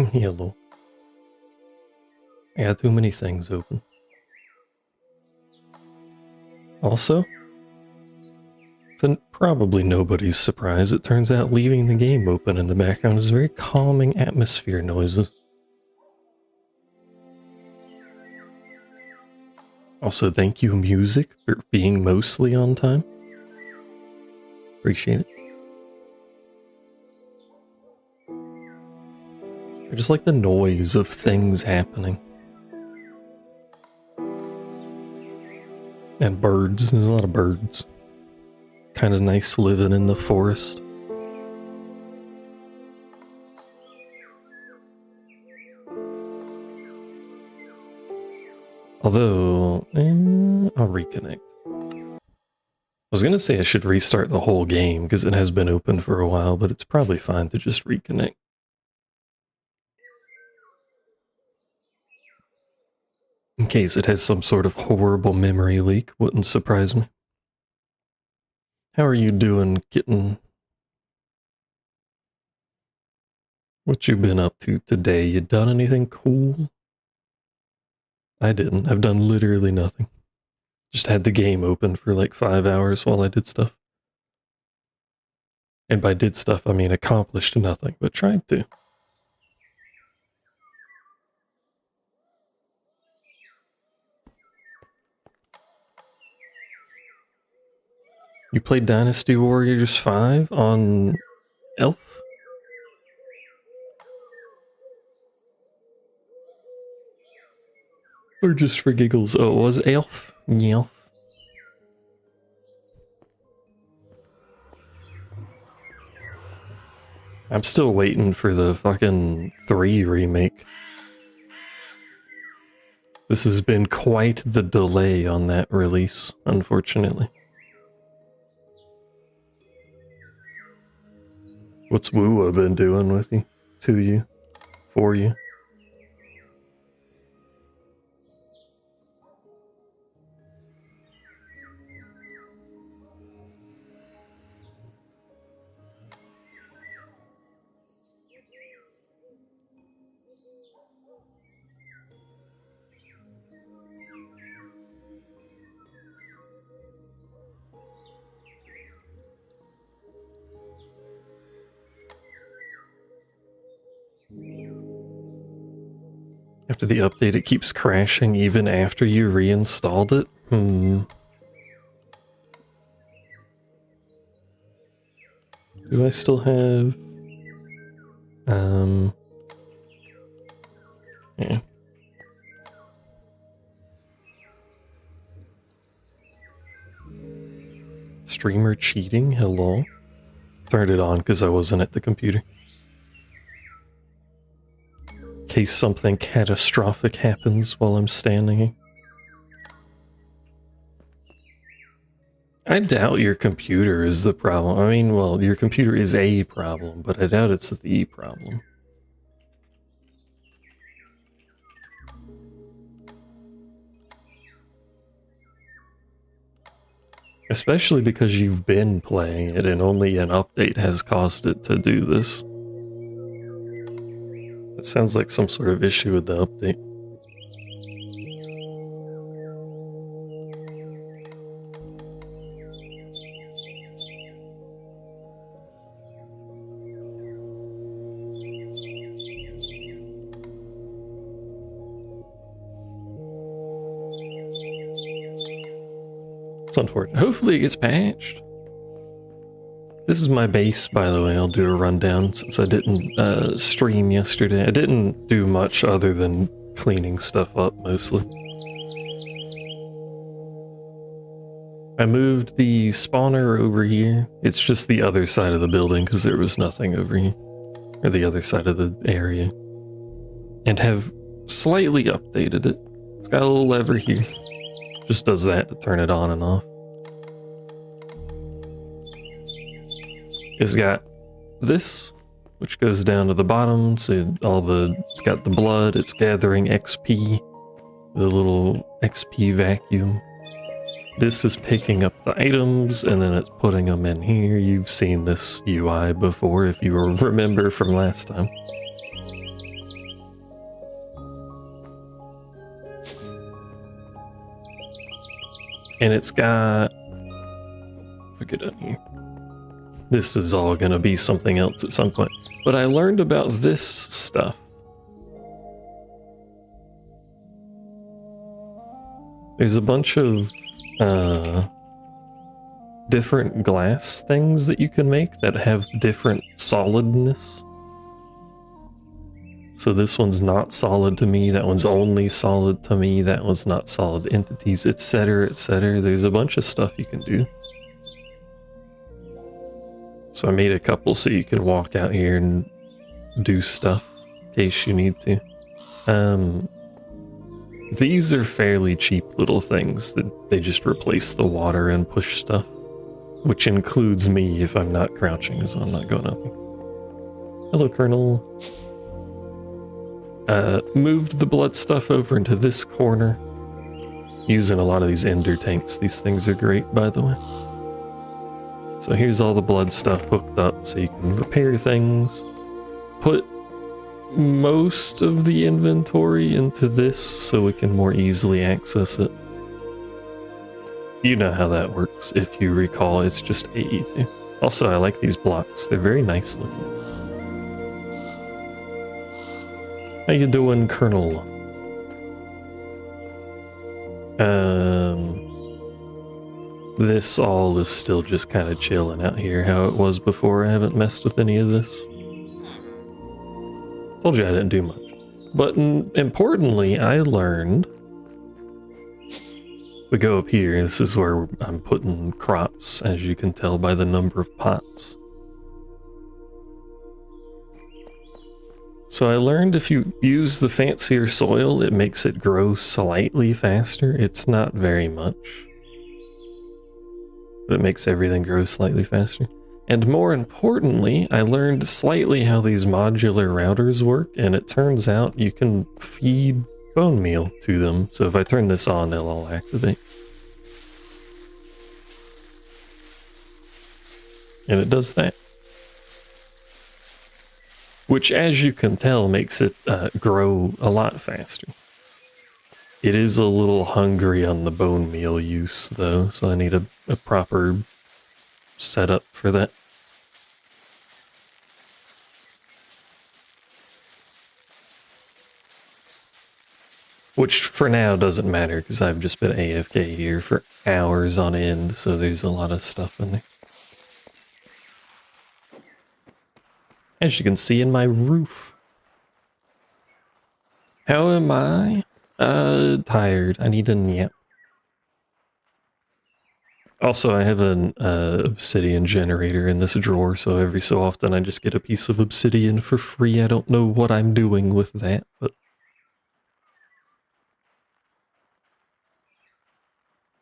Hello. I got too many things open. Also, to probably nobody's surprise, it turns out leaving the game open in the background is very calming atmosphere noises. Also, thank you, music, for being mostly on time. Appreciate it. I just like the noise of things happening. And birds. There's a lot of birds. Kind of nice living in the forest. Although, I'll reconnect. I was gonna say I should restart the whole game because it has been open for a while, but it's probably fine to just reconnect. In case it has some sort of horrible memory leak, wouldn't surprise me. How are you doing, kitten? What you been up to today? You done anything cool? I didn't. I've done literally nothing. Just had the game open for like 5 hours while I did stuff. And by did stuff, I mean accomplished nothing, but tried to. You played Dynasty Warriors 5 on Elf? Or just for giggles? Oh, it was Elf? Yeah. I'm still waiting for the fucking 3 remake. This has been quite the delay on that release, unfortunately. What's Woowa been doing with you? To you? For you? After the update, it keeps crashing even after you reinstalled it? Do I still have... yeah. Streamer cheating? Hello? Turned it on because I wasn't at the computer. In case something catastrophic happens while I'm standing here. I doubt your computer is the problem. I mean, well, your computer is a problem, but I doubt it's the problem. Especially because you've been playing it and only an update has caused it to do this. It sounds like some sort of issue with the update. It's unfortunate. Hopefully it gets patched. This is my base, by the way. I'll do a rundown since I didn't stream yesterday. I didn't do much other than cleaning stuff up, mostly. I moved the spawner over here. It's just the other side of the building because there was nothing over here. Or the other side of the area. And have slightly updated it. It's got a little lever here. Just does that to turn it on and off. It's got this, which goes down to the bottom, so it's got the blood, it's gathering XP, the little XP vacuum. This is picking up the items, and then it's putting them in here. You've seen this UI before, if you remember from last time. And it's got... Forget it here. This is all gonna be something else at some point. But I learned about this stuff. There's a bunch of different glass things that you can make that have different solidness. So this one's not solid to me, that one's only solid to me, that one's not solid entities, etc, etc. There's a bunch of stuff you can do. So I made a couple so you can walk out here and do stuff in case you need to. These are fairly cheap little things that they just replace the water and push stuff, which includes me if I'm not crouching, so I'm not going up. Hello, Colonel. Moved the blood stuff over into this corner, using a lot of these ender tanks. These things are great, by the way. So here's all the blood stuff hooked up so you can repair things. Put most of the inventory into this so we can more easily access it. You know how that works. If you recall, it's just AE2. Also, I like these blocks. They're very nice looking. How you doing, Colonel? This all is still just kind of chilling out here how it was before. I haven't messed with any of this. Told you I didn't do much. But importantly, I learned... We go up here, this is where I'm putting crops, as you can tell by the number of pots. So I learned if you use the fancier soil, it makes it grow slightly faster. It's not very much, but it makes everything grow slightly faster. And more importantly, I learned slightly how these modular routers work, and it turns out you can feed bone meal to them. So if I turn this on, they'll all activate. And it does that. Which, as you can tell, makes it grow a lot faster. It is a little hungry on the bone meal use, though, so I need a proper setup for that. Which, for now, doesn't matter, because I've just been AFK here for hours on end, so there's a lot of stuff in there. As you can see in my roof. How am I? Tired. I need a nap. Also, I have an obsidian generator in this drawer, so every so often I just get a piece of obsidian for free. I don't know what I'm doing with that, but...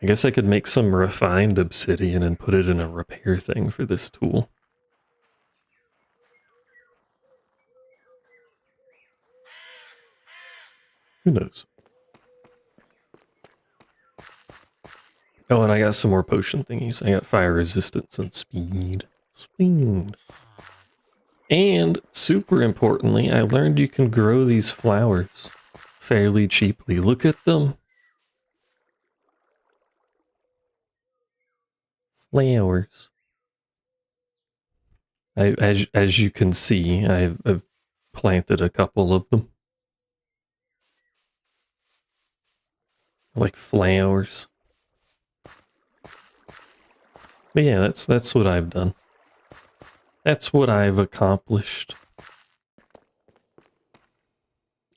I guess I could make some refined obsidian and put it in a repair thing for this tool. Who knows? Oh, and I got some more potion thingies. I got fire resistance and speed. Speed. And, super importantly, I learned you can grow these flowers fairly cheaply. Look at them. Flowers. As you can see, I've planted a couple of them. Like flowers. But yeah, that's what I've done. That's what I've accomplished.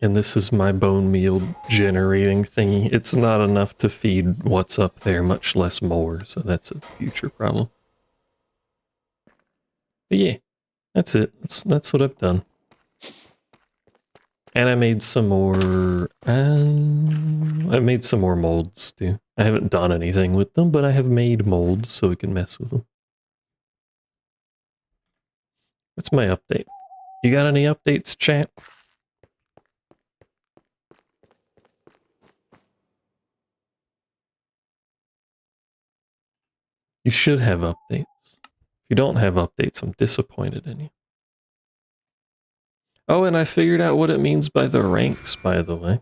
And this is my bone meal generating thingy. It's not enough to feed what's up there, much less more, so that's a future problem. But yeah, that's it. That's what I've done. And I made some more... I made some more molds, too. I haven't done anything with them, but I have made molds so we can mess with them. That's my update. You got any updates, chat? You should have updates. If you don't have updates, I'm disappointed in you. Oh, and I figured out what it means by the ranks, by the way.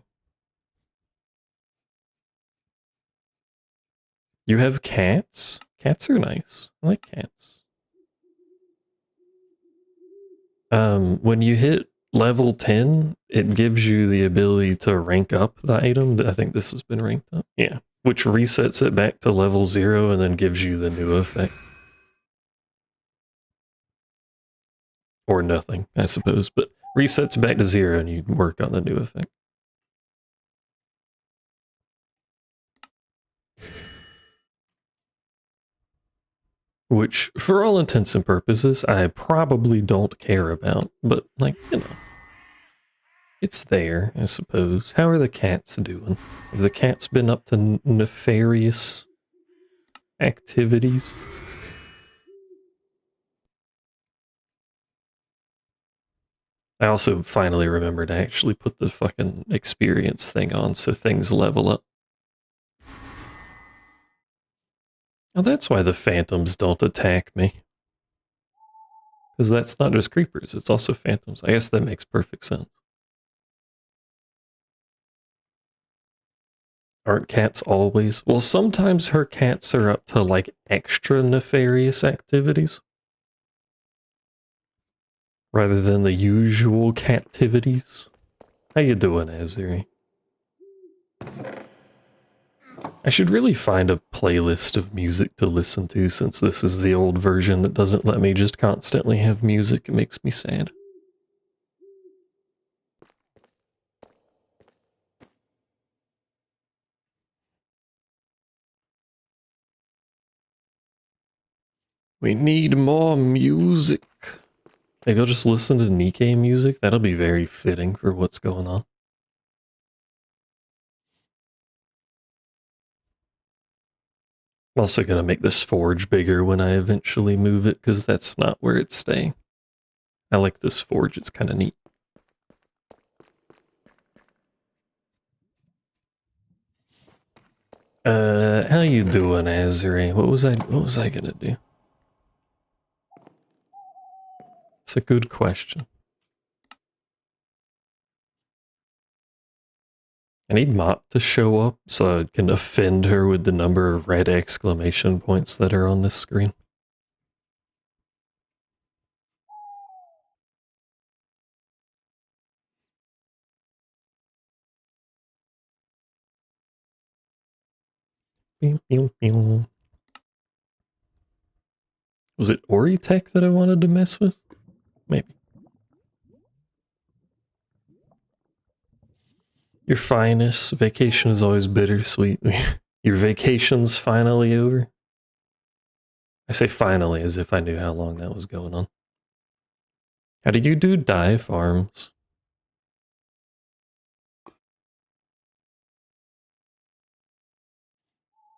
You have cats? Cats are nice. I like cats. When you hit level 10, it gives you the ability to rank up the item. I think this has been ranked up. Yeah. Which resets it back to level 0 and then gives you the new effect. Or nothing, I suppose. But resets back to 0 and you work on the new effect. Which, for all intents and purposes, I probably don't care about. But, like, you know. It's there, I suppose. How are the cats doing? Have the cats been up to nefarious activities? I also finally remembered I actually put the fucking experience thing on so things level up. Oh, that's why the phantoms don't attack me. Because that's not just creepers, it's also phantoms. I guess that makes perfect sense. Aren't cats always? Well, sometimes her cats are up to, like, extra nefarious activities. Rather than the usual captivities. How you doing, Azuri? I should really find a playlist of music to listen to since this is the old version that doesn't let me just constantly have music. It makes me sad. We need more music. Maybe I'll just listen to Nikkei music. That'll be very fitting for what's going on. I'm also going to make this forge bigger when I eventually move it, because that's not where it's staying. I like this forge. It's kind of neat. How you doing, Azure? What was I gonna do? It's a good question. I need Mop to show up so I can offend her with the number of red exclamation points that are on this screen. Was it Oritech that I wanted to mess with? Maybe. Your finest vacation is always bittersweet. Your vacation's finally over. I say finally as if I knew how long that was going on. How do you do dye farms?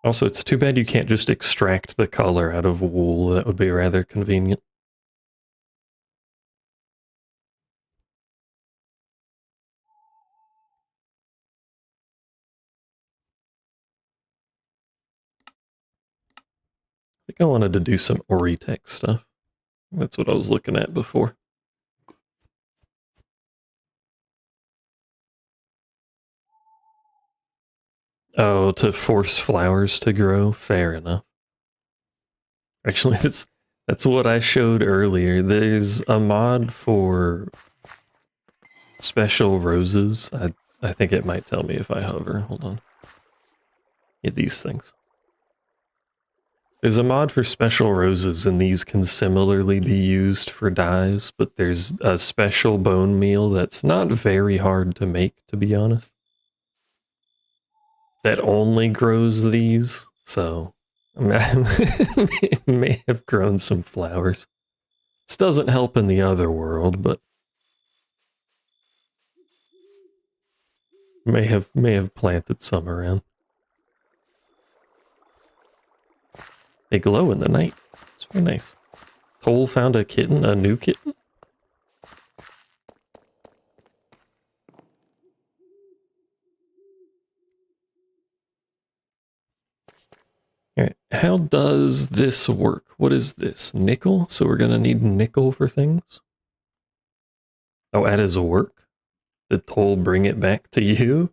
Also, it's too bad you can't just extract the color out of wool. That would be rather convenient. I think I wanted to do some Oritech stuff. That's what I was looking at before. Oh, to force flowers to grow? Fair enough. Actually, that's what I showed earlier. There's a mod for special roses. I think it might tell me if I hover. Hold on. Yeah, these things. There's a mod for special roses, and these can similarly be used for dyes, but there's a special bone meal that's not very hard to make, to be honest. That only grows these, so it may have grown some flowers. This doesn't help in the other world, but may have planted some around. They glow in the night. It's very nice. Toll found a kitten, a new kitten. Alright, how does this work? What is this? Nickel? So we're gonna need nickel for things? Oh, add as a work? Did Toll bring it back to you?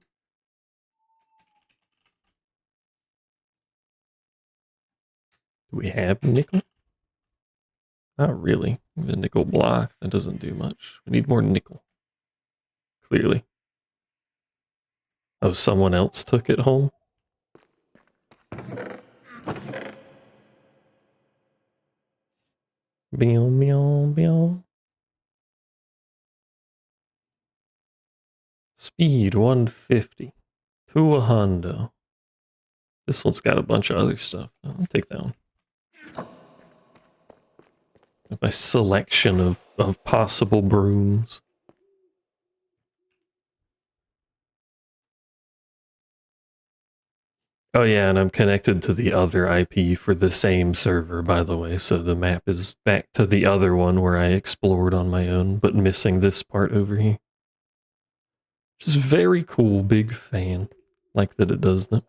Do we have nickel? Not really. The nickel block, that doesn't do much. We need more nickel. Clearly. Oh, someone else took it home? Meow, meow, meow. Speed 150. To a Honda. This one's got a bunch of other stuff. I'll take that one. My selection of possible brooms. Oh yeah, and I'm connected to the other IP for the same server, by the way, so the map is back to the other one where I explored on my own, but missing this part over here. Which is very cool, big fan. Like that it does that.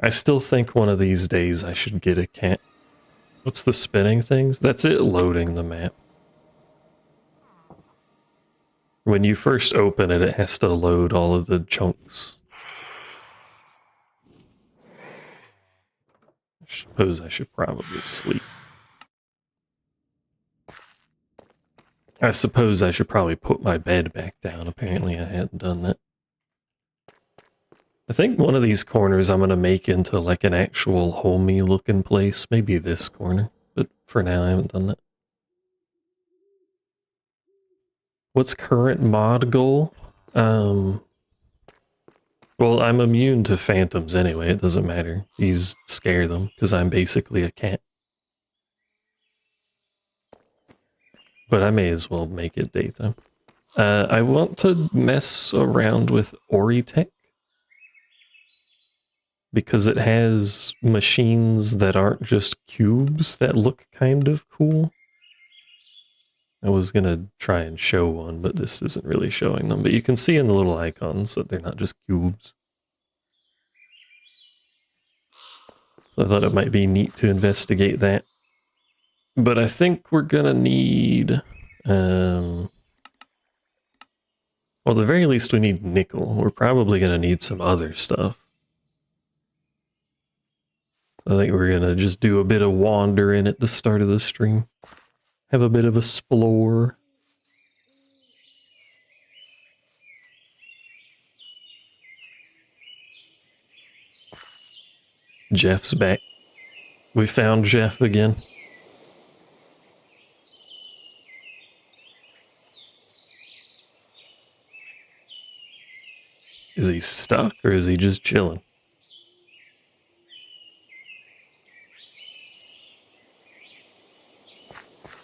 I still think one of these days I should get a cat. What's the spinning things? That's it loading the map. When you first open it, it has to load all of the chunks. I suppose I should probably sleep. I suppose I should probably put my bed back down. Apparently I hadn't done that. I think one of these corners I'm going to make into like an actual homey looking place. Maybe this corner. But for now I haven't done that. What's current mod goal? Well, I'm immune to phantoms anyway. It doesn't matter. These scare them because I'm basically a cat. But I may as well make it daytime. I want to mess around with Oritech because it has machines that aren't just cubes that look kind of cool. I was gonna try and show one, but this isn't really showing them. But you can see in the little icons that they're not just cubes. So I thought it might be neat to investigate that. But I think we're gonna need... well, at the very least we need nickel. We're probably gonna need some other stuff. I think we're gonna just do a bit of wandering at the start of the stream. Have a bit of a explore. Jeff's back. We found Jeff again. Is he stuck or is he just chilling?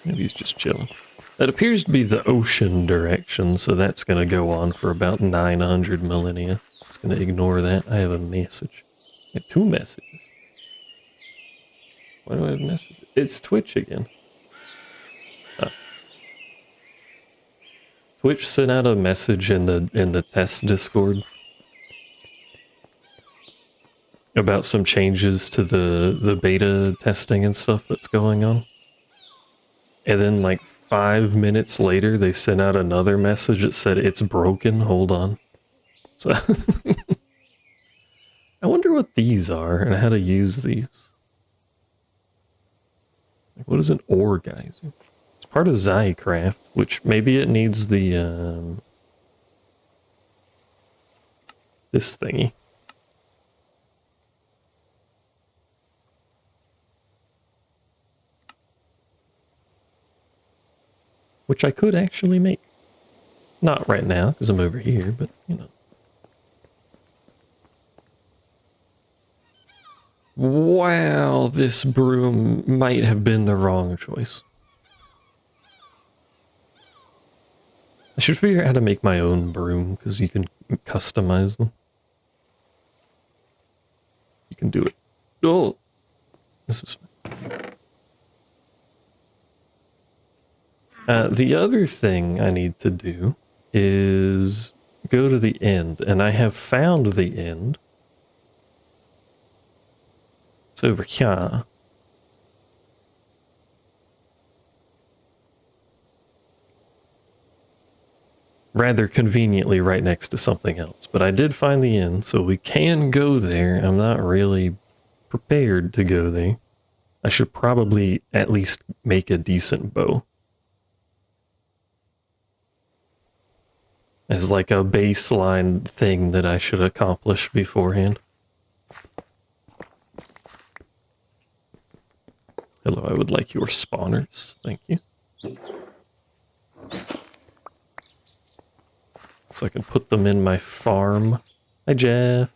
Maybe he's just chilling. That appears to be the ocean direction, so that's going to go on for about 900 millennia. Just going to ignore that. I have a message. I have 2 messages. Why do I have messages? It's Twitch again. Oh. Twitch sent out a message in the test Discord about some changes to the beta testing and stuff that's going on. And then like 5 minutes later, they sent out another message that said, it's broken, hold on. So I wonder what these are and how to use these. Like, what is an ore geyser? It's part of Zycraft, which maybe it needs the, this thingy. Which I could actually make. Not right now, because I'm over here, but, you know. Wow, this broom might have been the wrong choice. I should figure out how to make my own broom, because you can customize them. You can do it. Oh! This is the other thing I need to do is go to the end, and I have found the end. It's over here. rather conveniently right next to something else. But I did find the inn, so we can go there. I'm not really prepared to go there. I should probably at least make a decent bow. As like a baseline thing that I should accomplish beforehand. Hello, I would like your spawners. Thank you. So I can put them in my farm. Hi, Jeff.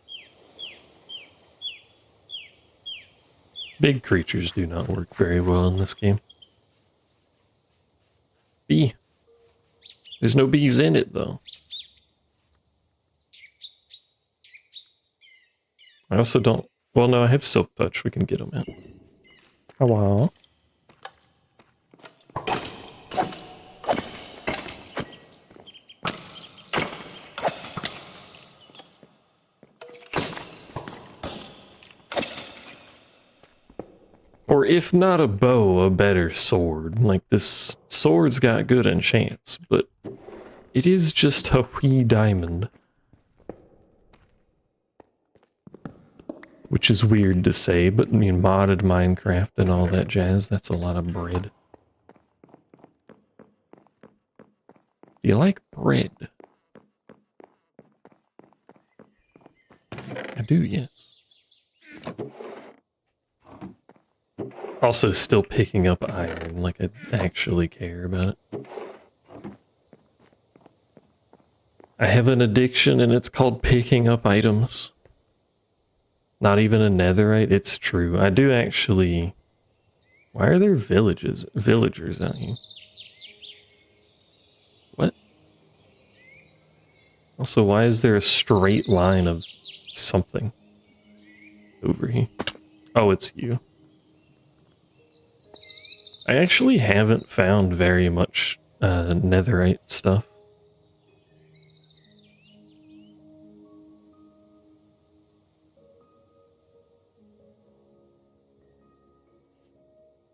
Big creatures do not work very well in this game. Bee. There's no bees in it, though. I also don't... Well, no, I have Silk Touch. We can get them out. Hello. Or if not a bow, a better sword. Like, this sword's got good enchants, but it is just a wee diamond. Which is weird to say, but I mean, modded Minecraft and all that jazz, that's a lot of bread. Do you like bread? I do, yes. Also still picking up iron, like I actually care about it. I have an addiction and it's called picking up items. Not even a netherite, it's true. I do actually... Why are there villagers out here? What? Also, why is there a straight line of something over here? Oh, it's you. I actually haven't found very much netherite stuff.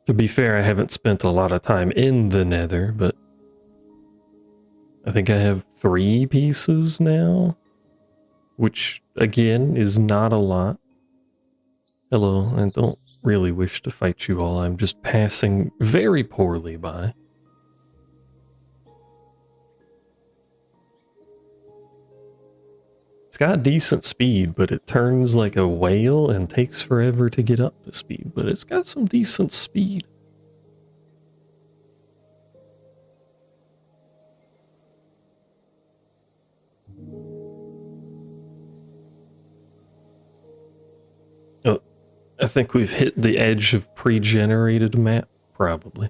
To be fair, I haven't spent a lot of time in the nether, but I think I have 3 pieces now, which again is not a lot. Hello, I don't really wish to fight you all. I'm just passing very poorly by. It's got decent speed, but it turns like a whale and takes forever to get up to speed, but it's got some decent speed. Oh, I think we've hit the edge of pre-generated map, probably.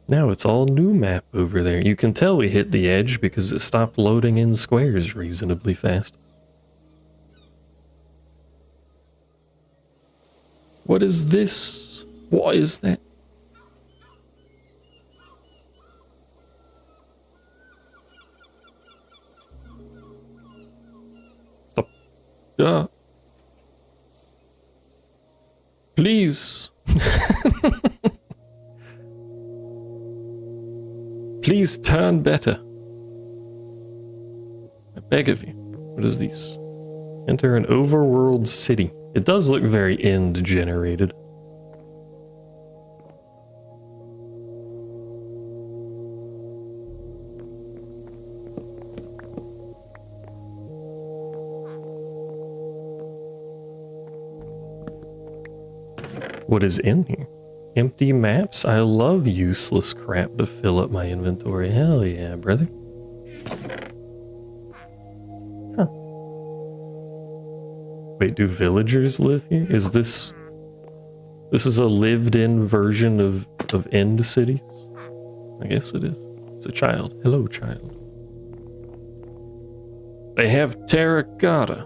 Now it's all new map over there. You can tell we hit the edge because it stopped loading in squares reasonably fast. What is this? What is that? Stop. Please. Please turn better. I beg of you. What is this? Enter an overworld city. It does look very end generated. What is in here? Empty maps? I love useless crap to fill up my inventory. Hell yeah, brother. Huh. Wait, do villagers live here? Is this... This is a lived-in version of end cities? I guess it is. It's a child. Hello, child. They have terracotta.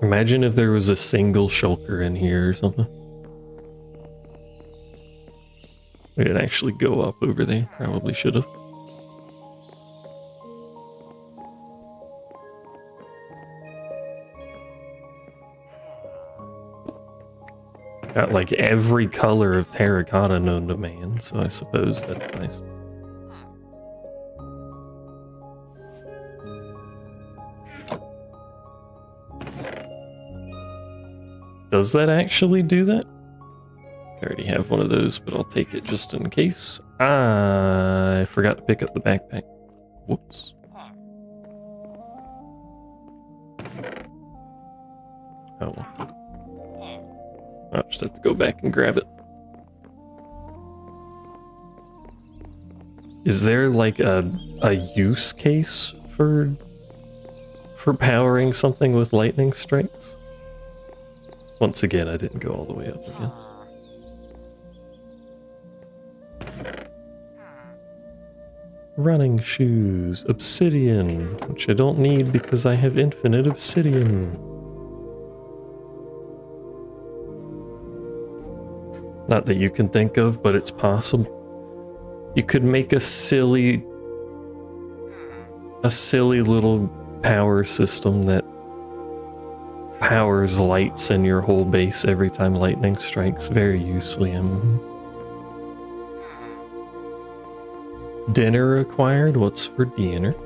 Imagine if there was a single shulker in here or something. We didn't actually go up over there. Probably should have. Got like every color of terracotta known to man, so I suppose that's nice. Does that actually do that? I already have one of those, but I'll take it just in case. I forgot to pick up the backpack. Whoops. Oh well. I'll just have to go back and grab it. Is there like a use case for powering something with lightning strikes? Once again, I didn't go all the way up again. Running shoes, obsidian, which I don't need because I have infinite obsidian. Not that you can think of, but it's possible. You could make a silly little power system that powers lights in your whole base every time lightning strikes. Very usefully. Dinner acquired. What's for dinner?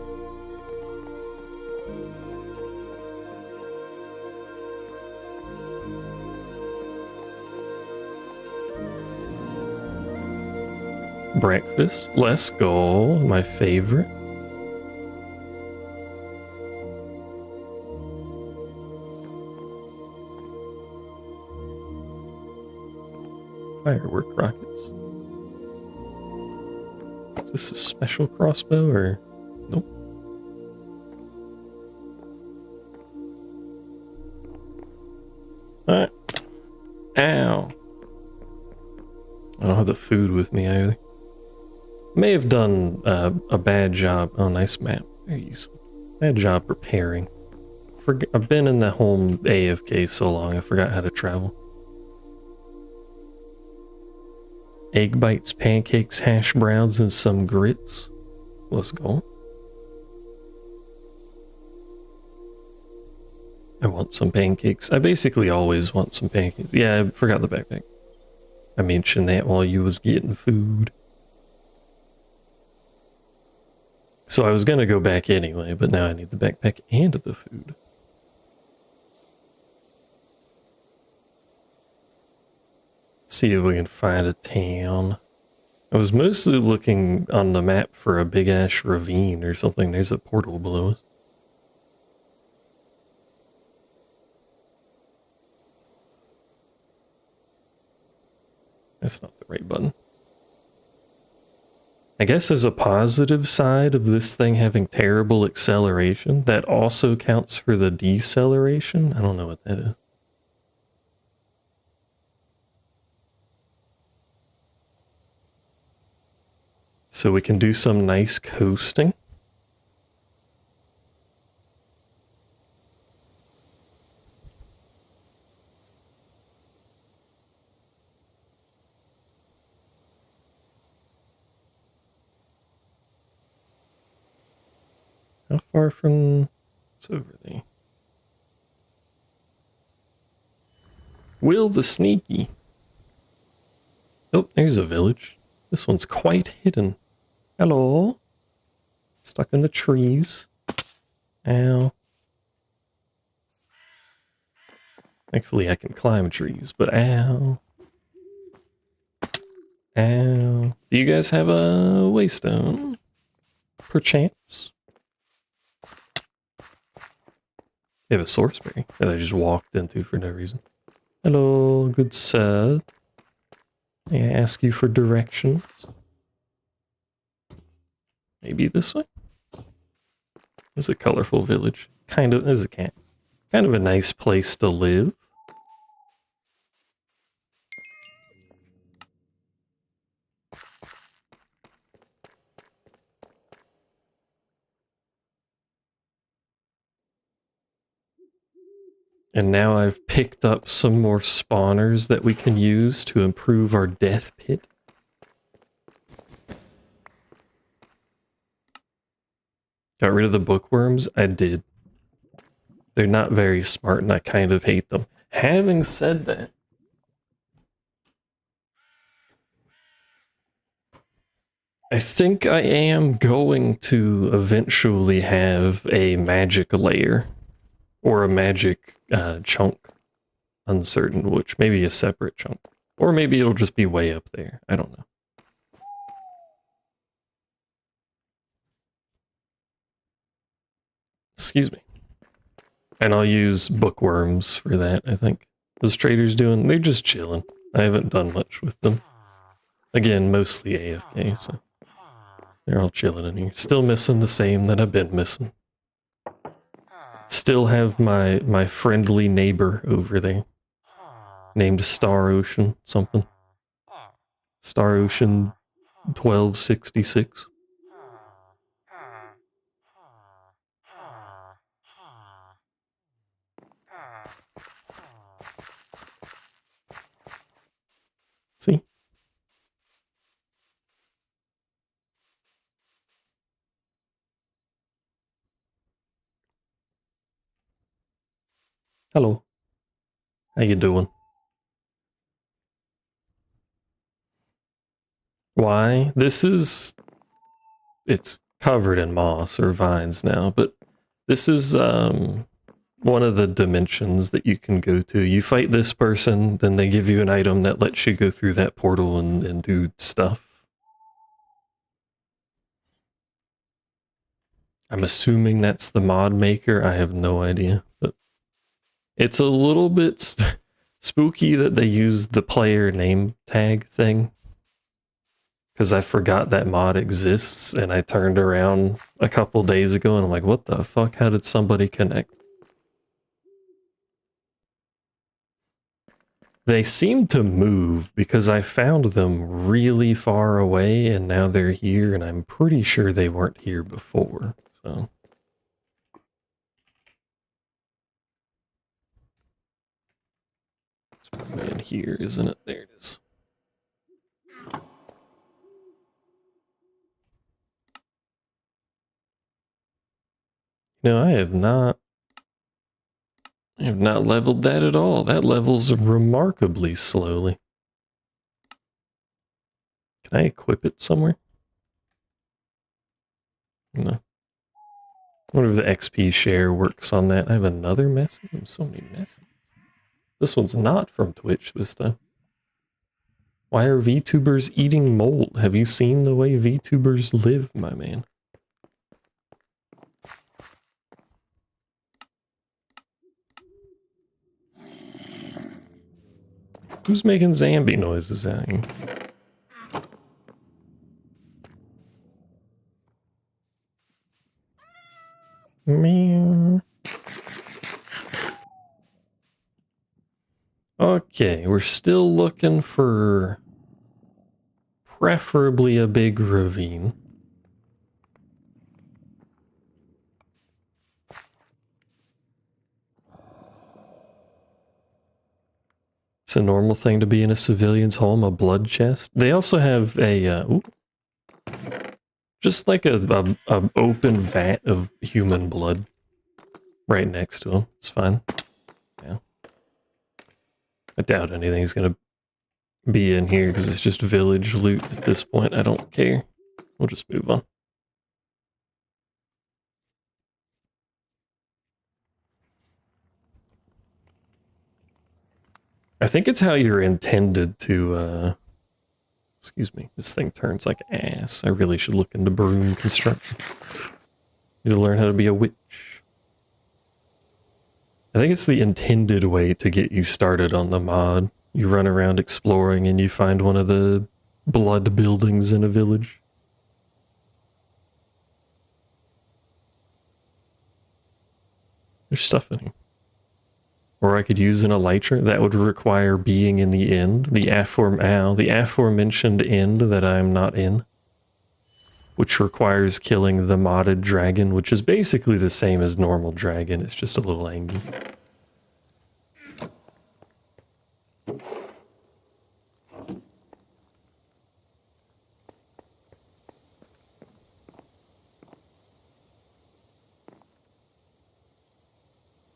Breakfast. Let's go. My favorite. Firework rockets. Is this a special crossbow or nope? Ow. I don't have the food with me either. May have done a bad job. Oh, nice map. Very useful. Bad job preparing. I've been in the home AFK so long, I forgot how to travel. Egg bites, pancakes, hash browns, and some grits. Let's go. I want some pancakes. I basically always want some pancakes. Yeah, I forgot the backpack. I mentioned that while you was getting food. So I was gonna go back anyway, but now I need the backpack and the food. See if we can find a town. I was mostly looking on the map for a big ass ravine or something. There's a portal below us. That's not the right button. I guess as a positive side of this thing having terrible acceleration, that also counts for the deceleration. I don't know what that is. So we can do some nice coasting. How far from... It's over there. Will the Sneaky. Oh, there's a village. This one's quite hidden. Hello? Stuck in the trees. Ow. Thankfully I can climb trees, but ow. Ow. Do you guys have a waystone? Perchance? They have a sourceberry that I just walked into for no reason. Hello, good sir. May I ask you for directions? Maybe this way? It's a colorful village. Kind of, there's a cat. Kind of a nice place to live. And now I've picked up some more spawners that we can use to improve our death pit. Got rid of the bookworms? I did. They're not very smart and I kind of hate them. Having said that, I think I am going to eventually have a magic layer or a magic chunk. Uncertain which, maybe a separate chunk. Or maybe it'll just be way up there. I don't know. Excuse me. And I'll use bookworms for that, I think. Those traders doing, they're just chilling. I haven't done much with them. Again, mostly AFK, so they're all chilling in here. Still missing the same that I've been missing. Still have my friendly neighbor over there. Named Star Ocean something. Star Ocean 1266. See? Hello. How you doing? Why? It's covered in moss or vines now, but this is one of the dimensions that you can go to. You fight this person, then they give you an item that lets you go through that portal and do stuff. I'm assuming that's the mod maker. I have no idea, but it's a little bit spooky that they used the player name tag thing. Because I forgot that mod exists, and I turned around a couple days ago and I'm like, what the fuck? How did somebody connect? They seem to move because I found them really far away and now they're here, and I'm pretty sure they weren't here before, so. It's probably in here, isn't it? There it is. No, I have not leveled that at all. That levels remarkably slowly. Can I equip it somewhere? No. I wonder if the XP share works on that. I have another message. So many messages. This one's not from Twitch this time. Why are VTubers eating mold? Have you seen the way VTubers live, my man? Who's making zombie noises out here? Meow. Okay, we're still looking for preferably a big ravine. It's a normal thing to be in a civilian's home, a blood chest. They also have a, just like a open vat of human blood right next to them. It's fine. Yeah. I doubt anything's gonna be in here because it's just village loot at this point. I don't care. We'll just move on. I think it's how you're intended to, excuse me, this thing turns like ass. I really should look into broom construction. Need to learn how to be a witch. I think it's the intended way to get you started on the mod. You run around exploring and you find one of the blood buildings in a village. There's stuff in here. Or I could use an elytra. That would require being in the end. The aforementioned end that I'm not in. Which requires killing the modded dragon, which is basically the same as normal dragon. It's just a little angry.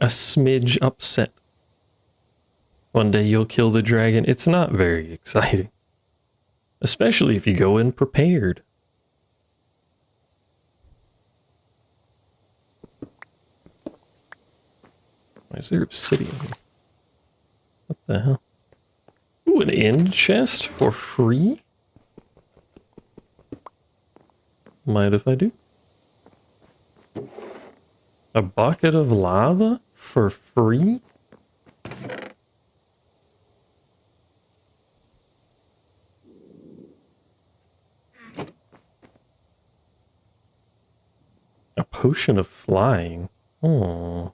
A smidge upset. One day you'll kill the dragon. It's not very exciting. Especially if you go in prepared. Why is there obsidian here? What the hell? Ooh, an end chest for free? Mind if I do? A bucket of lava for free? A potion of flying. Oh.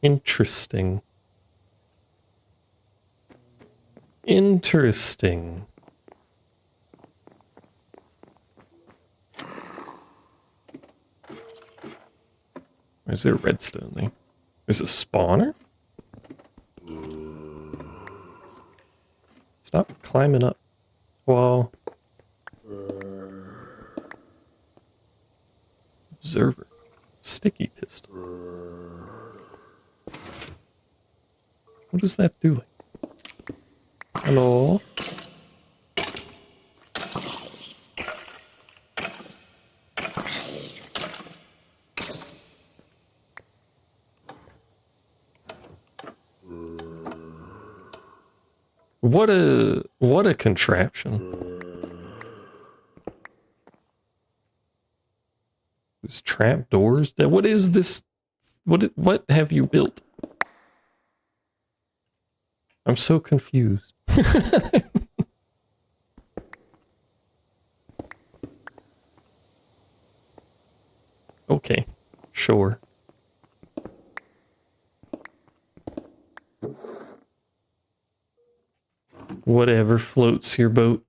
Interesting. Interesting. Is there redstone there? There's a spawner? Stop climbing up. Wall. Observer. Sticky pistol. What is that doing? Hello? What a contraption. There's trap doors. What is this? What have you built? I'm so confused. Okay, sure. Whatever floats your boat.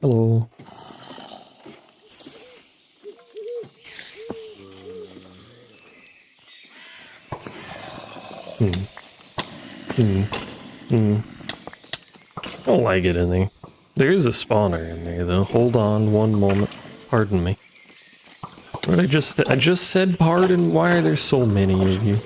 Hello. I don't like it in there. There is a spawner in there though. Hold on one moment. Pardon me. What I just said pardon. Why are there so many of you?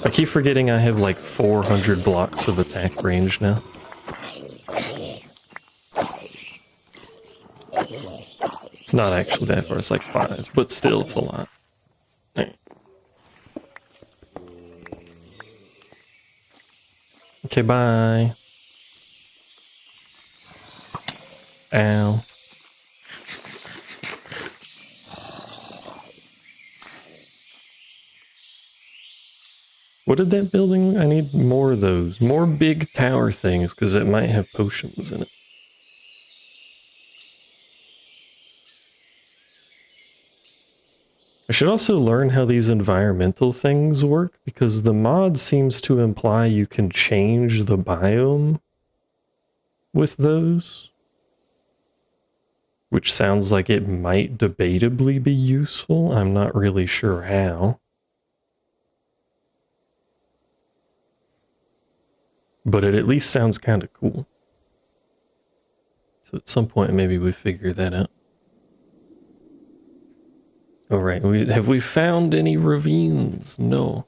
I keep forgetting I have like 400 blocks of attack range now. It's not actually that far, it's like 5, but still it's a lot. Right. Okay, bye. Ow. What did that building? I need more of those. More big tower things, because it might have potions in it. I should also learn how these environmental things work, because the mod seems to imply you can change the biome with those. Which sounds like it might debatably be useful. I'm not really sure how. But it at least sounds kind of cool. So at some point maybe we figure that out. Alright, have we found any ravines? No.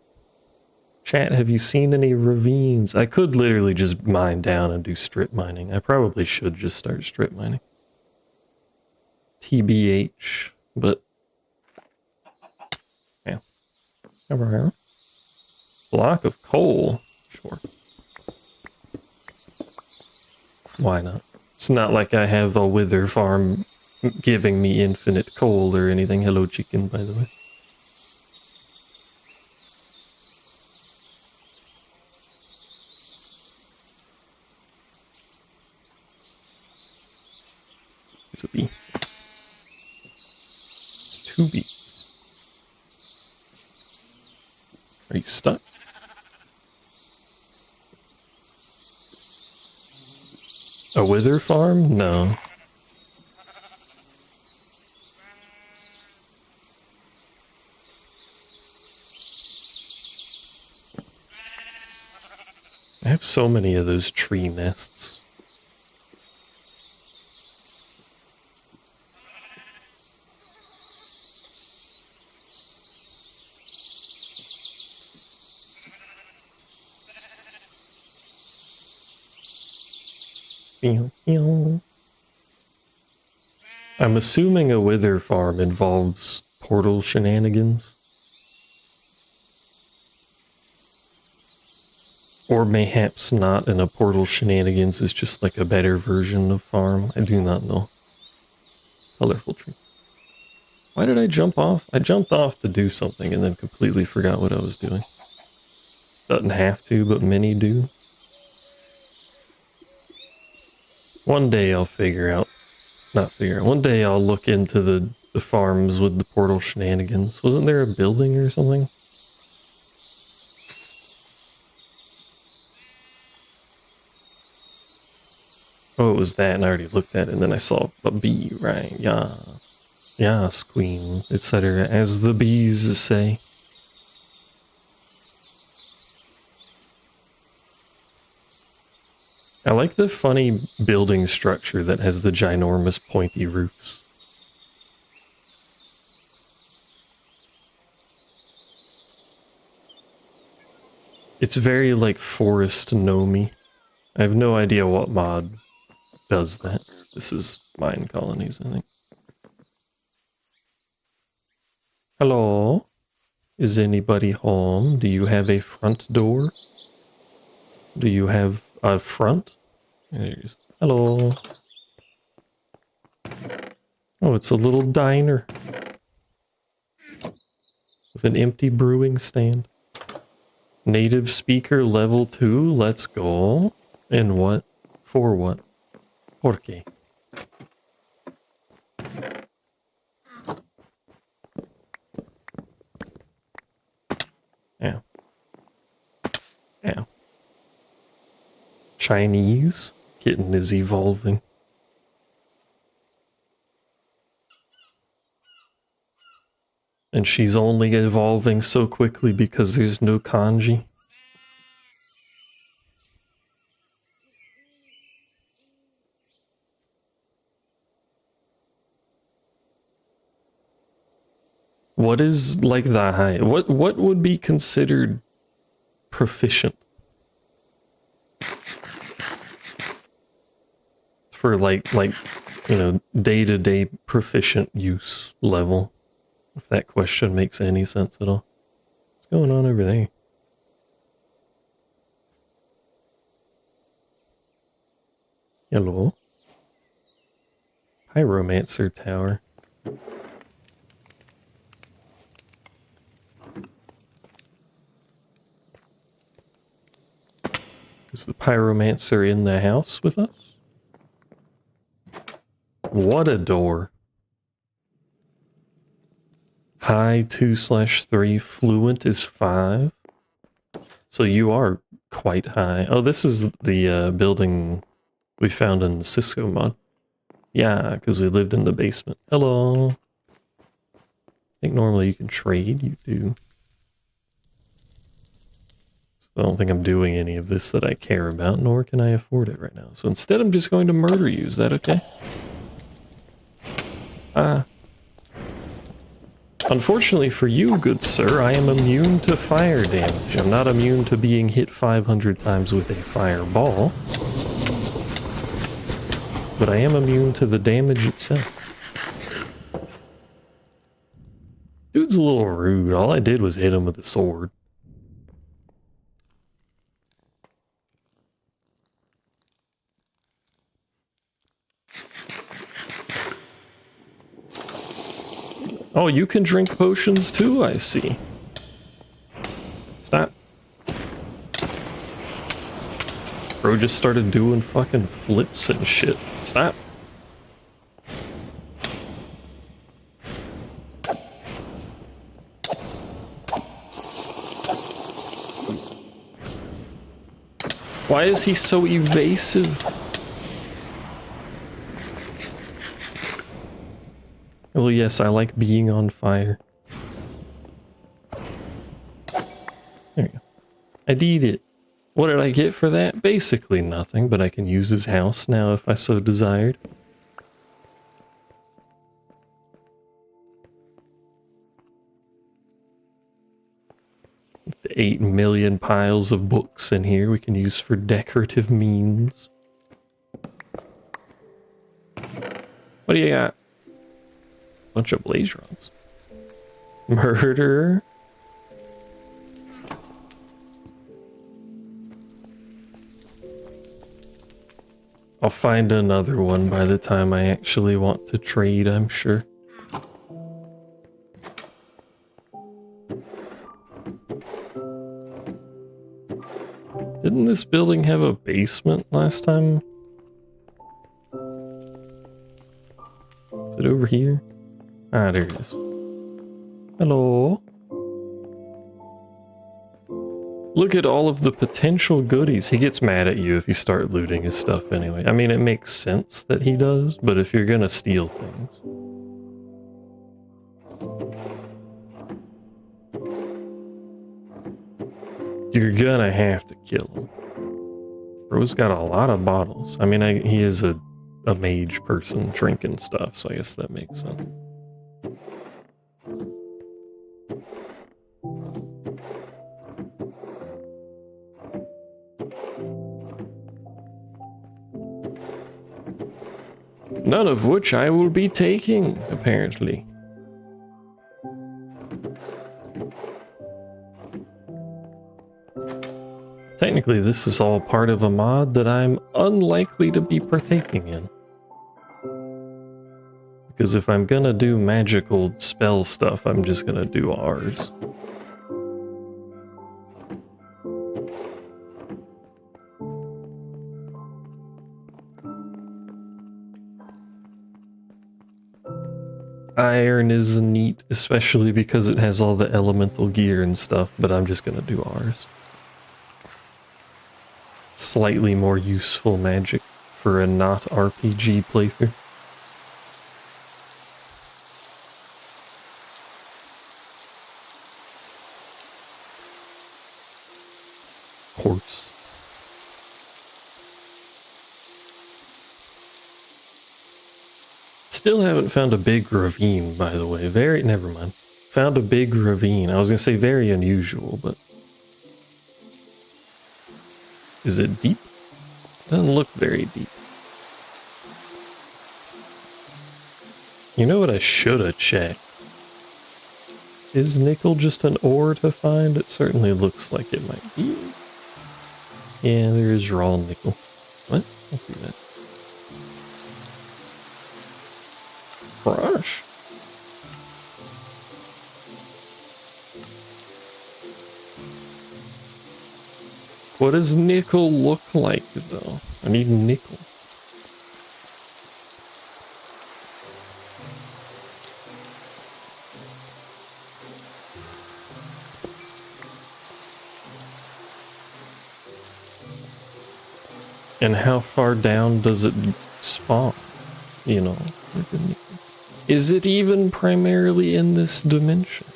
Chat, have you seen any ravines? I could literally just mine down and do strip mining. I probably should just start strip mining. TBH, but... yeah. Block of coal? Sure. Why not? It's not like I have a wither farm giving me infinite coal or anything. Hello, chicken, by the way. It's a bee. It's 2 bees. Are you stuck? A wither farm? No. I have so many of those tree nests. I'm assuming a wither farm involves portal shenanigans. Or mayhaps not, and a portal shenanigans is just like a better version of farm. I do not know. Colorful tree. Why did I jump off? I jumped off to do something and then completely forgot what I was doing. Doesn't have to, but many do. One day I'll figure out. Not figure out. One day I'll look into the farms with the portal shenanigans. Wasn't there a building or something? Oh, it was that, and I already looked at it, and then I saw a bee, right? Yeah. Yes, queen, etc., as the bees say. I like the funny building structure that has the ginormous pointy roofs. It's very like forest gnomey. I have no idea what mod does that. This is mine colonies, I think. Hello? Is anybody home? Do you have a front door? Do you have a front? There it is. Hello? Oh, it's a little diner. With an empty brewing stand. Native speaker level 2, let's go. And what? For what? Por qué? Yeah. Yeah. Chinese? Kitten is evolving. And she's only evolving so quickly because there's no kanji. What is like the high? What would be considered proficient? For like you know, day-to-day proficient use level. If that question makes any sense at all. What's going on over there? Hello? Pyromancer Tower. Is the Pyromancer in the house with us? What a door. High 2/3, fluent is 5. So you are quite high. Oh, this is the building we found in the Cisco mod. Yeah, because we lived in the basement. Hello. I think normally you can trade. You do. So I don't think I'm doing any of this that I care about, nor can I afford it right now. So instead I'm just going to murder you. Is that okay? Unfortunately for you, good sir, I am immune to fire damage. I'm not immune to being hit 500 times with a fireball. But I am immune to the damage itself. Dude's a little rude. All I did was hit him with a sword. Oh, you can drink potions too, I see. Stop. Bro just started doing fucking flips and shit. Stop. Why is he so evasive? Well, yes, I like being on fire. There you go. I did it. What did I get for that? Basically nothing, but I can use his house now if I so desired. The 8 million piles of books in here we can use for decorative means. What do you got? Bunch of blaze rods. Murder. I'll find another one by the time I actually want to trade, I'm sure. Didn't this building have a basement last time? Is it over here? Ah, there it is. Hello. Look at all of the potential goodies. He gets mad at you if you start looting his stuff anyway. I mean, it makes sense that he does, but if you're gonna steal things... you're gonna have to kill him. Bro's got a lot of bottles. I mean, he is a mage person drinking stuff, so I guess that makes sense. None of which I will be taking, apparently. Technically, this is all part of a mod that I'm unlikely to be partaking in. Because if I'm gonna do magical spell stuff, I'm just gonna do ours. Iron is neat, especially because it has all the elemental gear and stuff, but I'm just gonna do ours. Slightly more useful magic for a not RPG playthrough. Horse. Still haven't found a big ravine, by the way. Never mind. Found a big ravine. I was gonna say very unusual, but... is it deep? Doesn't look very deep. You know what I should have checked? Is nickel just an ore to find? It certainly looks like it might be. Yeah, there is raw nickel. What? Don't do that. Crush. What does nickel look like, though? I need nickel. And how far down does it spawn? You know, is it even primarily in this dimension?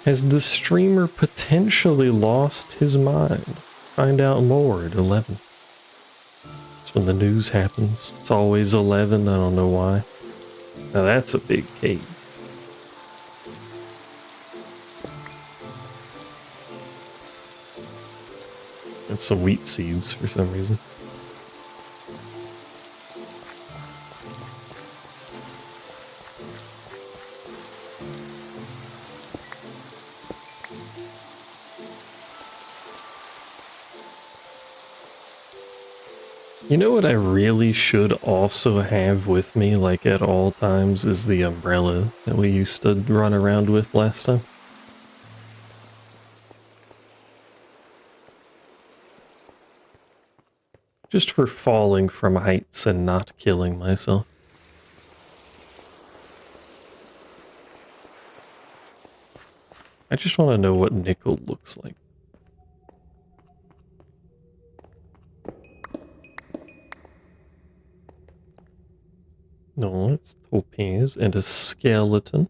Has the streamer potentially lost his mind? Find out more at 11. That's when the news happens. It's always 11, I don't know why. Now that's a big cave. And some wheat seeds for some reason. You know what I really should also have with me, like at all times, is the umbrella that we used to run around with last time. Just for falling from heights and not killing myself. I just want to know what nickel looks like. No, it's topaz and a skeleton.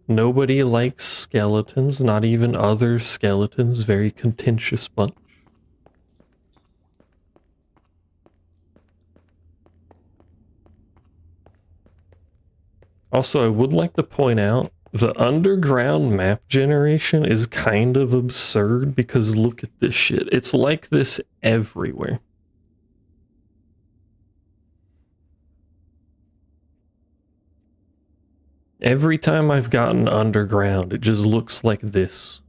Nobody likes skeletons, not even other skeletons. Very contentious bunch. Also, I would like to point out, the underground map generation is kind of absurd because look at this shit. It's like this everywhere. Every time I've gotten underground, it just looks like this.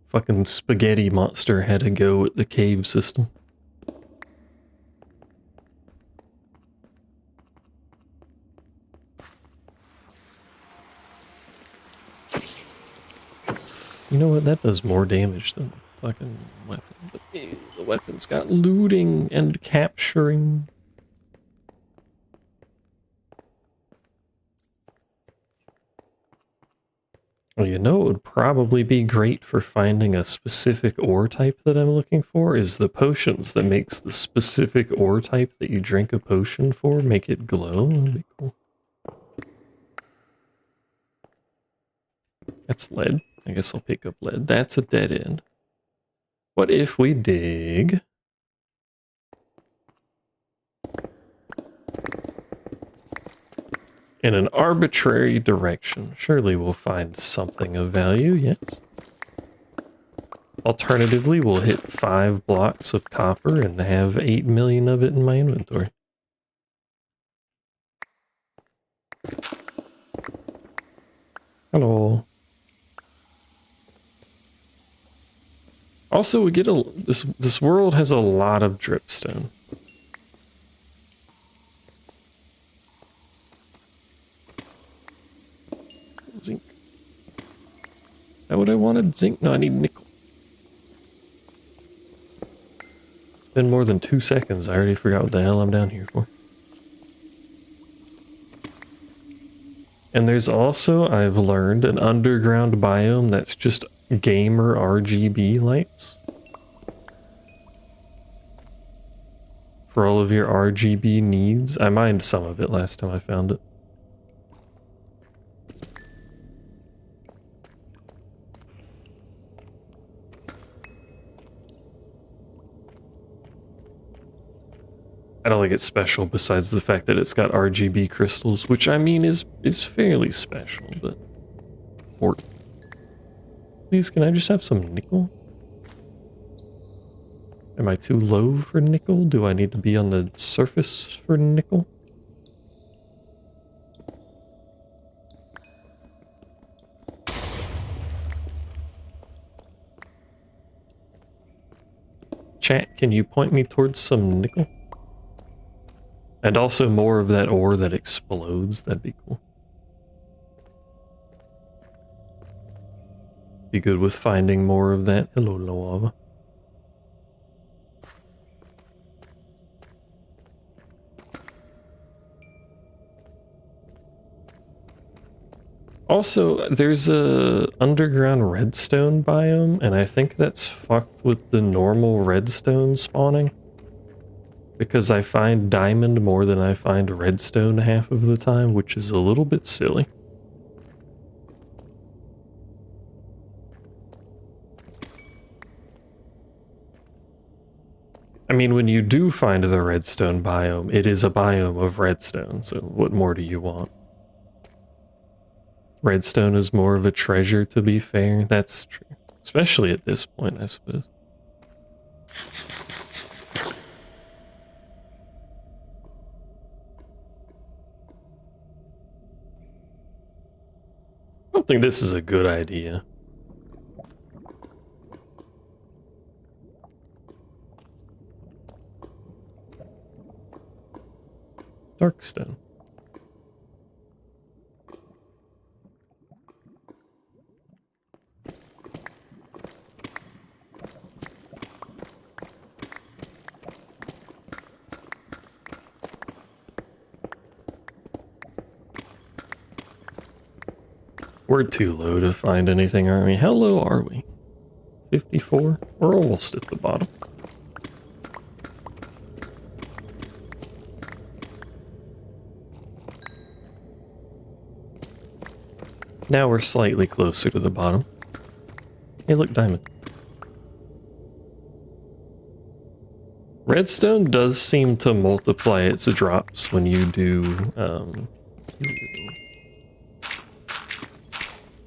Fucking spaghetti monster had to go at the cave system. You know what? That does more damage than the fucking weapon. But ew, the weapon's got looting and capturing. Well, you know, it would probably be great for finding a specific ore type that I'm looking for is the potions that makes the specific ore type that you drink a potion for make it glow. That'd be cool. That's lead. I guess I'll pick up lead. That's a dead end. What if we dig in an arbitrary direction? Surely we'll find something of value, yes. Alternatively, we'll hit 5 blocks of copper and have 8 million of it in my inventory. Hello. Also, we get this world has a lot of dripstone. Zinc. Is that what I wanted? Zinc? No, I need nickel. It's been more than 2 seconds. I already forgot what the hell I'm down here for. And there's also, I've learned, an underground biome that's just gamer RGB lights. For all of your RGB needs. I mined some of it last time I found it. I don't think it's special besides the fact that it's got RGB crystals, which I mean is fairly special, but important. Please, can I just have some nickel? Am I too low for nickel? Do I need to be on the surface for nickel? Chat, can you point me towards some nickel? And also more of that ore that explodes, that'd be cool. Be good with finding more of that. Hello, lava. Also, there's a underground redstone biome, and I think that's fucked with the normal redstone spawning. Because I find diamond more than I find redstone half of the time, which is a little bit silly. I mean, when you do find the redstone biome, it is a biome of redstone, so what more do you want? Redstone is more of a treasure, to be fair. That's true. Especially at this point, I suppose. I don't think this is a good idea. Darkstone. We're too low to find anything, aren't we? How low are we? 54? We're almost at the bottom. Now we're slightly closer to the bottom. Hey, look, diamond. Redstone does seem to multiply its drops when you do,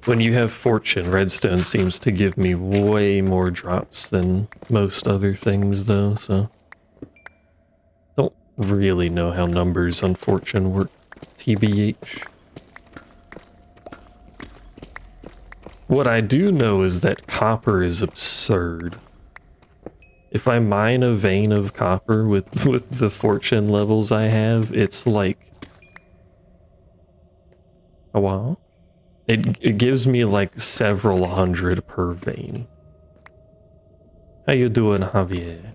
when you have fortune. Redstone seems to give me way more drops than most other things, though, so really know how numbers on Fortune work. TBH. What I do know is that copper is absurd. If I mine a vein of copper with the Fortune levels I have, it's like... Oh wow. It gives me like several hundred per vein. How you doing, Javier?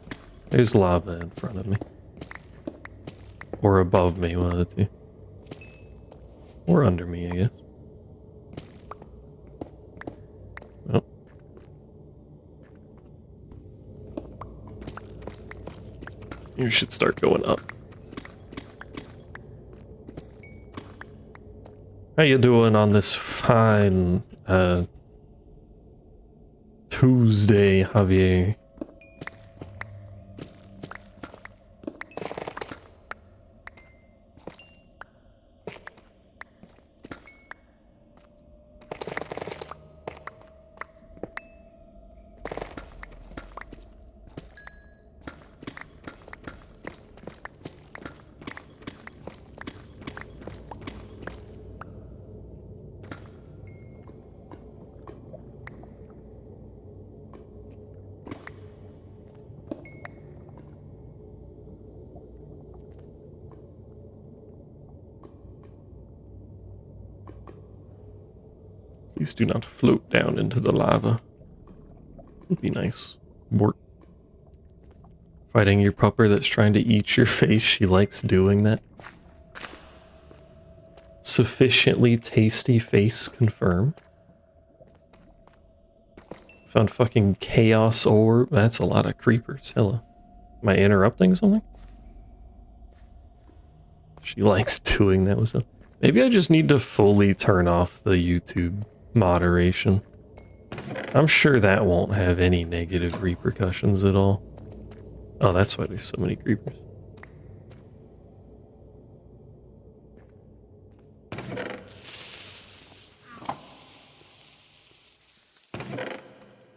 There's lava in front of me. Or above me, one of the two. Or under me, I guess. Oh. You should start going up. How you doing on this fine, Tuesday, Javier? Please do not float down into the lava. Would be nice. Work. Fighting your pupper that's trying to eat your face. She likes doing that. Sufficiently tasty face confirmed. Found fucking chaos orb. That's a lot of creepers. Hello. Am I interrupting something? She likes doing that with them. Maybe I just need to fully turn off the YouTube moderation. I'm sure that won't have any negative repercussions at all. Oh, that's why there's so many creepers.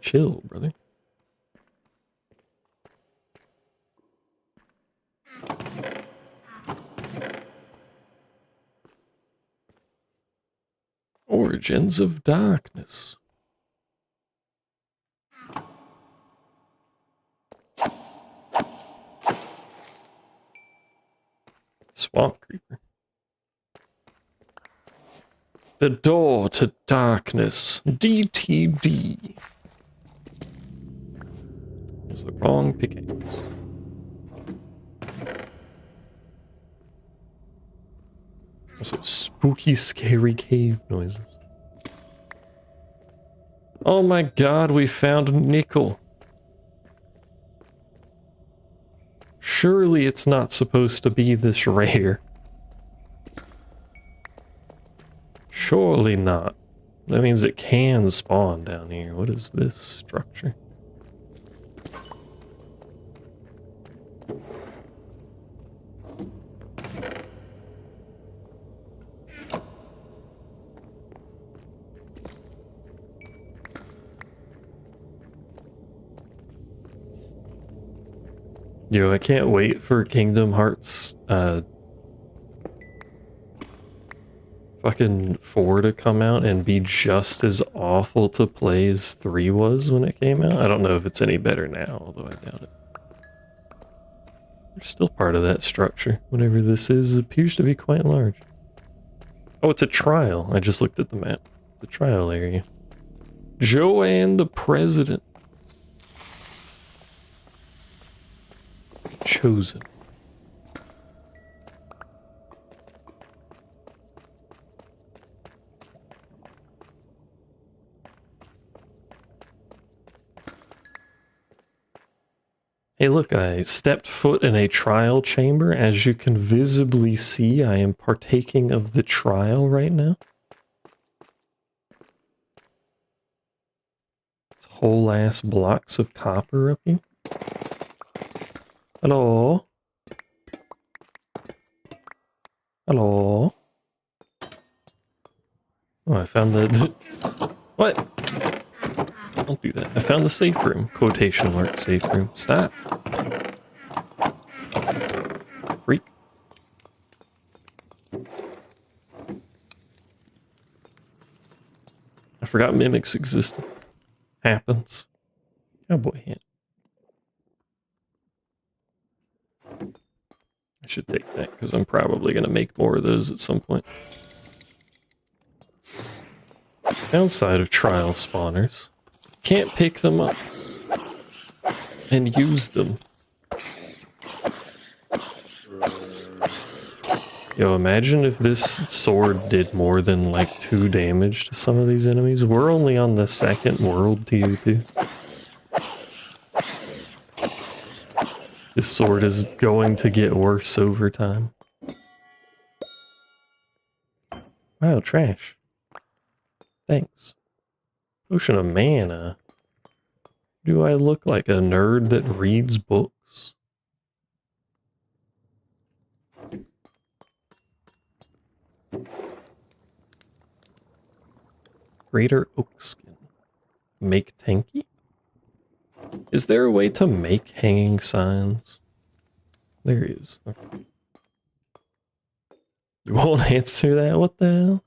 Chill, brother. Origins of Darkness. Swamp creeper. The door to darkness. DTD. Was the wrong pickaxe. Also, spooky, scary cave noises. Oh my god, we found nickel. Surely it's not supposed to be this rare. Surely not. That means it can spawn down here. What is this structure? Yo, I can't wait for Kingdom Hearts fucking 4 to come out and be just as awful to play as 3 was when it came out. I don't know if it's any better now, although I doubt it. We're still part of that structure. Whatever this is, it appears to be quite large. Oh, it's a trial. I just looked at the map. The trial area. Joanne the President. Chosen. Hey look, I stepped foot in a trial chamber. As you can visibly see, I am partaking of the trial right now. It's whole ass blocks of copper up here. Hello? Hello? Oh, I found the... What? Don't do that. I found the safe room. Quotation mark safe room. Stop. Freak. forgot mimics existed. Happens. Cowboy hat. I should take that because I'm probably going to make more of those at some point. Downside of trial spawners. Can't pick them up and use them. Yo, imagine if this sword did more than like 2 damage to some of these enemies. We're only on the 2nd world tier 2. This sword is going to get worse over time. Wow, trash. Thanks. Potion of mana. Do I look like a nerd that reads books? Greater oak skin. Make tanky? Is there a way to make hanging signs? There is. Okay. You won't answer that? What the hell?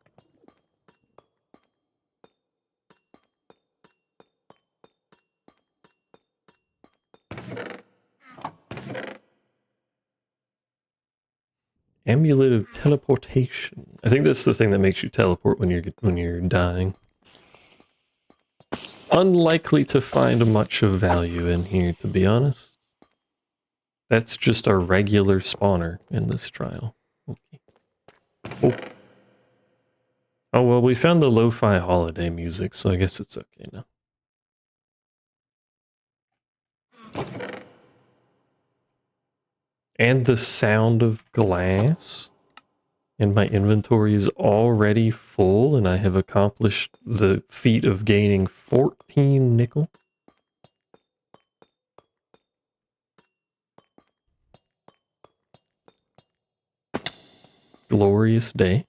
Amulet of teleportation. I think that's the thing that makes you teleport when you're dying. Unlikely to find much of value in here, to be honest. That's just a regular spawner in this trial. Okay. Oh. Oh well, we found the lo-fi holiday music, so I guess it's okay now. And the sound of glass. And my inventory is already full, and I have accomplished the feat of gaining 14 nickel. Glorious day.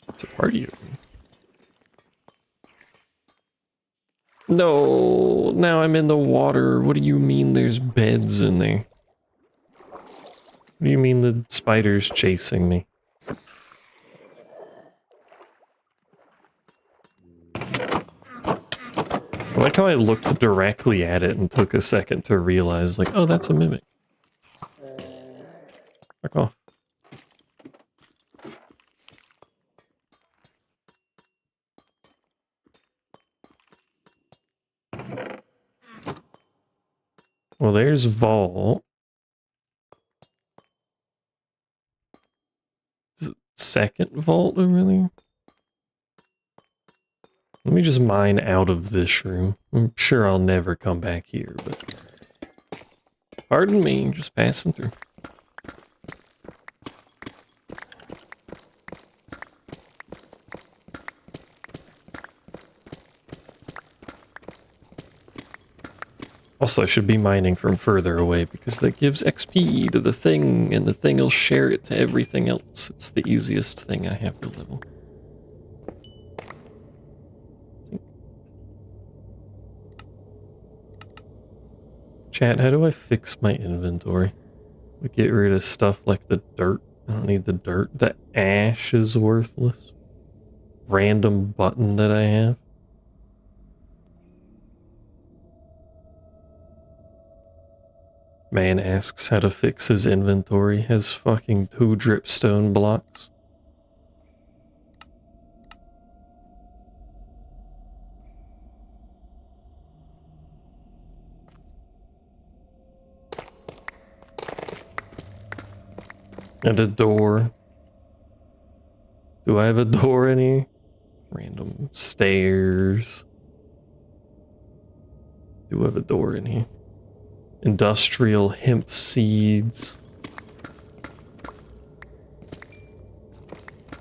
It's a party. No, now I'm in the water. What do you mean there's beds in there? What do you mean the spider's chasing me? I like how I looked directly at it and took a second to realize, like, oh, that's a mimic. Fuck off. Well, there's Vault. Second vault over there? Let me just mine out of this room. I'm sure I'll never come back here, but... Pardon me, just passing through. Also, I should be mining from further away because that gives XP to the thing, and the thing will share it to everything else. It's the easiest thing I have to level. Chat, how do I fix my inventory? We get rid of stuff like the dirt. I don't need the dirt. The ash is worthless. Random button that I have. Man asks how to fix his inventory. Has fucking 2 dripstone blocks. And a door. Do I have a door in here? Random stairs. Do I have a door in here? Industrial hemp seeds.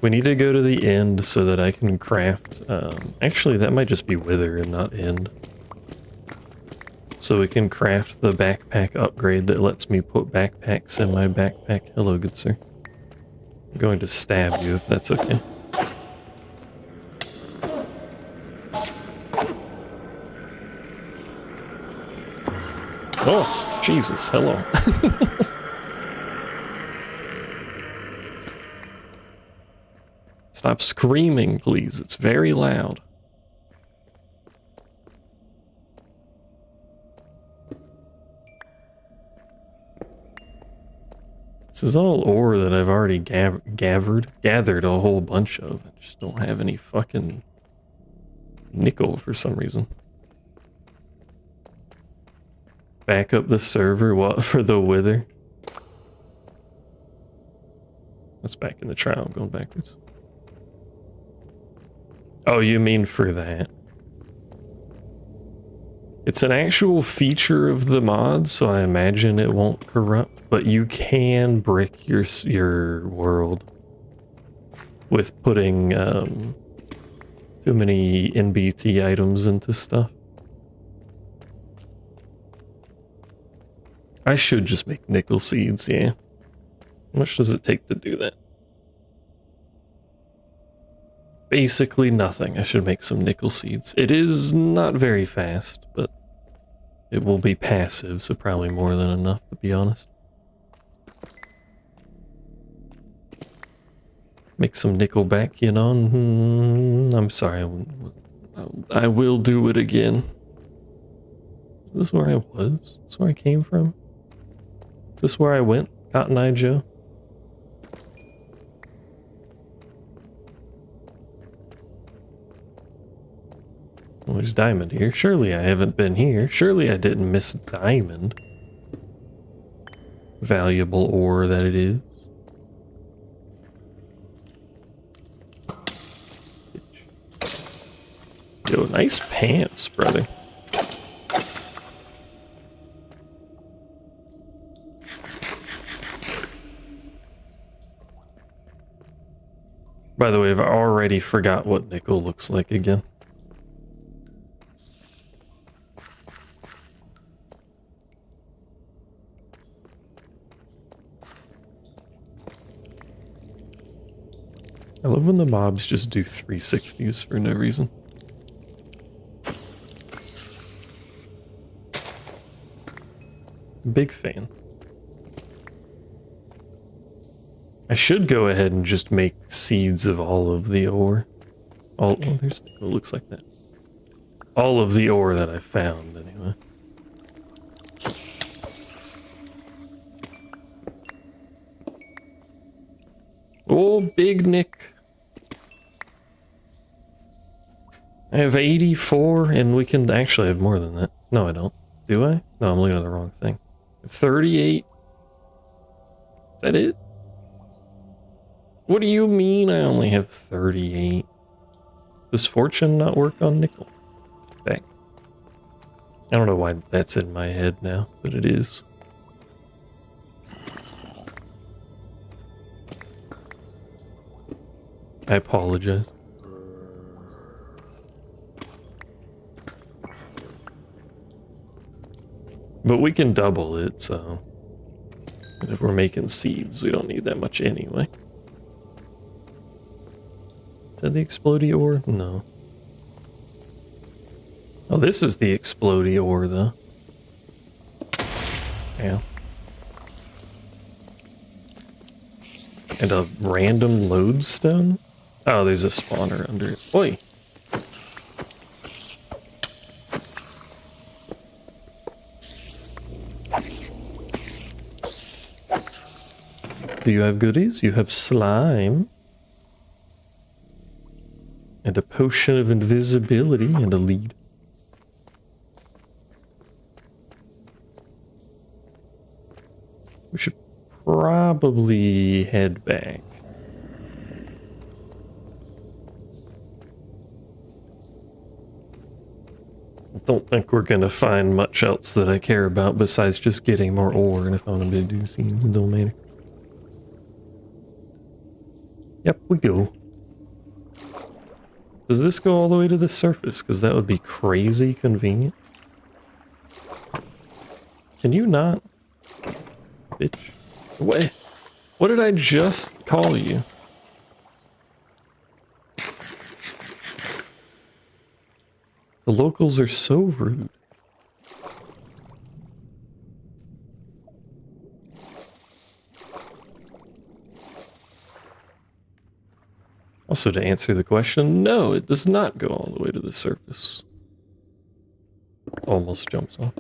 We need to go to the end so that I can craft... actually, that might just be wither and not end. So we can craft the backpack upgrade that lets me put backpacks in my backpack. Hello, good sir. I'm going to stab you if that's okay. Oh, Jesus, hello. Stop screaming, please. It's very loud. This is all ore that I've already gathered a whole bunch of. I just don't have any fucking nickel for some reason. Back up the server, what, for the wither? That's back in the trial, I'm going backwards. Oh, you mean for that? It's an actual feature of the mod, so I imagine it won't corrupt, but you can brick your world with putting too many NBT items into stuff. I should just make nickel seeds, yeah. How much does it take to do that? Basically nothing. I should make some nickel seeds. It is not very fast, but it will be passive, so probably more than enough, to be honest. Make some nickel back, you know? I'm sorry. I will do it again. Is this where I was? Is this where I came from? Is this where I went, Cotton Eye Joe? Well, there's diamond here. Surely I haven't been here. Surely I didn't miss diamond. Valuable ore that it is. Yo, nice pants, brother. By the way, I've already forgot what nickel looks like again. I love when the mobs just do 360s for no reason. Big fan. I should go ahead and just make seeds of all of the ore. Oh, there's nickel, looks like that. All of the ore that I found, anyway. Oh, Big Nick. I have 84, and we can actually have more than that. No, I don't. Do I? No, I'm looking at the wrong thing. 38. Is that it? What do you mean I only have 38? Does fortune not work on nickel? Back. I don't know why that's in my head now, but it is. I apologize. But we can double it, so... And if we're making seeds, we don't need that much anyway. Is that the explodey ore? No. Oh, this is the explodey ore, though. Yeah. And a random lodestone? Oh, there's a spawner under it. Oi! Do you have goodies? You have slime. And a potion of invisibility and a lead. We should probably head back. I don't think we're gonna find much else that I care about besides just getting more ore, and if I'm gonna do scenes, it don't matter. Yep, we go. Does this go all the way to the surface? Because that would be crazy convenient. Can you not? Bitch. What did I just call you? The locals are so rude. Also, to answer the question, no, it does not go all the way to the surface. Almost jumps off.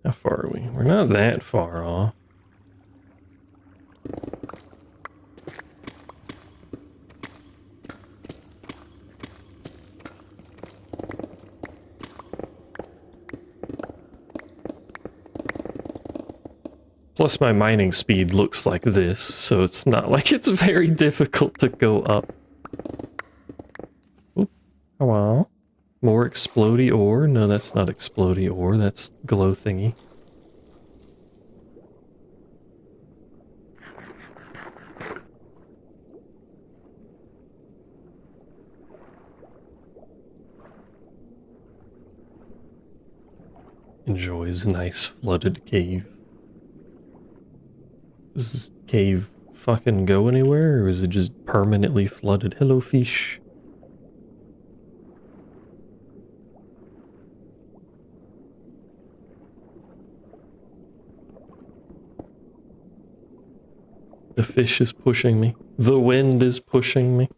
How far are we? We're not that far off. Plus my mining speed looks like this, so it's not like it's very difficult to go up. Oop. Hello? More explodey ore? No, that's not explodey ore, that's glow thingy. Enjoys nice flooded cave. Does this cave fucking go anywhere, or is it just permanently flooded? Hello, fish. The fish is pushing me. The wind is pushing me.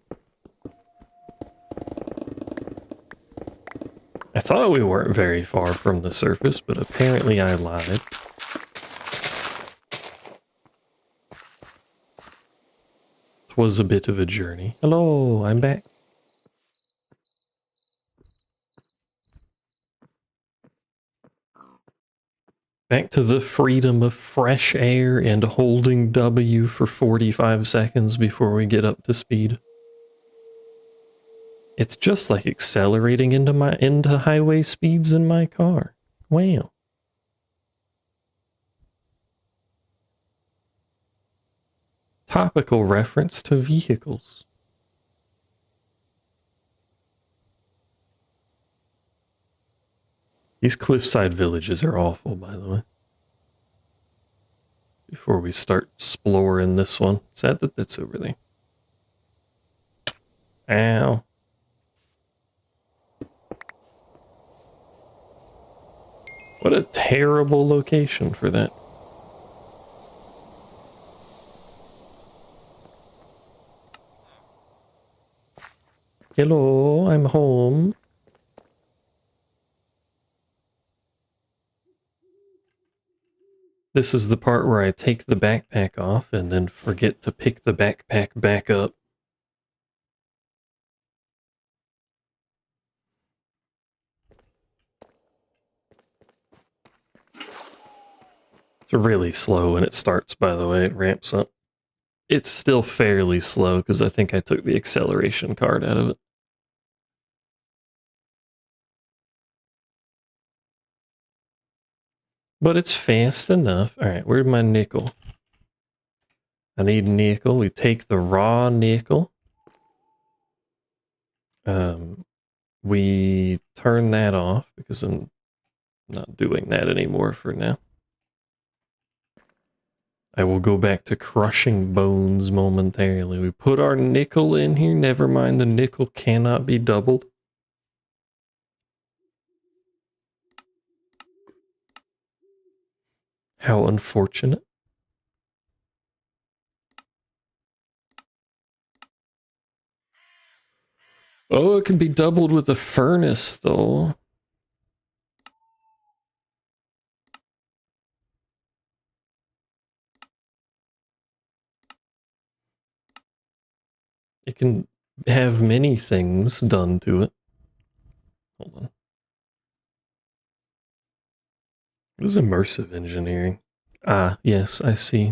I thought we weren't very far from the surface, but apparently I lied. It was a bit of a journey. Hello, I'm back. Back to the freedom of fresh air and holding W for 45 seconds before we get up to speed. It's just like accelerating into highway speeds in my car. Wow. Topical reference to vehicles. These cliffside villages are awful, by the way. Before we start exploring this one. Sad that that's over there. Ow. What a terrible location for that. Hello, I'm home. This is the part where I take the backpack off and then forget to pick the backpack back up. It's really slow when it starts, by the way. It ramps up. It's still fairly slow because I think I took the acceleration card out of it. But it's fast enough. Alright, where's my nickel? I need nickel. We take the raw nickel. We turn that off because I'm not doing that anymore for now. I will go back to crushing bones momentarily. We put our nickel in here. Never mind, the nickel cannot be doubled. How unfortunate. Oh, it can be doubled with a furnace, though. It can have many things done to it. Hold on. What is immersive engineering? Ah, yes, I see.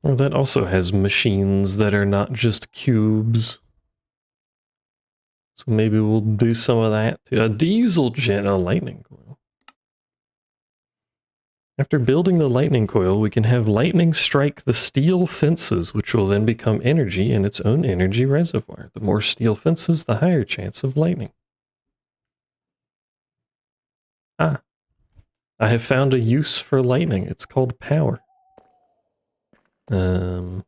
Well, that also has machines that are not just cubes. So maybe we'll do some of that too. A diesel gen, a lightning coil. After building the lightning coil, we can have lightning strike the steel fences, which will then become energy in its own energy reservoir. The more steel fences, the higher chance of lightning. Ah, I have found a use for lightning. It's called power. Alright,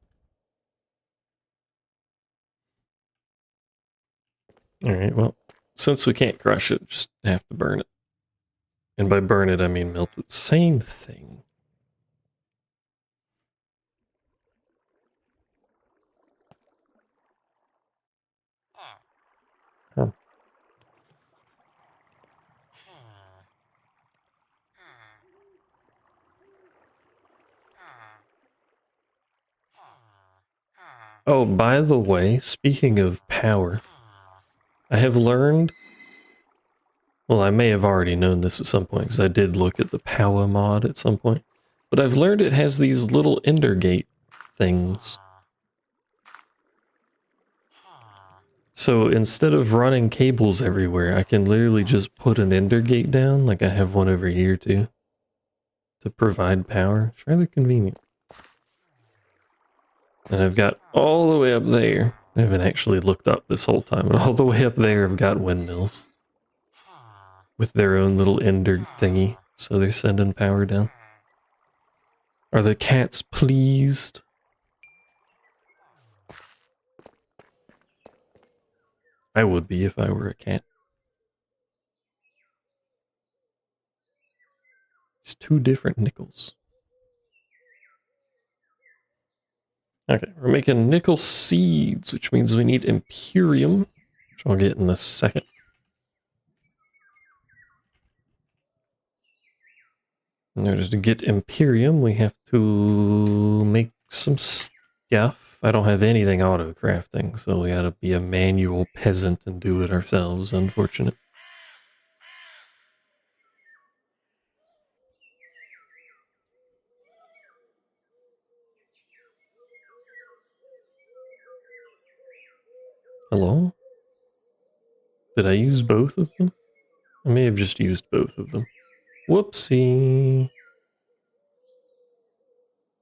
well, since we can't crush it, just have to burn it. And by burn it, I mean melt it. Same thing. Oh, by the way, speaking of power, I have learned, well, I may have already known this at some point because I did look at the power mod at some point, but I've learned it has these little ender gate things. So instead of running cables everywhere, I can literally just put an ender gate down, like I have one over here too, to provide power. It's rather convenient. And I've got all the way up there, I haven't actually looked up this whole time, but all the way up there I've got windmills. With their own little ender thingy, so they're sending power down. Are the cats pleased? I would be if I were a cat. It's 2 different nickels. Okay, we're making nickel seeds, which means we need Imperium, which I'll get in a second. In order to get Imperium, we have to make some stuff. I don't have anything auto-crafting, so we gotta be a manual peasant and do it ourselves, unfortunate. Hello? Did I use both of them? I may have just used both of them. Whoopsie.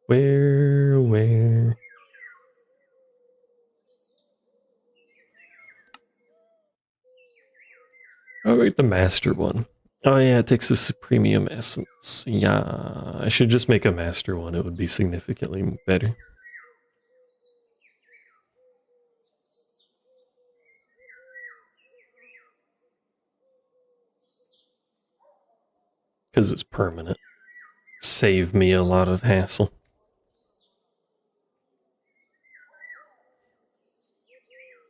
Where? Oh, right, the master one. Oh yeah, it takes the Supremium Essence. Yeah, I should just make a master one. It would be significantly better. Because it's permanent. Save me a lot of hassle.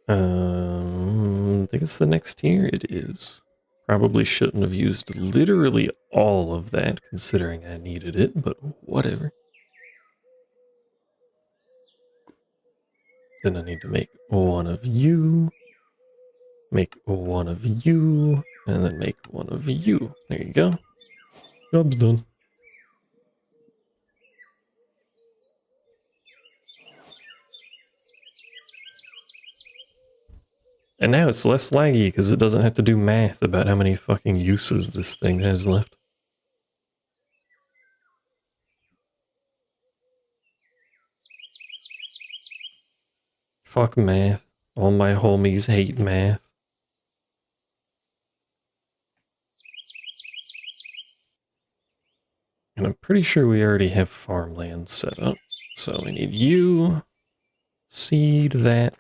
I think it's the next tier. It is. Probably shouldn't have used literally all of that, considering I needed it, but whatever. Then I need to make one of you, make one of you, and then make one of you. There you go. Job's done. And now it's less laggy because it doesn't have to do math about how many fucking uses this thing has left. Fuck math. All my homies hate math. And I'm pretty sure we already have farmland set up. So we need you. Seed that.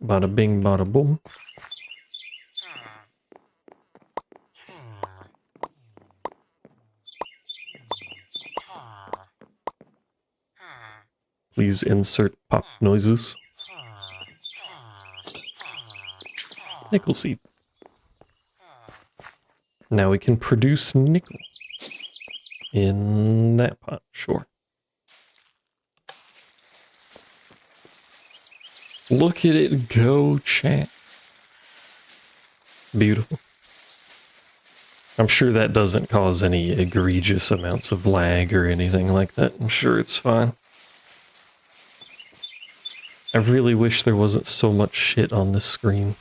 Bada bing, bada boom. Please insert pop noises. Nickel seed. Now we can produce nickel. In that pot, sure. Look at it go, chat. Beautiful. I'm sure that doesn't cause any egregious amounts of lag or anything like that. I'm sure it's fine. I really wish there wasn't so much shit on this screen.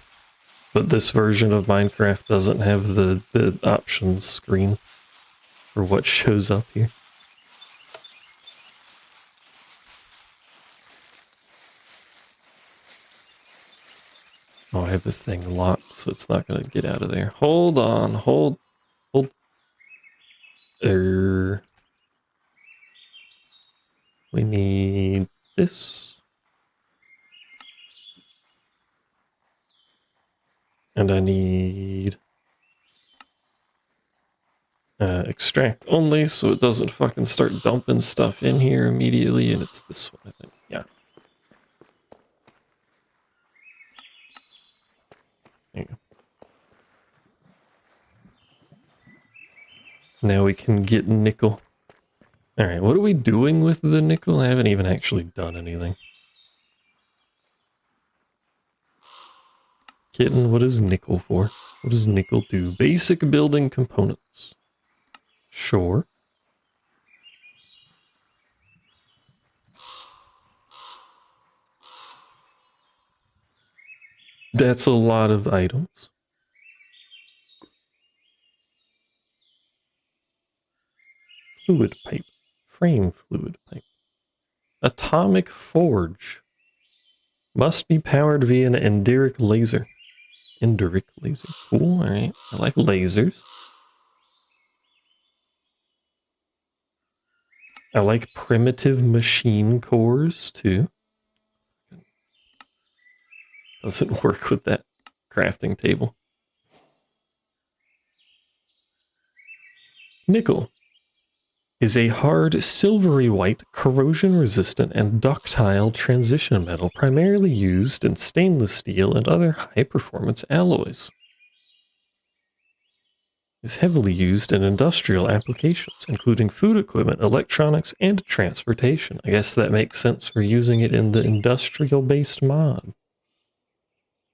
But this version of Minecraft doesn't have the options screen for what shows up here. Oh, I have the thing locked, so it's not going to get out of there. Hold on, hold. We need this. And I need extract only, so it doesn't fucking start dumping stuff in here immediately, and it's this one, I think. Yeah. There you go. Now we can get nickel. Alright, what are we doing with the nickel? I haven't even actually done anything. kitten. What is nickel for? What does nickel do? Basic building components. Sure. That's a lot of items. Fluid pipe. Frame fluid pipe. Atomic forge. Must be powered via an enderic laser. Enderic laser. Cool, alright. I like lasers. I like primitive machine cores, too. Doesn't work with that crafting table. Nickel is a hard, silvery white, corrosion-resistant, and ductile transition metal primarily used in stainless steel and other high-performance alloys. Is heavily used in industrial applications, including food equipment, electronics, and transportation. I guess that makes sense for using it in the industrial-based mod.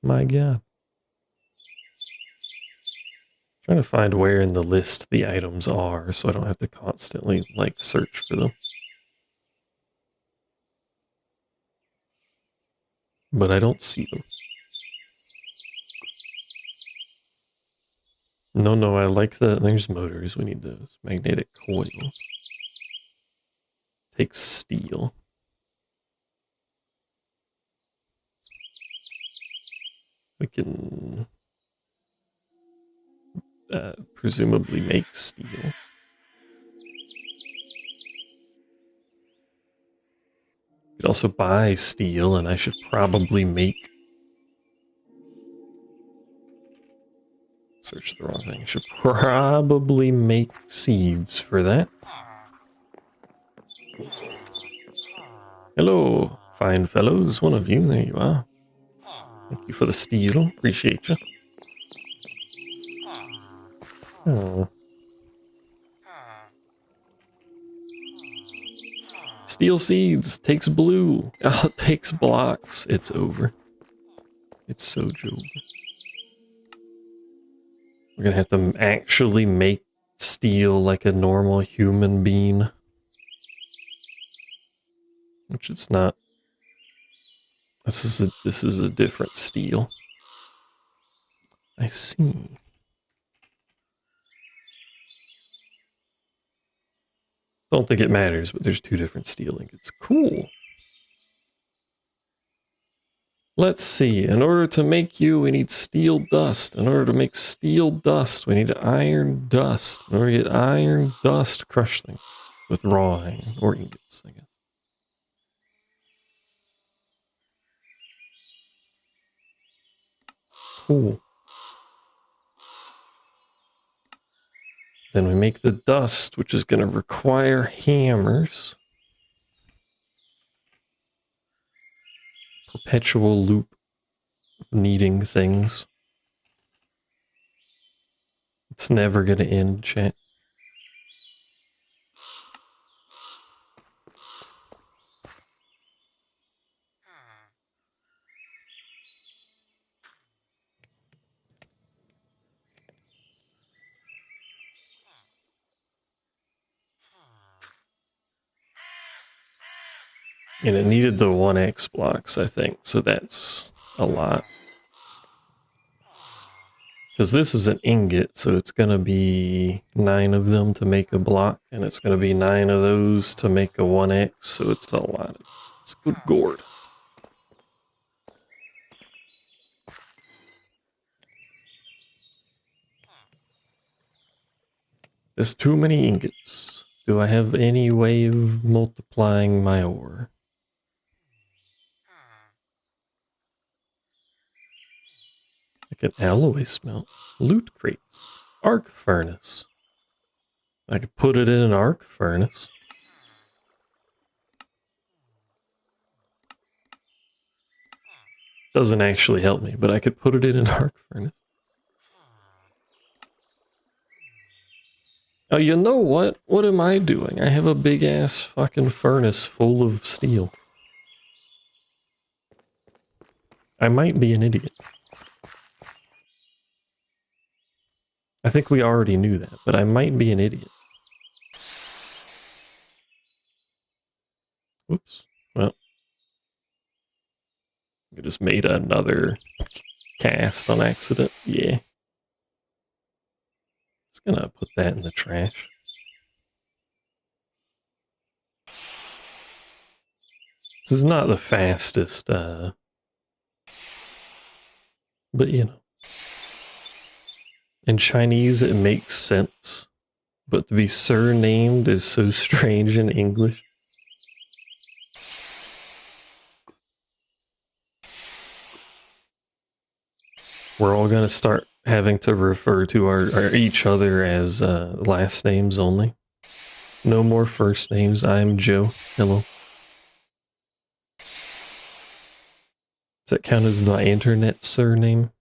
My god. Trying to find where in the list the items are so I don't have to constantly, like, search for them. But I don't see them. No, I like the... There's motors. We need those. Magnetic coils. Take steel. We can... presumably make steel. You could also buy steel, and I should probably make... Search the wrong thing. I should probably make seeds for that. Hello, fine fellows. One of you. There you are. Thank you for the steel. Appreciate you. Oh. Steel seeds. Takes blue. Oh, it takes blocks. It's over. It's so over. We're gonna have to actually make steel like a normal human being. Which it's not. This is a different steel. I see. Don't think it matters, but there's two different steel ingots. Cool. Let's see. In order to make you, we need steel dust. In order to make steel dust, we need iron dust. In order to get iron dust, crush things with raw iron or ingots, I guess. Cool. Then we make the dust, which is going to require hammers. Perpetual loop of needing things. It's never going to end, chat. And it needed the 1x blocks, I think, so that's a lot. Because this is an ingot, so it's going to be 9 of them to make a block, and it's going to be 9 of those to make a 1x, so it's a lot. It's good gourd. There's too many ingots. Do I have any way of multiplying my ore? Like an alloy smelt. Loot crates. Arc furnace. I could put it in an arc furnace. Doesn't actually help me, but I could put it in an arc furnace. Oh, you know what? What am I doing? I have a big ass fucking furnace full of steel. I might be an idiot. I think we already knew that, but I might be an idiot. Whoops. Well, I just made another cast on accident. Yeah. Just gonna put that in the trash. This is not the fastest, but you know. In Chinese, it makes sense, but to be surnamed is so strange in English. We're all gonna start having to refer to our each other as last names only. No more first names. I'm Joe. Hello. Does that count as my internet surname?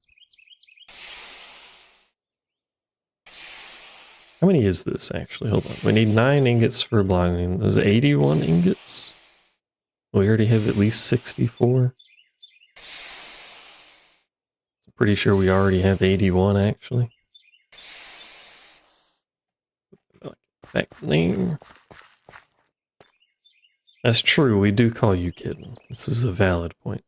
How many is this, actually? Hold on. We need 9 ingots for blocking. There's 81 ingots? We already have at least 64. Pretty sure we already have 81, actually. Back there. That's true, we do call you Kitten. This is a valid point.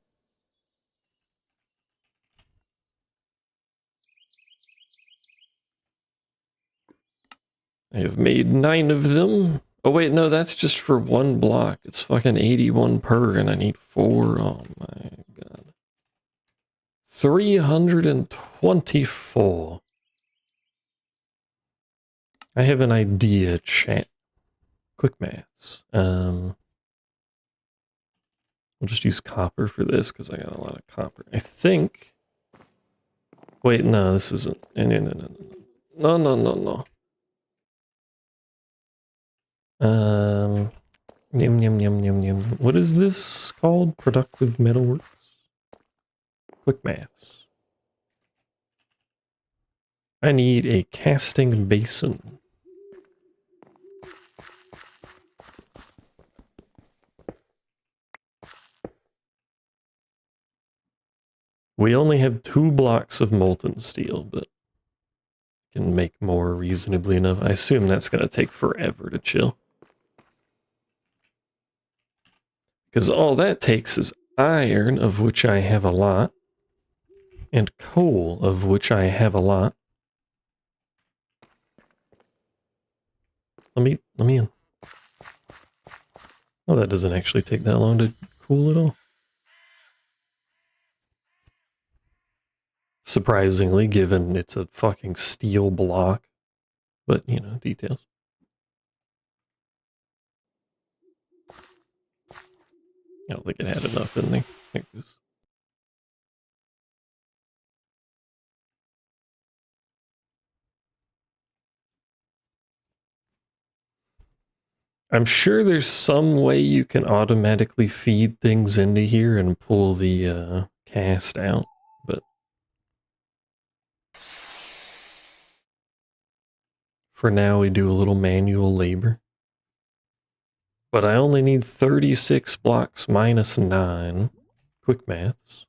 I have made 9 of them. Oh wait, no, that's just for 1 block. It's fucking 81 per, and I need 4. Oh my god. 324. I have an idea, chat. Quick maths. We'll just use copper for this, because I got a lot of copper. I think... Wait, no, this isn't... No, no, no, no, no. No, no, no, no. Yum, yum, yum, yum, yum. What is this called? Productive metalworks? Quick maths. I need a casting basin. We only have 2 blocks of molten steel, but can make more reasonably enough. I assume that's going to take forever to chill. Because all that takes is iron, of which I have a lot, and coal, of which I have a lot. Let me in. Oh, that doesn't actually take that long to cool at all. Surprisingly, given it's a fucking steel block. But, you know, details. I don't think it had enough in there. I'm sure there's some way you can automatically feed things into here and pull the cast out, but for now we do a little manual labor. But I only need 36 blocks minus 9. Quick maths.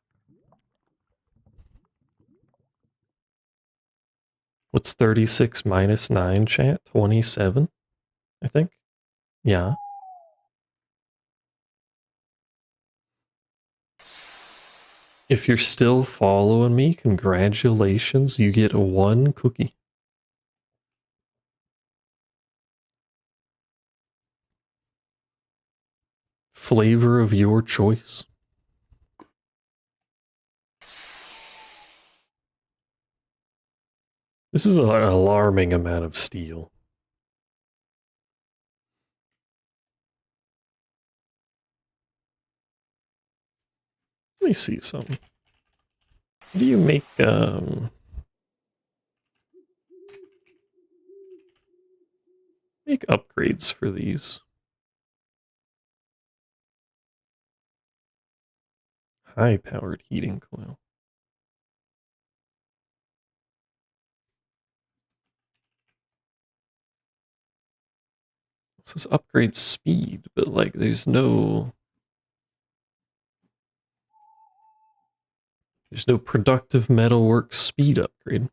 What's 36 minus 9, chat? 27, I think? Yeah. If you're still following me, congratulations, you get 1 cookie. Flavor of your choice. This is an alarming amount of steel. Let me see something. How do you make, make upgrades for these? High-powered heating coil. This is upgrade speed, but like there's no productive metalwork speed upgrade.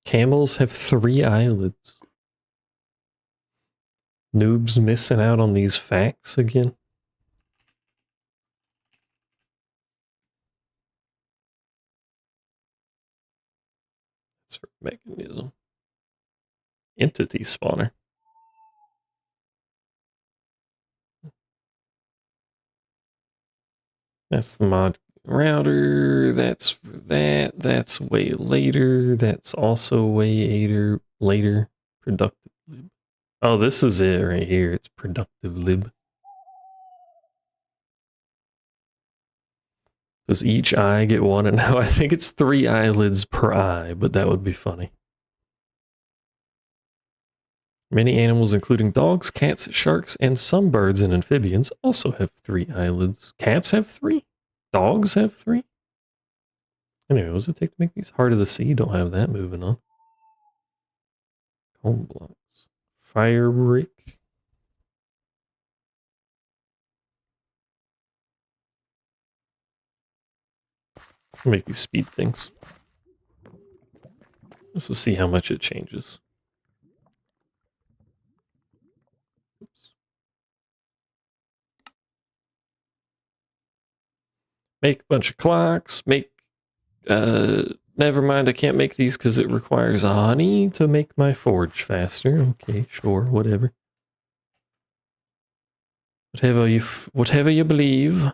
Camels have 3 eyelids. Noobs missing out on these facts again. That's for mechanism. Entity spawner. That's the mod router. That's for that. That's way later. That's also way later. Productive lib. Oh, this is it right here. It's productive lib. Does each eye get one? And now I think it's 3 eyelids per eye, but that would be funny. Many animals, including dogs, cats, sharks, and some birds and amphibians, also have 3 eyelids. Cats have 3? Dogs have 3? Anyway, what does it take to make these? Heart of the Sea don't have that moving on. Home blocks. Fire brick. Make these speed things. Just to see how much it changes. Oops. Make a bunch of clocks. Make, never mind, I can't make these because it requires honey to make my forge faster. Okay, sure, whatever. Whatever you believe.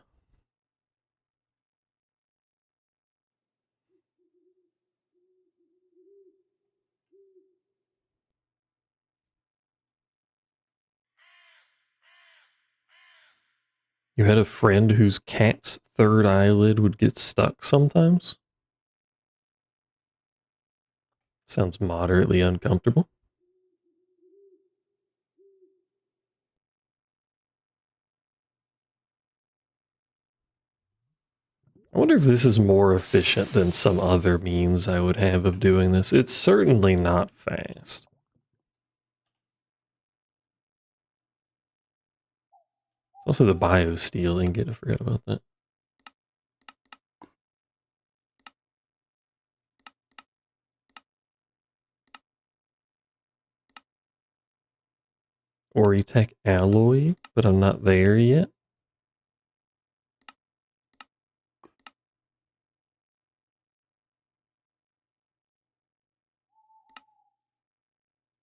You had a friend whose cat's 3rd eyelid would get stuck sometimes? Sounds moderately uncomfortable. I wonder if this is more efficient than some other means I would have of doing this. It's certainly not fast. It's also the biosteel ingot, I forgot about that. Oritech alloy, but I'm not there yet.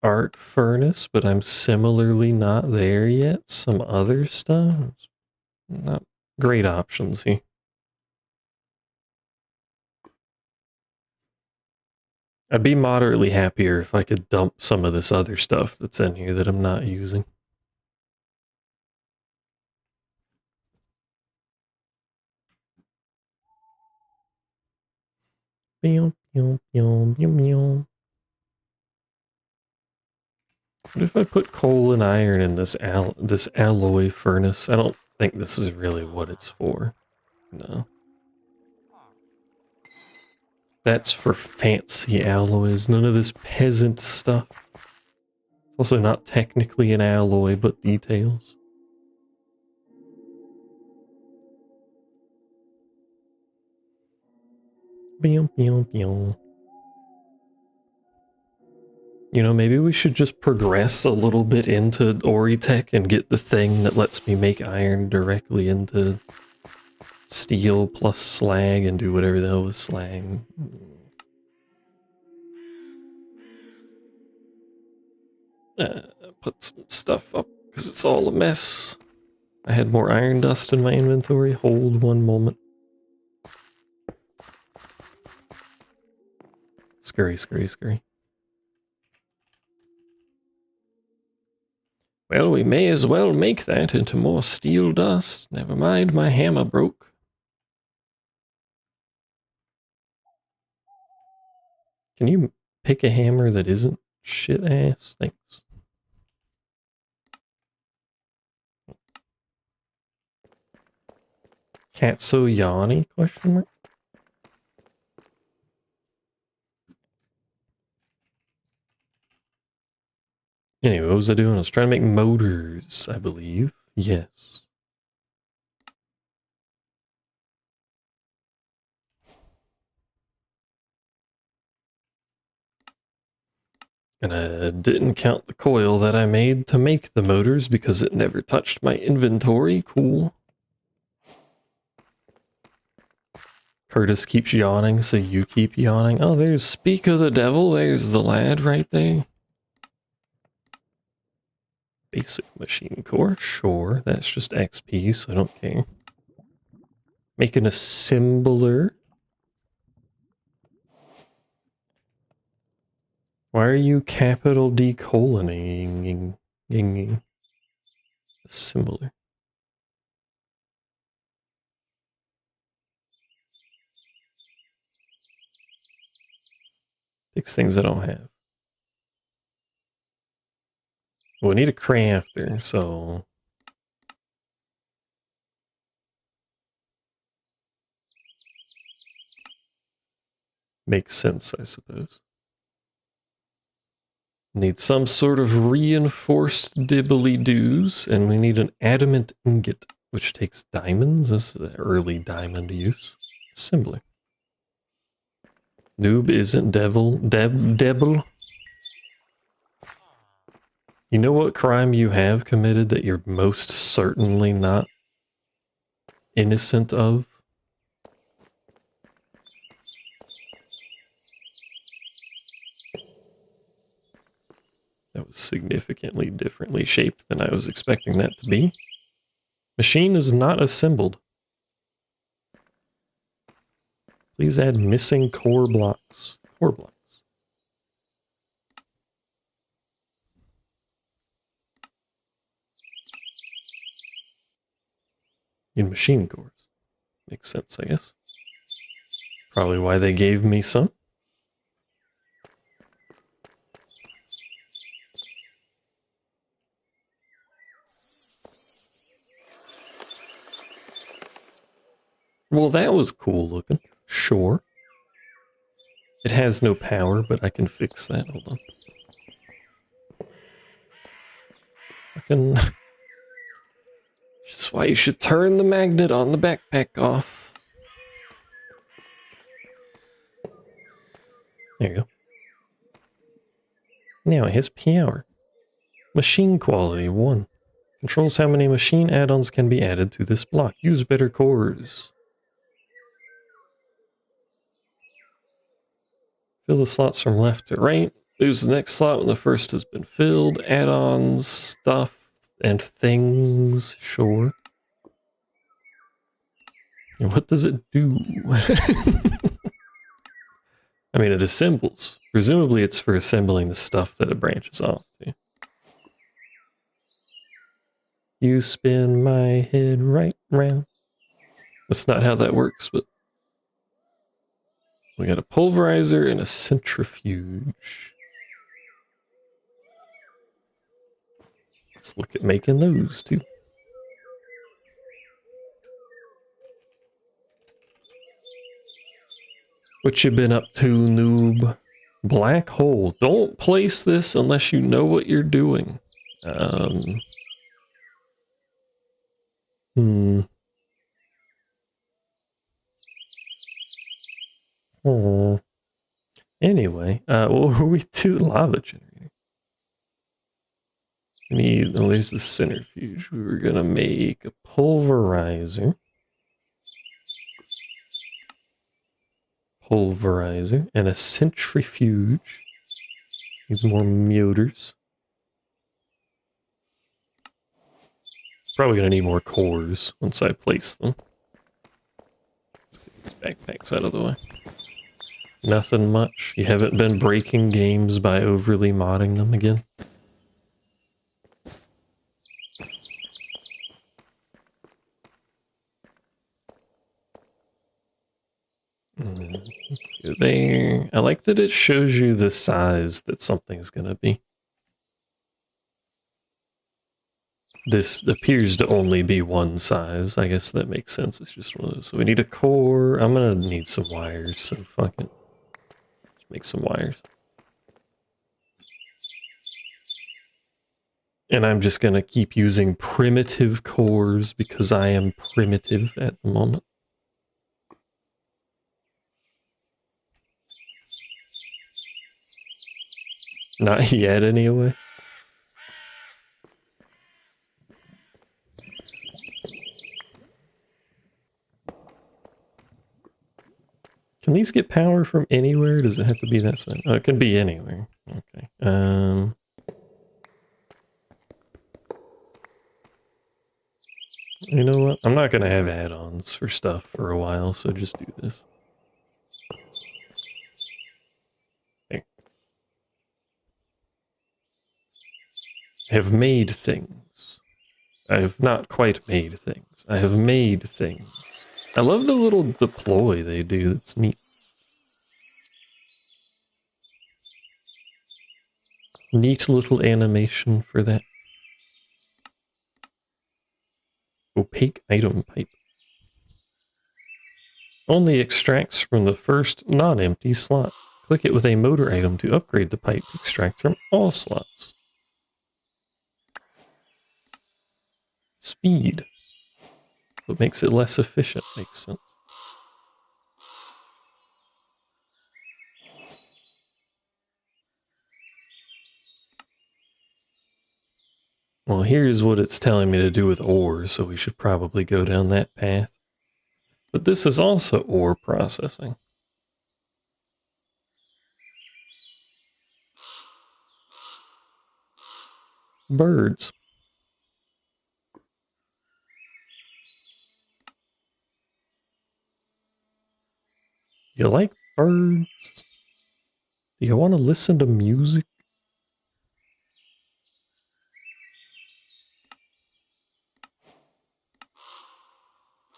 Arc furnace, but I'm similarly not there yet. Some other stuff. Not great options here. I'd be moderately happier if I could dump some of this other stuff that's in here that I'm not using. What if I put coal and iron in this alloy furnace? I don't think this is really what it's for. No. That's for fancy alloys. None of this peasant stuff. It's also not technically an alloy, but details. You know, maybe we should just progress a little bit into Oritech and get the thing that lets me make iron directly into steel plus slag and do whatever the hell with slag. Put some stuff up because it's all a mess. I had more iron dust in my inventory. Hold one moment. Scurry, scurry, scurry. Well, we may as well make that into more steel dust. Never mind, my hammer broke. Can you pick a hammer that isn't shit ass? Thanks. Cat so yawny? Question mark. Anyway, what was I doing? I was trying to make motors, I believe. Yes. And I didn't count the coil that I made to make the motors because it never touched my inventory. Cool. Curtis keeps yawning, so you keep yawning. Oh, there's Speak of the Devil. There's the lad right there. Basic machine core. Sure, that's just XP, so I don't care. Make an assembler. Why are you capital D coloning? Assembler. Fix things I don't have. Well, we need a crafter, so... Makes sense, I suppose. Need some sort of reinforced dibbly-doos, and we need an adamant ingot, which takes diamonds. This is an early diamond use. Assembly. Noob isn't devil. Devil. You know what crime you have committed that you're most certainly not innocent of? That was significantly differently shaped than I was expecting that to be. Machine is not assembled. Please add missing core blocks. Core blocks. In machine cores. Makes sense, I guess. Probably why they gave me some. Well, that was cool looking. Sure. It has no power, but I can fix that. Hold on. I can... That's why you should turn the magnet on the backpack off. There you go. Now it has power. Machine quality 1. Controls how many machine add-ons can be added to this block. Use better cores. Fill the slots from left to right. Lose the next slot when the first has been filled. Add-ons, stuff, and things. Sure. And what does it do? I mean, it assembles. Presumably it's for assembling the stuff that it branches off to. You spin my head right round. That's not how that works, but... We got a pulverizer and a centrifuge. Let's look at making those, too. What you been up to, noob? Black hole. Don't place this unless you know what you're doing. Oh. Anyway, what were we do? Lava generator. We need, oh, there's the centrifuge. We were gonna make a pulverizer. Pulverizer and a centrifuge. Needs more motors. Probably gonna need more cores once I place them. Let's get these backpacks out of the way. Nothing much. You haven't been breaking games by overly modding them again? There. I like that it shows you the size that something's gonna be. This appears to only be one size. I guess that makes sense. It's just one of those. So we need a core. I'm gonna need some wires, so fuck it. Let's make some wires. And I'm just gonna keep using primitive cores because I am primitive at the moment. Not yet, anyway. Can these get power from anywhere? Does it have to be that side? Oh, it can be anywhere. Okay. You know what? I'm not gonna have add-ons for stuff for a while, so just do this. Okay. I have made things. I have not quite made things. I have made things. I love the little deploy they do. That's neat. Neat little animation for that. Opaque item pipe. Only extracts from the first non-empty slot. Click it with a motor item to upgrade the pipe to extract from all slots. Speed. What makes it less efficient makes sense. Well, here's what it's telling me to do with ore, so we should probably go down that path. But this is also ore processing. Birds. You like birds? Do you want to listen to music?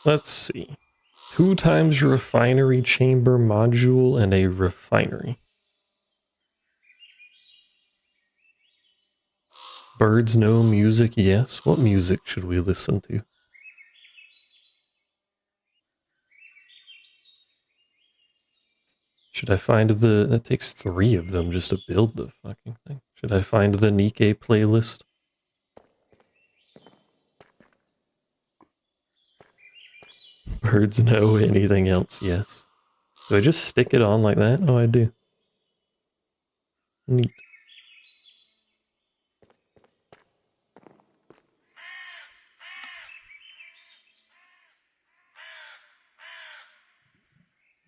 Let's see. 2 times refinery chamber module and a refinery. Birds know music, yes. What music should we listen to? Should I find the... That takes 3 of them just to build the fucking thing. Should I find the Nikkei playlist? Birds know anything else, yes. Do I just stick it on like that? Oh, I do. Neat.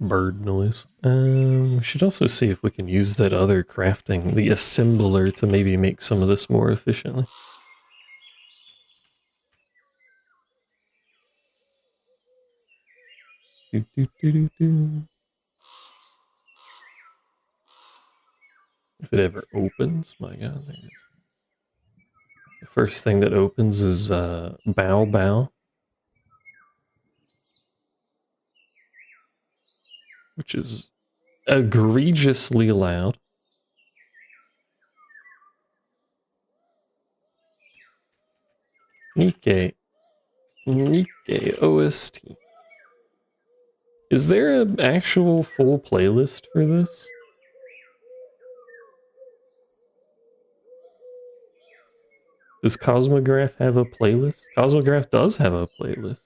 Bird noise. We should also see if we can use that other crafting, the assembler, to maybe make some of this more efficiently. Do, do, do, do, do. If it ever opens, my god, there it is. The first thing that opens is Bow Bow, which is egregiously loud. Nikkei. Nikkei OST. Is there an actual full playlist for this? Does Cosmograph have a playlist? Cosmograph does have a playlist.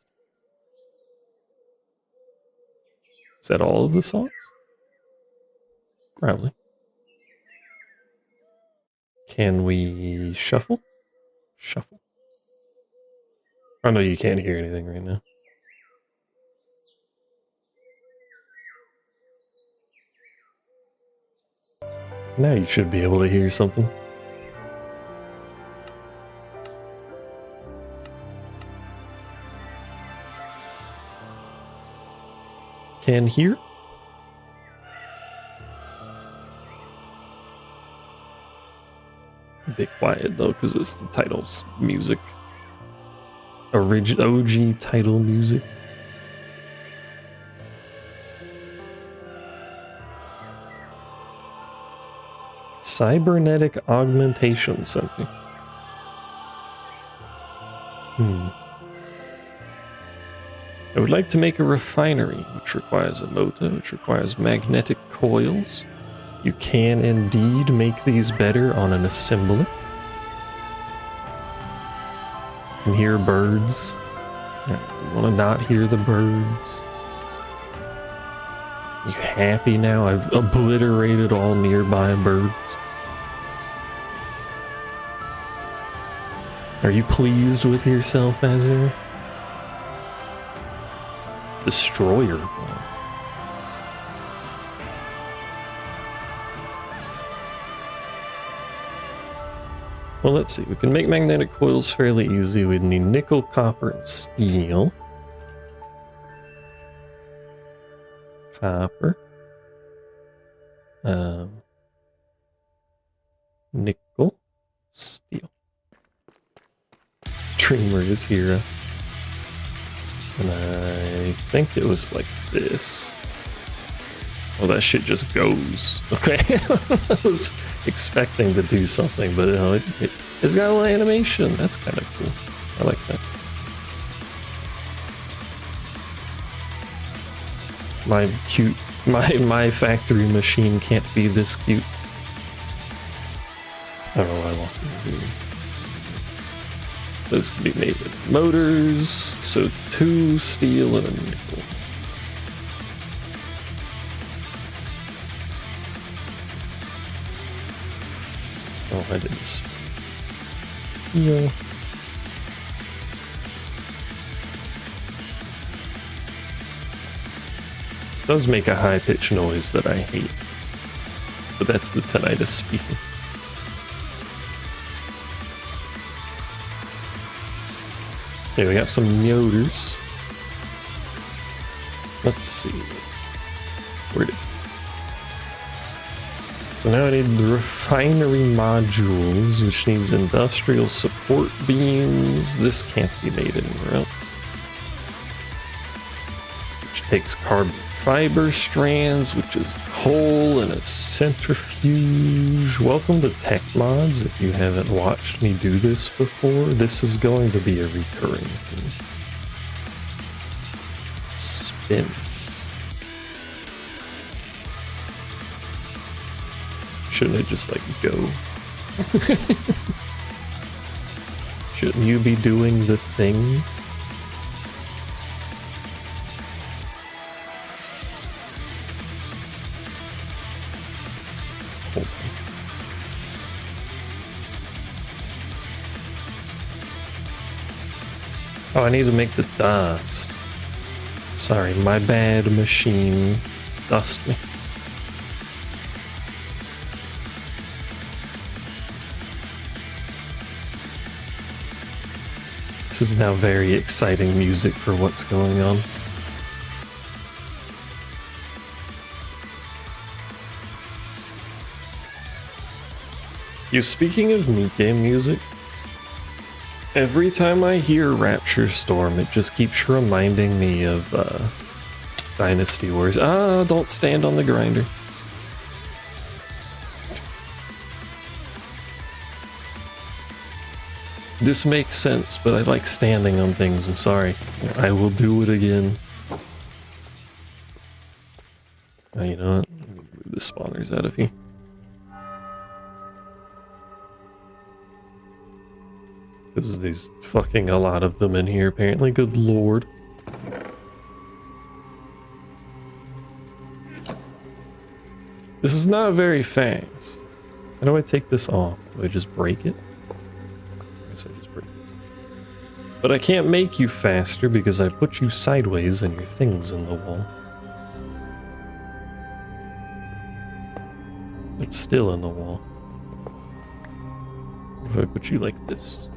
Is that all of the songs? Probably. Can we shuffle? Shuffle. Oh no, you can't hear anything right now. Now you should be able to hear something. Can hear? A bit quiet though, because it's the title's music. OG title music. Cybernetic Augmentation Center. I would like to make a refinery, which requires a motor, which requires magnetic coils. You can indeed make these better on an assembler. You can hear birds. You want to not hear the birds? You happy now? I've obliterated all nearby birds. Are you pleased with yourself, Azure? Destroyer. Well, let's see. We can make magnetic coils fairly easy. We'd need nickel, copper, and steel. Copper. Nickel. Steel. Dreamer is here. And I think it was like this. Oh, that shit just goes. Okay. I was expecting to do something, but no, it's got a little animation. That's kind of cool. I like that. My factory machine can't be this cute. I don't know why I want to do. Those can be made with motors, so 2 steel and a nickel. Oh, I did this. Yeah. It does make a high-pitched noise that I hate. But that's the tinnitus speaking. Okay, we got some motors. Let's see. Where did... So now I need the refinery modules, which needs industrial support beams. This can't be made anywhere else. Which takes carbon fiber strands, which is coal and a centrifuge. Welcome to Tech Mods. If you haven't watched me do this before, this is going to be a recurring thing. Spin. Shouldn't it just like go? Shouldn't you be doing the thing? Oh, I need to make the dust. Sorry, my bad machine. Dust me. This is now very exciting music for what's going on. Speaking of Miike music, every time I hear Rapture Storm, it just keeps reminding me of Dynasty Wars. Ah, don't stand on the grinder. This makes sense, but I like standing on things. I'm sorry. I will do it again. Oh, you know what? Move the spawners out of here. Because there's fucking a lot of them in here, apparently. Good lord. This is not very fast. How do I take this off? Do I just break it? I guess I just break it. But I can't make you faster because I put you sideways and your thing's in the wall. It's still in the wall. If I put you like this.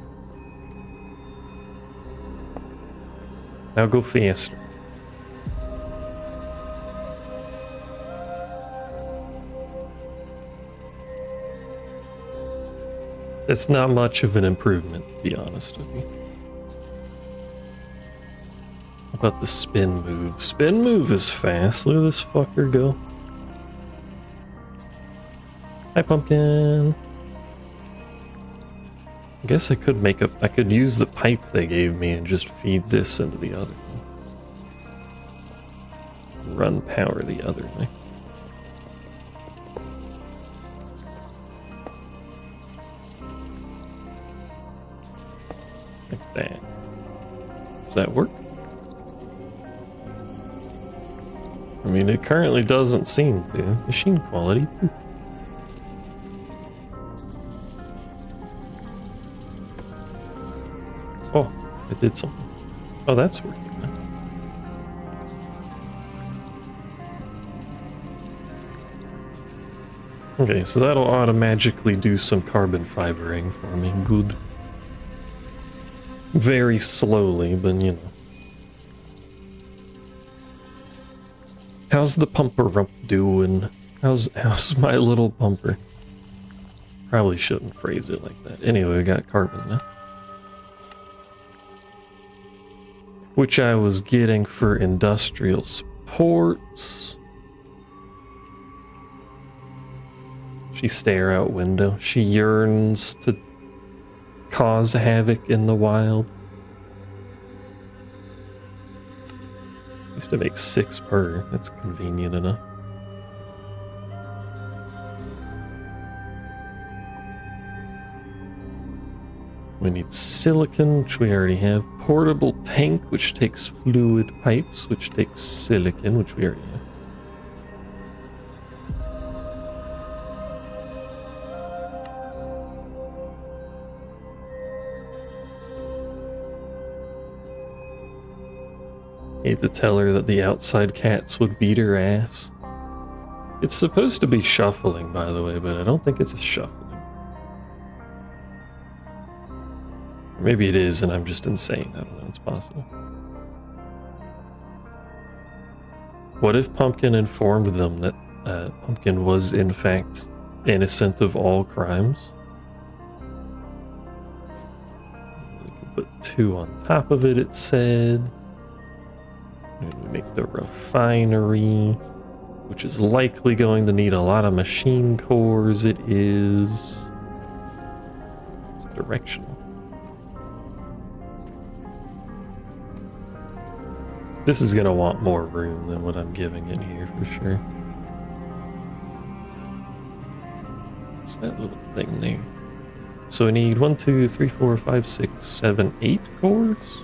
Now go faster. It's not much of an improvement, to be honest with you. How about the spin move? Spin move is fast. Look at this fucker go. Hi, pumpkin. I guess I could make I could use the pipe they gave me and just feed this into the other one. Run power the other way. Like that. Does that work? I mean, it currently doesn't seem to. Machine quality, too. it did something. Oh, that's working. Okay, so that'll automatically do some carbon fibering for me. Good. Very slowly, but you know. How's the pumper rump doing? How's my little pumper? Probably shouldn't phrase it like that. Anyway, we got carbon now. Which I was getting for industrial supports. She stare out window. She yearns to cause havoc in the wild. Used to make 6 per. That's convenient enough. We need silicon, which we already have. Portable tank, which takes fluid pipes, which takes silicon, which we already have. Hate to tell her that the outside cats would beat her ass. It's supposed to be shuffling, by the way, but I don't think it's a shuffling. Maybe it is, and I'm just insane. I don't know, it's possible. What if Pumpkin informed them that Pumpkin was, in fact, innocent of all crimes? We can put 2 on top of it, it said. And we make the refinery, which is likely going to need a lot of machine cores. It is. It's directional. This is going to want more room than what I'm giving it here for sure. What's that little thing there? So we need 1, 2, 3, 4, 5, 6, 7, 8 cores.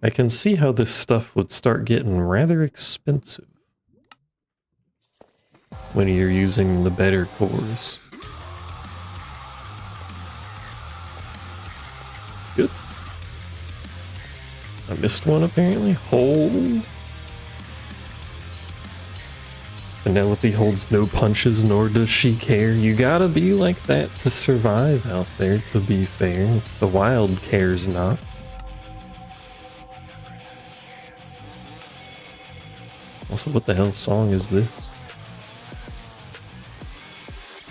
I can see how this stuff would start getting rather expensive when you're using the better cores. Good. I missed one apparently. Hold. Penelope holds no punches, nor does she care. You gotta be like that to survive out there, to be fair. The wild cares not. Also, what the hell song is this?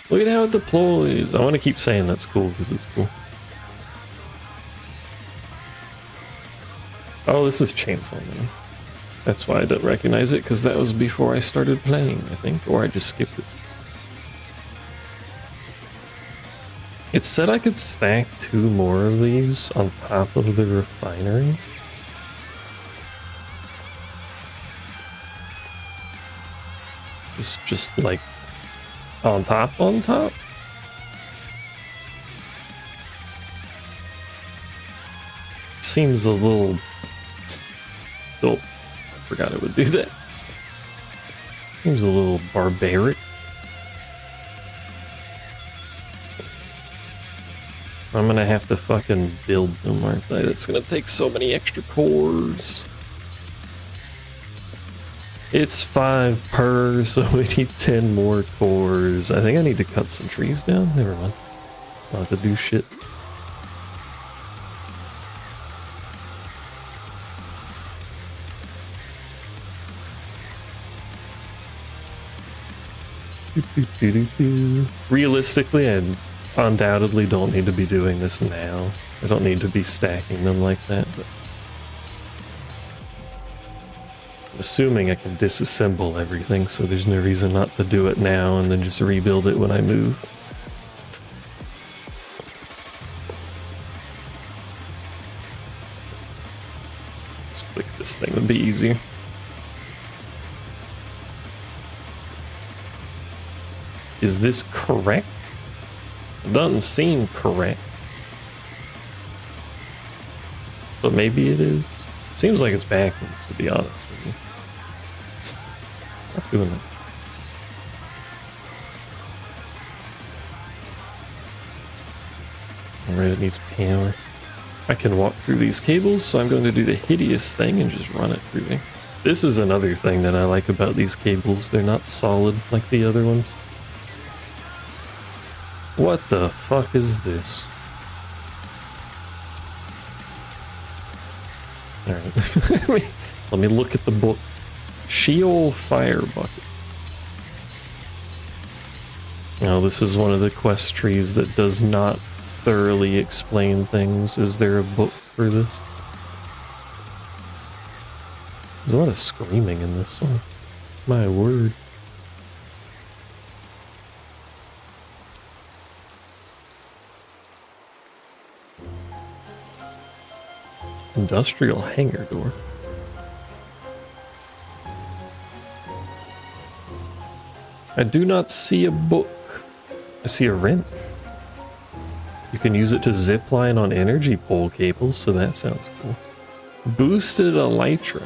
Look at how it deploys. I want to keep saying that's cool because it's cool. Oh, this is Chainsaw Man. That's why I don't recognize it, because that was before I started playing, I think. Or I just skipped it. It said I could stack 2 more of these on top of the refinery. Just like on top. Seems a little. Oh, I forgot it would do that. Seems a little barbaric. I'm gonna have to fucking build them, aren't I? That's gonna take so many extra cores. It's 5 per, so we need 10 more cores. I think I need to cut some trees down. Never mind. I'll have to do shit. Realistically, I undoubtedly don't need to be doing this now. I don't need to be stacking them like that, but assuming I can disassemble everything, so there's no reason not to do it now and then just rebuild it when I move. Just click this thing, would be easier. Is this correct? It doesn't seem correct. But maybe it is. Seems like it's backwards, to be honest with you. Not doing that. Alright, it needs power. I can walk through these cables, so I'm going to do the hideous thing and just run it through there. This is another thing that I like about these cables. They're not solid like the other ones. What the fuck is this? Alright, let me look at the book. Sheol Fire Bucket. Now, this is one of the quest trees that does not thoroughly explain things. Is there a book for this? There's a lot of screaming in this song. My word. Industrial hangar door. I do not see a book. I see a wrench. You can use it to zip line on energy pole cables, so that sounds cool. Boosted elytra.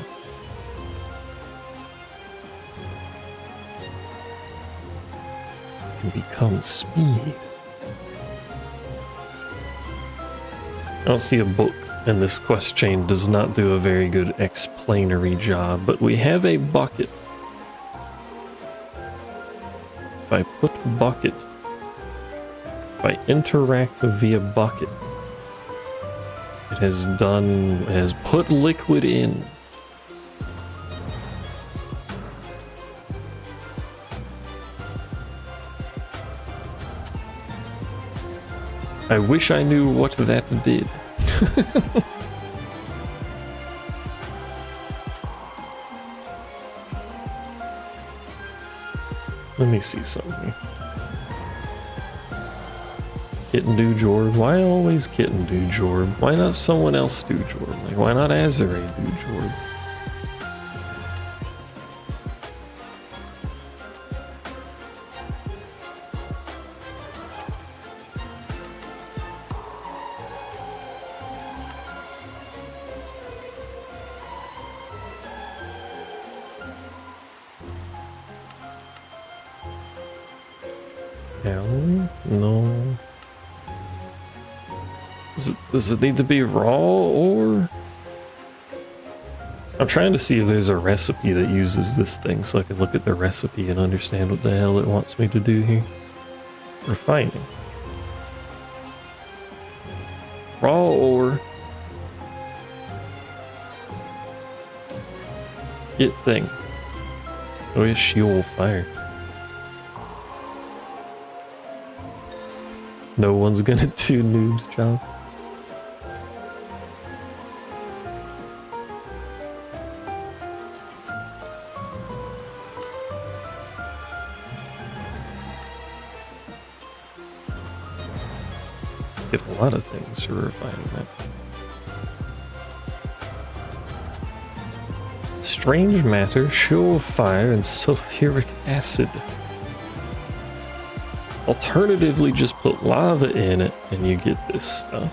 Can become speed. I don't see a book, and this quest chain does not do a very good explanatory job, but we have a bucket. If I put bucket, if I interact via bucket, it has put liquid in. I wish I knew what that did. Let me see something. Kitten do Jorb? Why always Kitten do Jorb? Why not someone else do Jorb? Like, why not Azure do Jorb? No. Does it need to be raw or? I'm trying to see if there's a recipe that uses this thing so I can look at the recipe and understand what the hell it wants me to do here. Refining. Raw ore. Get thing. Oh yeah, Sheol Fire. No one's gonna do Noob's job. Get a lot of things for refining that. Strange matter, Sheol Fire, and sulfuric acid. Alternatively, just put lava in it and you get this stuff.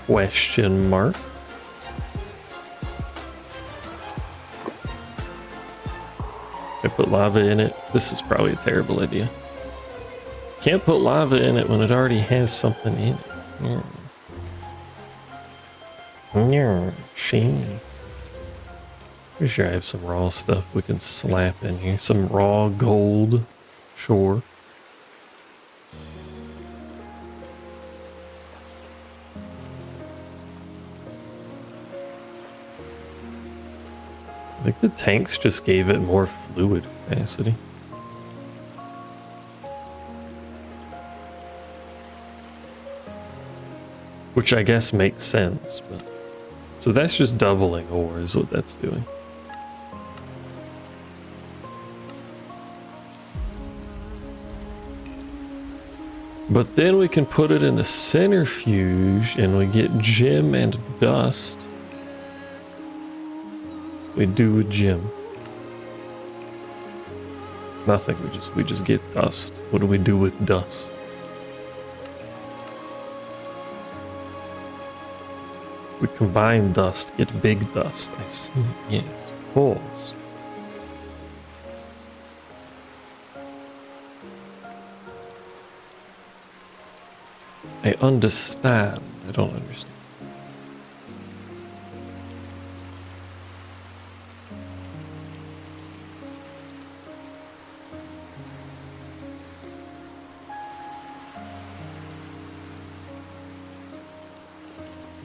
Question mark. I put lava in it. This is probably a terrible idea. Can't put lava in it when it already has something in it. Yeah. Pretty sure I have some raw stuff we can slap in here. Some raw gold. Sure. I think the tanks just gave it more fluid capacity. Which I guess makes sense, but... So that's just doubling ore is what that's doing. But then we can put it in the centrifuge and we get gem and dust. We do a gem. Nothing, we just get dust. What do we do with dust? We combine dust, get big dust. I see. Yes. Balls. I understand. I don't understand.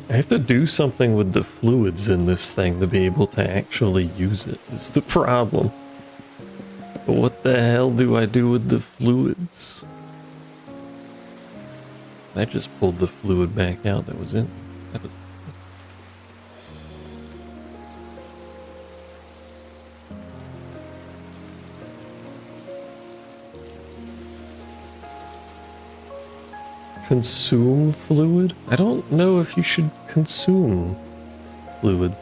I have to do something with the fluids in this thing to be able to actually use it, is the problem. But what the hell do I do with the fluids? I just pulled the fluid back out that was in. That was... Consume fluid? I don't know if you should consume fluid.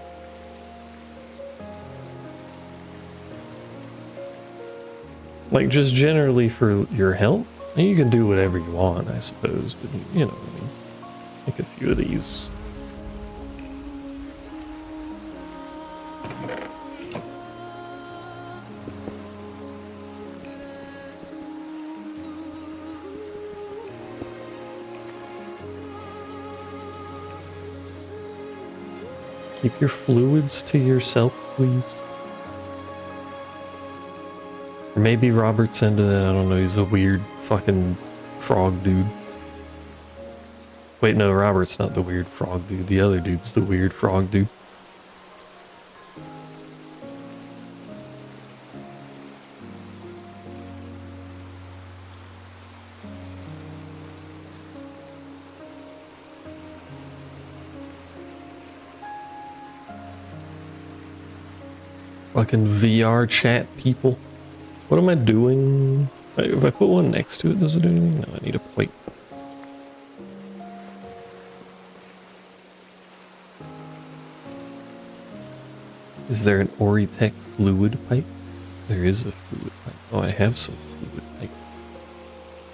Like, just generally for your health? You can do whatever you want, I suppose, but you know what I mean. Make a few of these. Keep your fluids to yourself, please. Or maybe Robert's into that, I don't know, he's a weird fucking frog dude. Wait, no, Robert's not the weird frog dude, the other dude's the weird frog dude. Fucking VR chat people. What am I doing? If I put one next to it, does it do anything? No, I need to wait. Is there an Oritech fluid pipe? There is a fluid pipe. Oh, I have some fluid pipe.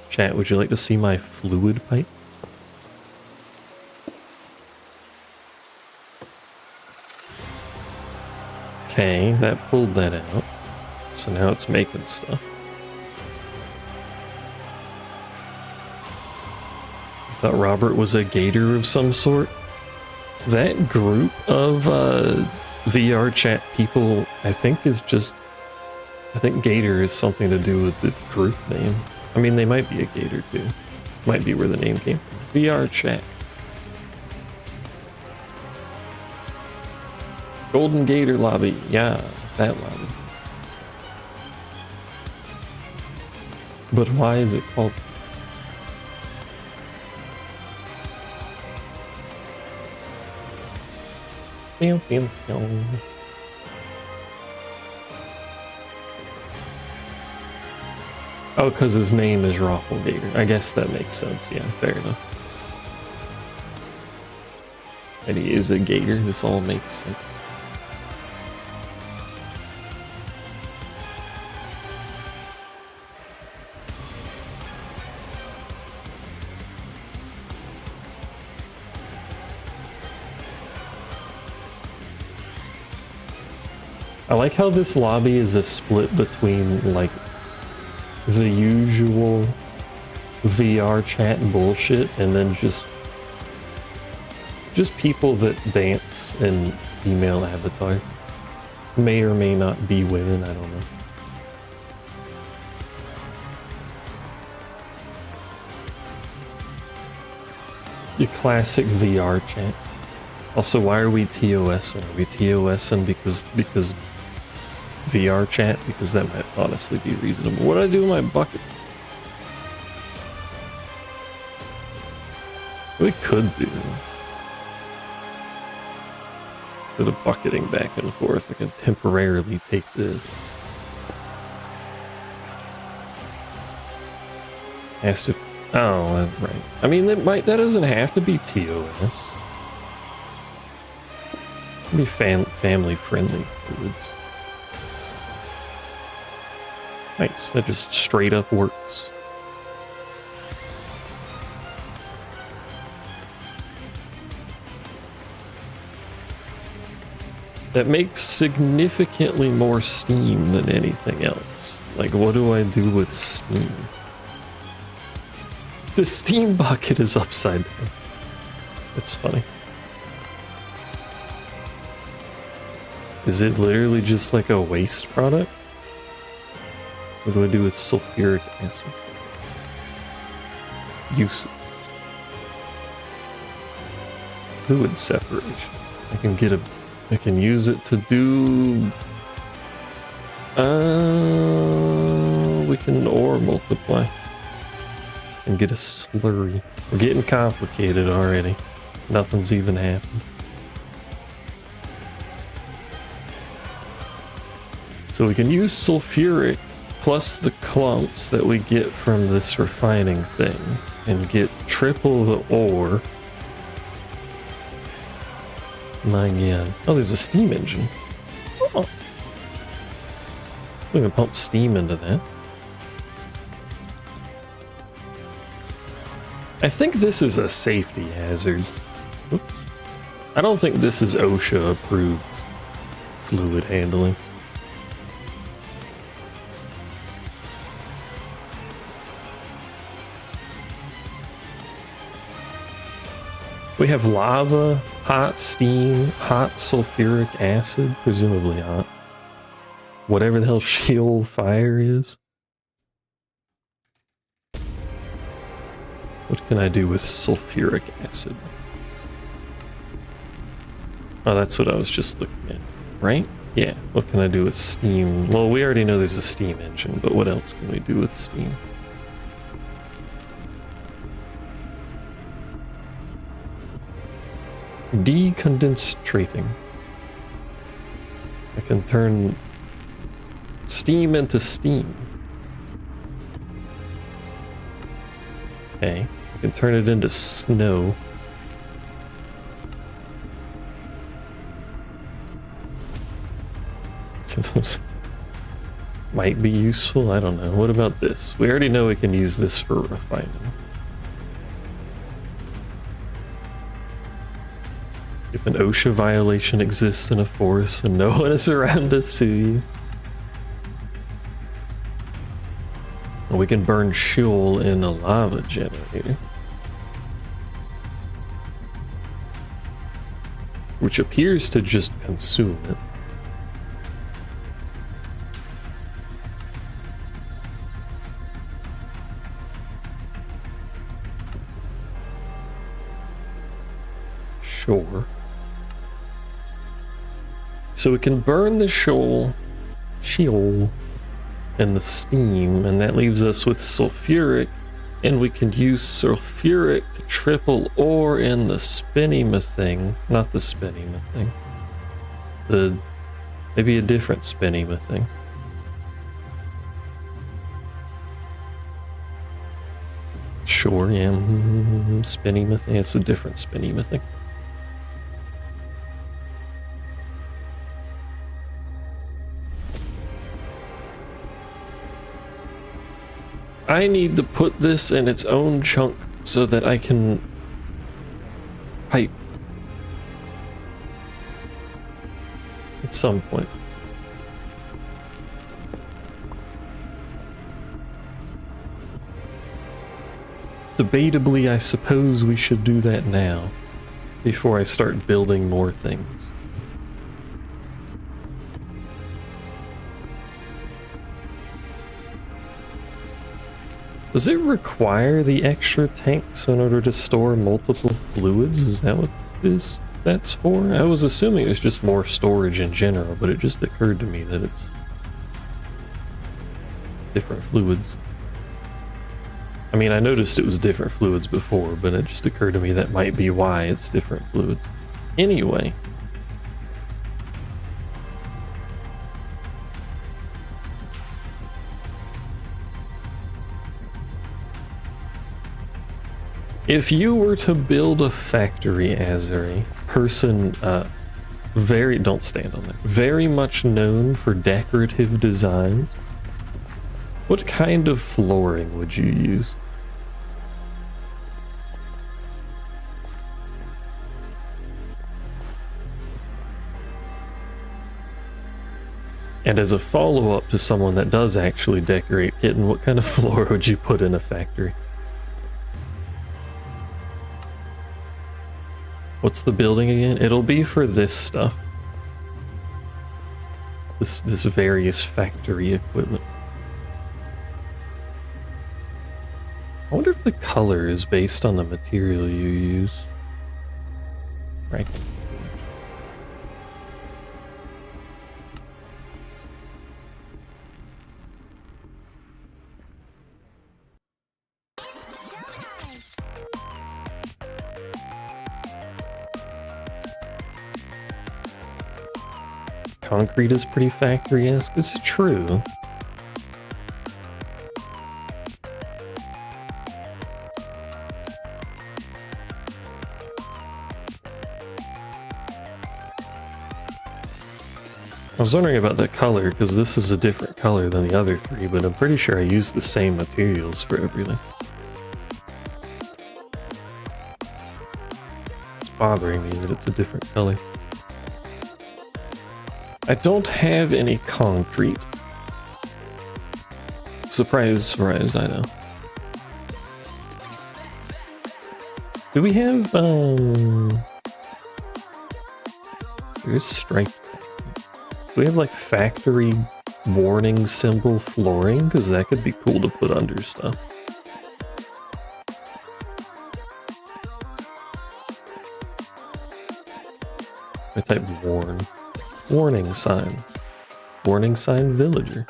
Chat, would you like to see my fluid pipe? Okay, that pulled that out. So now it's making stuff. I thought Robert was a gator of some sort. That group of VR chat people, I think is just... I think gator is something to do with the group name. I mean, they might be a gator too. Might be where the name came from. VR chat. Golden Gator lobby. Yeah, that lobby. But why is it called... Pew, pew, pew. Oh, because his name is Raffle Gator. I guess that makes sense. Yeah, fair enough. And he is a gator. This all makes sense. I like how this lobby is a split between, like, the usual VR chat bullshit and then just people that dance in female avatars. May or may not be women, I don't know. Your classic VR chat. Also, why are we TOSing? Are we TOSing because VR chat? Because that might honestly be reasonable. What do I do with my bucket? What we could do, instead of bucketing back and forth, I can temporarily take this. Has to... Oh, right. I mean, that doesn't have to be TOS. It can be family friendly fluids. Nice, that just straight up works. that makes significantly more steam than anything else. Like, what do I do with steam? The steam bucket is upside down. It's funny. Is it literally just like a waste product? What do I do with sulfuric acid? Uses. Fluid separation. I can use it to do... we can ore multiply. And get a slurry. We're getting complicated already. Nothing's even happened. So we can use sulfuric plus the clumps that we get from this refining thing and get triple the ore. My god. Oh, there's a steam engine. Oh. We can pump steam into that. I think this is a safety hazard. Oops. I don't think this is OSHA approved fluid handling. We have lava, hot steam, hot sulfuric acid, presumably hot. Whatever the hell Sheol fire is. What can I do with sulfuric acid? Oh, that's what I was just looking at, right? Yeah, what can I do with steam? Well, we already know there's a steam engine, but what else can we do with steam? Decondensating. I can turn steam into steam. Okay, I can turn it into snow. Might be useful, I don't know. What about this? We already know we can use this for refining. If an OSHA violation exists in a forest and no one is around to sue you. We can burn Sheol in a lava generator. Which appears to just consume it. Sure. So we can burn the Sheol and the steam, and that leaves us with sulfuric, and we can use sulfuric to triple ore in the spinema thing. Not the spinema thing. Maybe a different spinema thing. Sure, yeah. Spinema thing. It's a different spinema thing. I need to put this in its own chunk so that I can pipe at some point. Debatably, I suppose we should do that now before I start building more things. Does it require the extra tanks in order to store multiple fluids? Is that what that's for? I was assuming it was just more storage in general, but it just occurred to me that it's different fluids. I mean, I noticed it was different fluids before, but it just occurred to me that might be why it's different fluids. Anyway. If you were to build a factory, Azuri, person, don't stand on that, very much known for decorative designs, what kind of flooring would you use? And as a follow-up to someone that does actually decorate Kitten, what kind of floor would you put in a factory? What's the building again? It'll be for this stuff. This various factory equipment. I wonder if the color is based on the material you use. Right. Concrete is pretty factory-esque. It's true. I was wondering about that color, because this is a different color than the other three, but I'm pretty sure I used the same materials for everything. It's bothering me that it's a different color. I don't have any concrete. Surprise, surprise, I know. Do we have, there's striped. Do we have like factory warning symbol flooring? Because that could be cool to put under stuff. I type warn. Warning sign. Warning sign villager.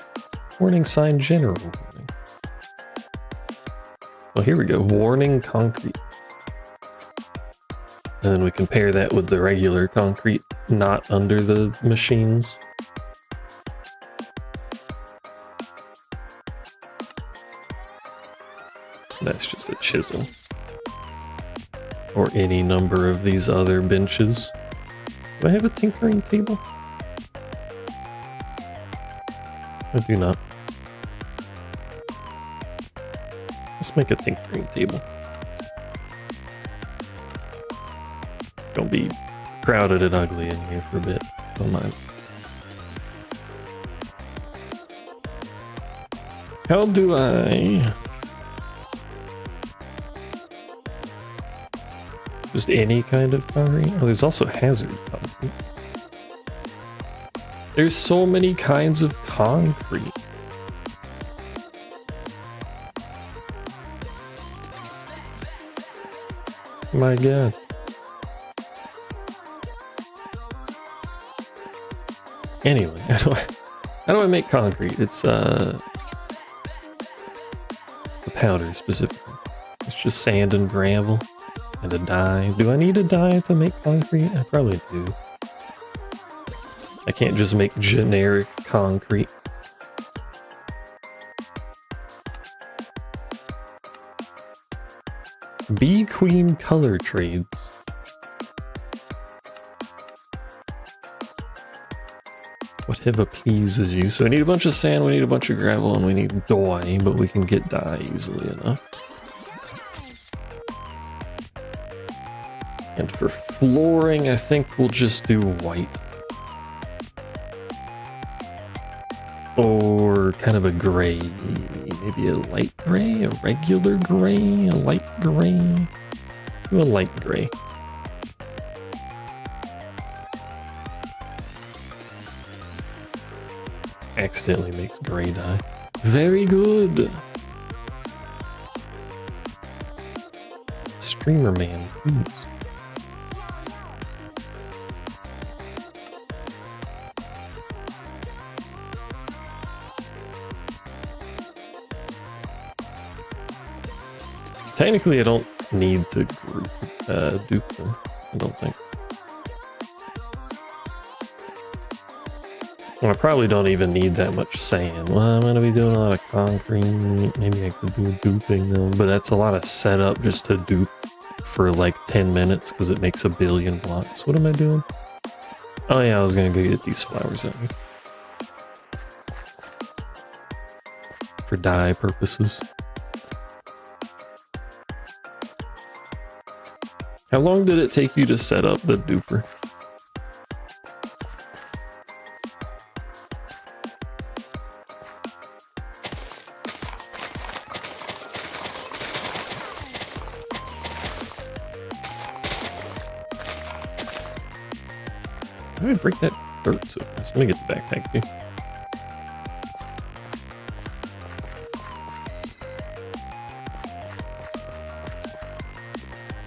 Warning sign general warning. Well, here we go. Warning concrete. And then we compare that with the regular concrete not under the machines. That's just a chisel. Or any number of these other benches. Do I have a tinkering table? I do not. Let's make a tinkering table. Gonna be crowded and ugly in here for a bit. Don't mind. How do I... Just any kind of concrete? Oh, there's also hazard concrete. There's so many kinds of concrete. My God. Anyway, how do I make concrete? It's the powder specifically. It's just sand and gravel and a dye. Do I need a dye to make concrete? I probably do. I can't just make generic concrete. Bee Queen color trades. Whatever pleases you. So we need a bunch of sand, we need a bunch of gravel, and we need dye, but we can get dye easily enough. And for flooring, I think we'll just do white. Or kind of a gray. Maybe a light gray, a regular gray, a light gray. Do a light gray. Accidentally makes gray dye. Very good. Streamer man, please. Technically, I don't need to dupe them, I don't think. Well, I probably don't even need that much sand. Well, I'm going to be doing a lot of concrete. Maybe I could do duping them, but that's a lot of setup just to dupe for like 10 minutes because it makes a billion blocks. What am I doing? Oh yeah, I was going to go get these flowers out here. For dye purposes. How long did it take you to set up the duper? How did I break that dirt so fast? Let me get the backpack too.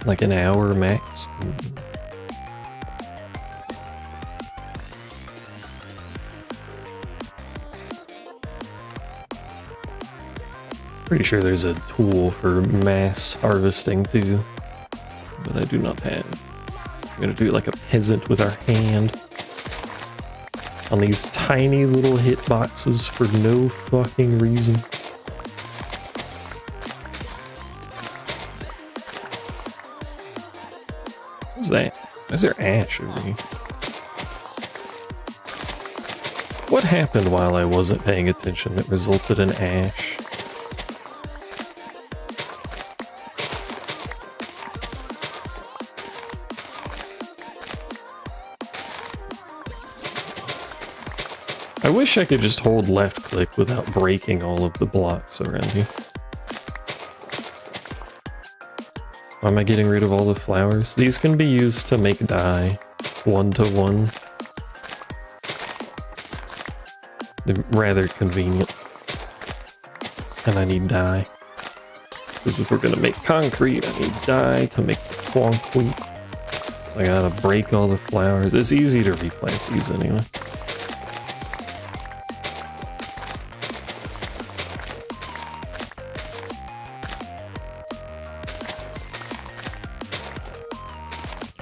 Like an hour max. Pretty sure there's a tool for mass harvesting too, but I do not have. I'm gonna do it like a peasant with our hand on these tiny little hitboxes for no fucking reason. What's that? Why is there ash over here? What happened while I wasn't paying attention that resulted in ash? I wish I could just hold left click without breaking all of the blocks around here. Why am I getting rid of all the flowers? These can be used to make dye, 1-to-1. They're rather convenient. And I need dye. Because if we're gonna make concrete, I need dye to make concrete. So I gotta break all the flowers. It's easy to replant these anyway.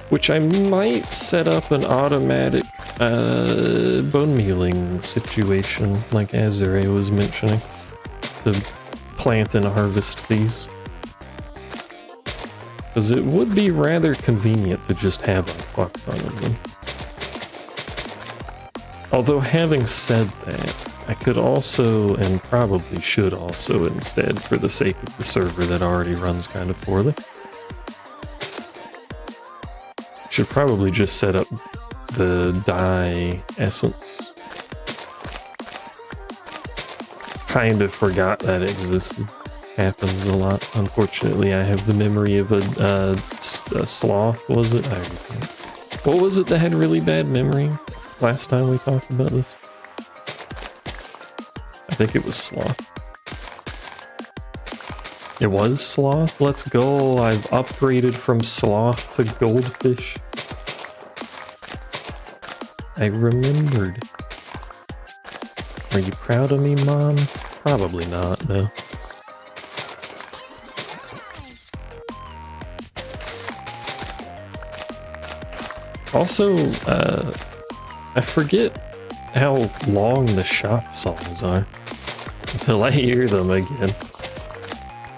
Which I might set up an automatic bone mealing situation, like Azure was mentioning, to plant and harvest these. Because it would be rather convenient to just have a fuck ton of them. Although having said that, I could also, and probably should also instead, for the sake of the server that already runs kind of poorly, should probably just set up the dye essence. Kind of forgot that existed. Happens a lot. Unfortunately, I have the memory of a sloth, was it? What was it that had really bad memory last time we talked about this? I think it was sloth. It was sloth? Let's go. I've upgraded from sloth to goldfish. I remembered. Are you proud of me, Mom? Probably not, no. Also, I forget how long the shop songs are until I hear them again.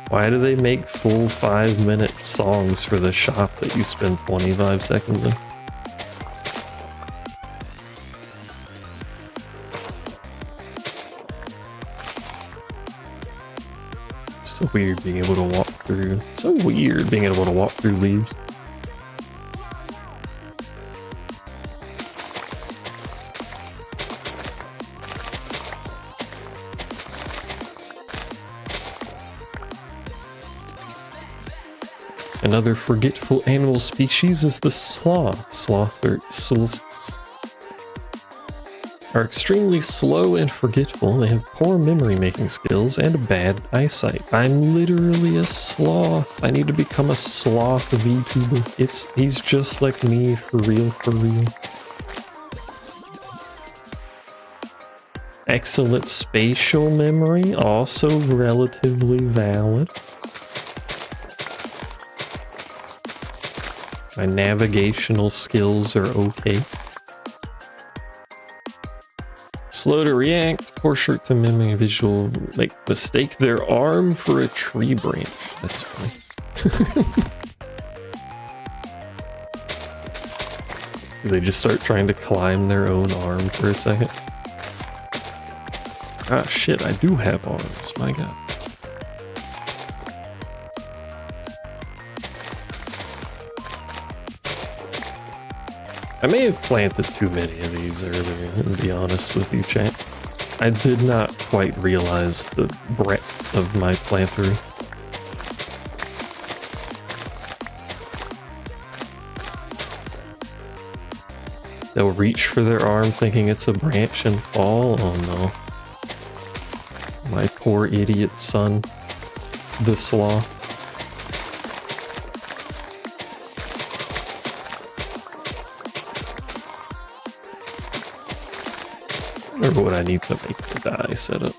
Why do they make full 5-minute songs for the shop that you spend 25 seconds in? It's so weird being able to walk through. So weird being able to walk through leaves. Another forgetful animal species is the sloth. Sloths are extremely slow and forgetful. They have poor memory-making skills and bad eyesight. I'm literally a sloth. I need to become a sloth VTuber. He's just like me, for real, for real. Excellent spatial memory, also relatively valid. My navigational skills are okay. Slow to react, poor short to memory, visual, like mistake their arm for a tree branch. That's funny. They just start trying to climb their own arm for a second. Ah shit, I do have arms, my god. I may have planted too many of these earlier, to be honest with you, chat. I did not quite realize the breadth of my plantery. They'll reach for their arm thinking it's a branch and fall. Oh no. My poor idiot son. The sloth. I remember what I need to make the die setup.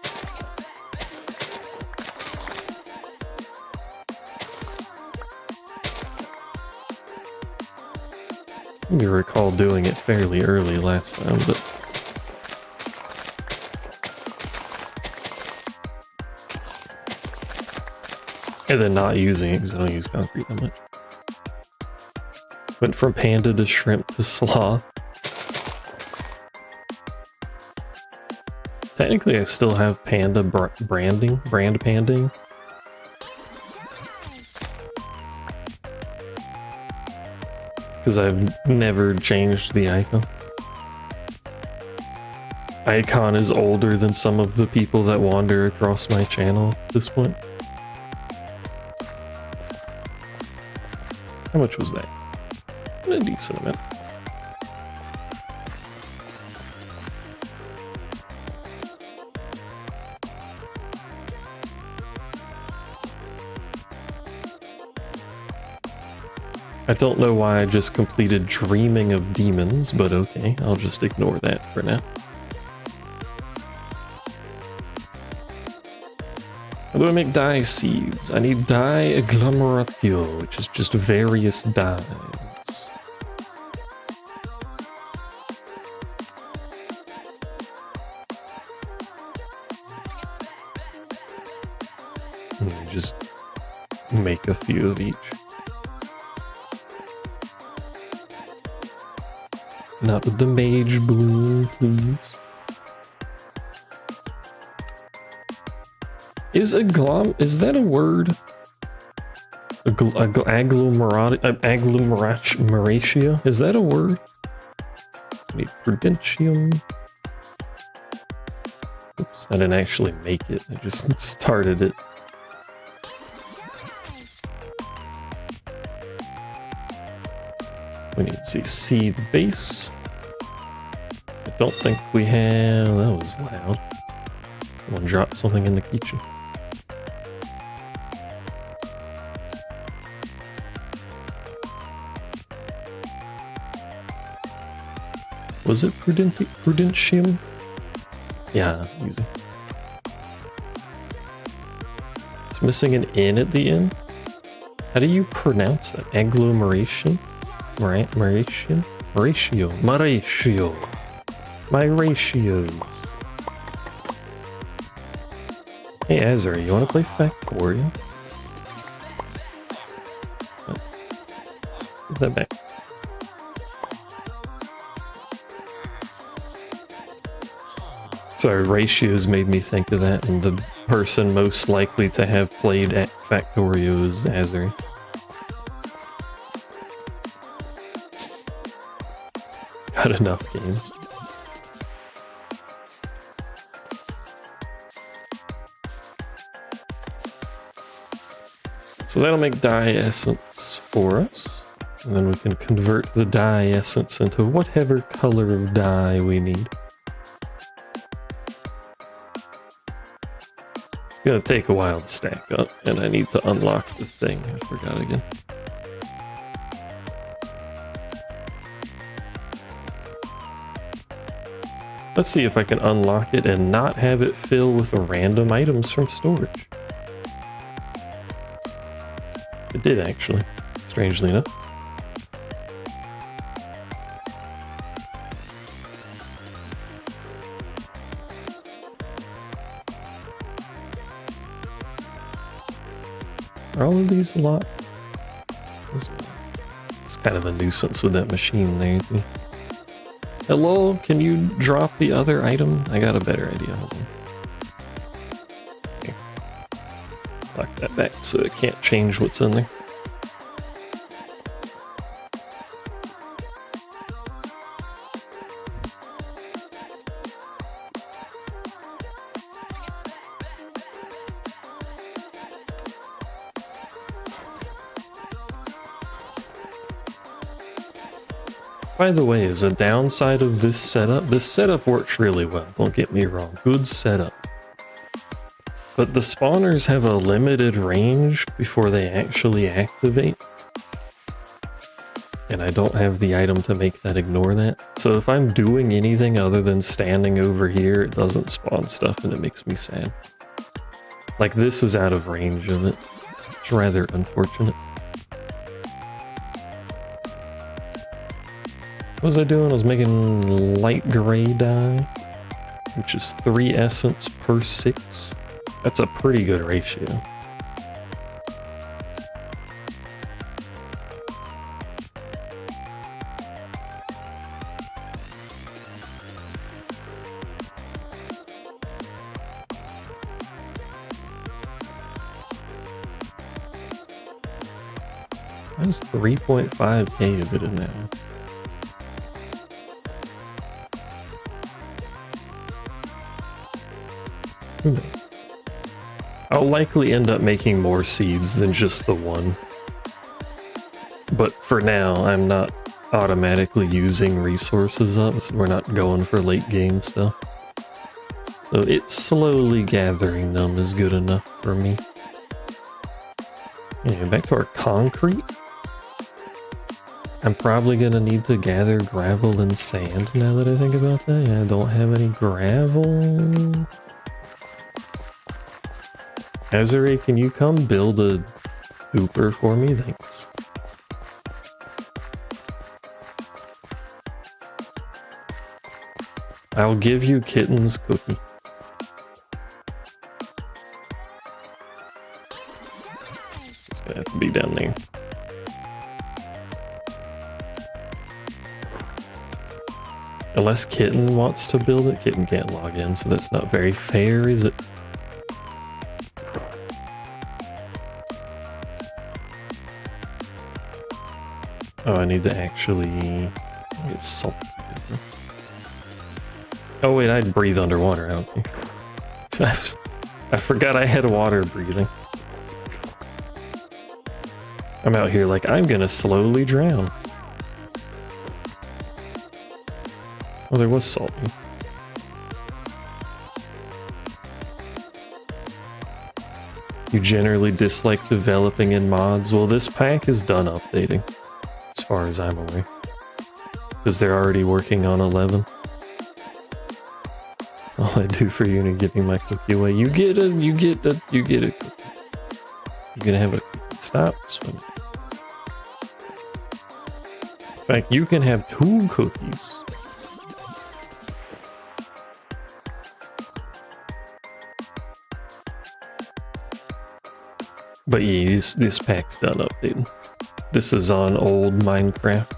You recall doing it fairly early last time, but and then not using it because I don't use concrete that much. Went from panda to shrimp to sloth. Technically, I still have panda brand panding. Because I've never changed the icon. Icon is older than some of the people that wander across my channel at this point. How much was that? A decent amount. I don't know why I just completed Dreaming of Demons, but okay, I'll just ignore that for now. How do I make dye seeds? I need dye agglomeratio, which is just various dyes. And just make a few of each. Not with the mage blue, please. Is that a word? Agglomeratio? Is that a word? I need prudentium. Oops, I didn't actually make it. I just started it. We need to see seed base. I don't think we have... That was loud. Someone dropped something in the kitchen. Was it prudentium? Yeah, easy. It's missing an N at the end. How do you pronounce that? Agglomeration? Maratio. My ratios. Hey Azra, you wanna play Factorio? Put that back. Sorry, ratios made me think of that, and the person most likely to have played at Factorio is Azra. Got enough games. So that'll make dye essence for us. And then we can convert the dye essence into whatever color of dye we need. It's gonna take a while to stack up, and I need to unlock the thing. I forgot again. Let's see if I can unlock it and not have it fill with random items from storage. It did actually, strangely enough. Are all of these locked? It's kind of a nuisance with that machine there. Hello, can you drop the other item? I got a better idea. Hold on. Okay. Lock that back so it can't change what's in there. by the way, is a downside of this setup works really well, don't get me wrong, good setup. But the spawners have a limited range before they actually activate. And I don't have the item to make that ignore that. So if I'm doing anything other than standing over here, it doesn't spawn stuff and it makes me sad. Like this is out of range of it. It's rather unfortunate. What was I doing? I was making light gray dye, which is 3 essence per 6. That's a pretty good ratio. That's 3.5k of it in that one. Who knows? I'll likely end up making more seeds than just the one. But for now, I'm not automatically using resources up, so we're not going for late game stuff. So it's slowly gathering them is good enough for me. Anyway, back to our concrete. I'm probably gonna need to gather gravel and sand now that I think about that. Yeah, I don't have any gravel. Azure, can you come build a hooper for me? Thanks. I'll give you Kitten's cookie. It's gonna have to be down there. Unless Kitten wants to build it. Kitten can't log in, so that's not very fair, is it? Oh, I need to actually get salt. Oh wait, I'd breathe underwater, I don't think. I forgot I had water breathing. I'm out here like, I'm gonna slowly drown. Oh, there was salt. You generally dislike developing in mods? Well, this pack is done updating, as far as I'm aware. Because they're already working on 11. All I do for you and giving my cookie away. You get a cookie. You're gonna have a cookie. Stop swimming. In fact, you can have 2 cookies. But yeah, this pack's done updating. This is on old Minecraft.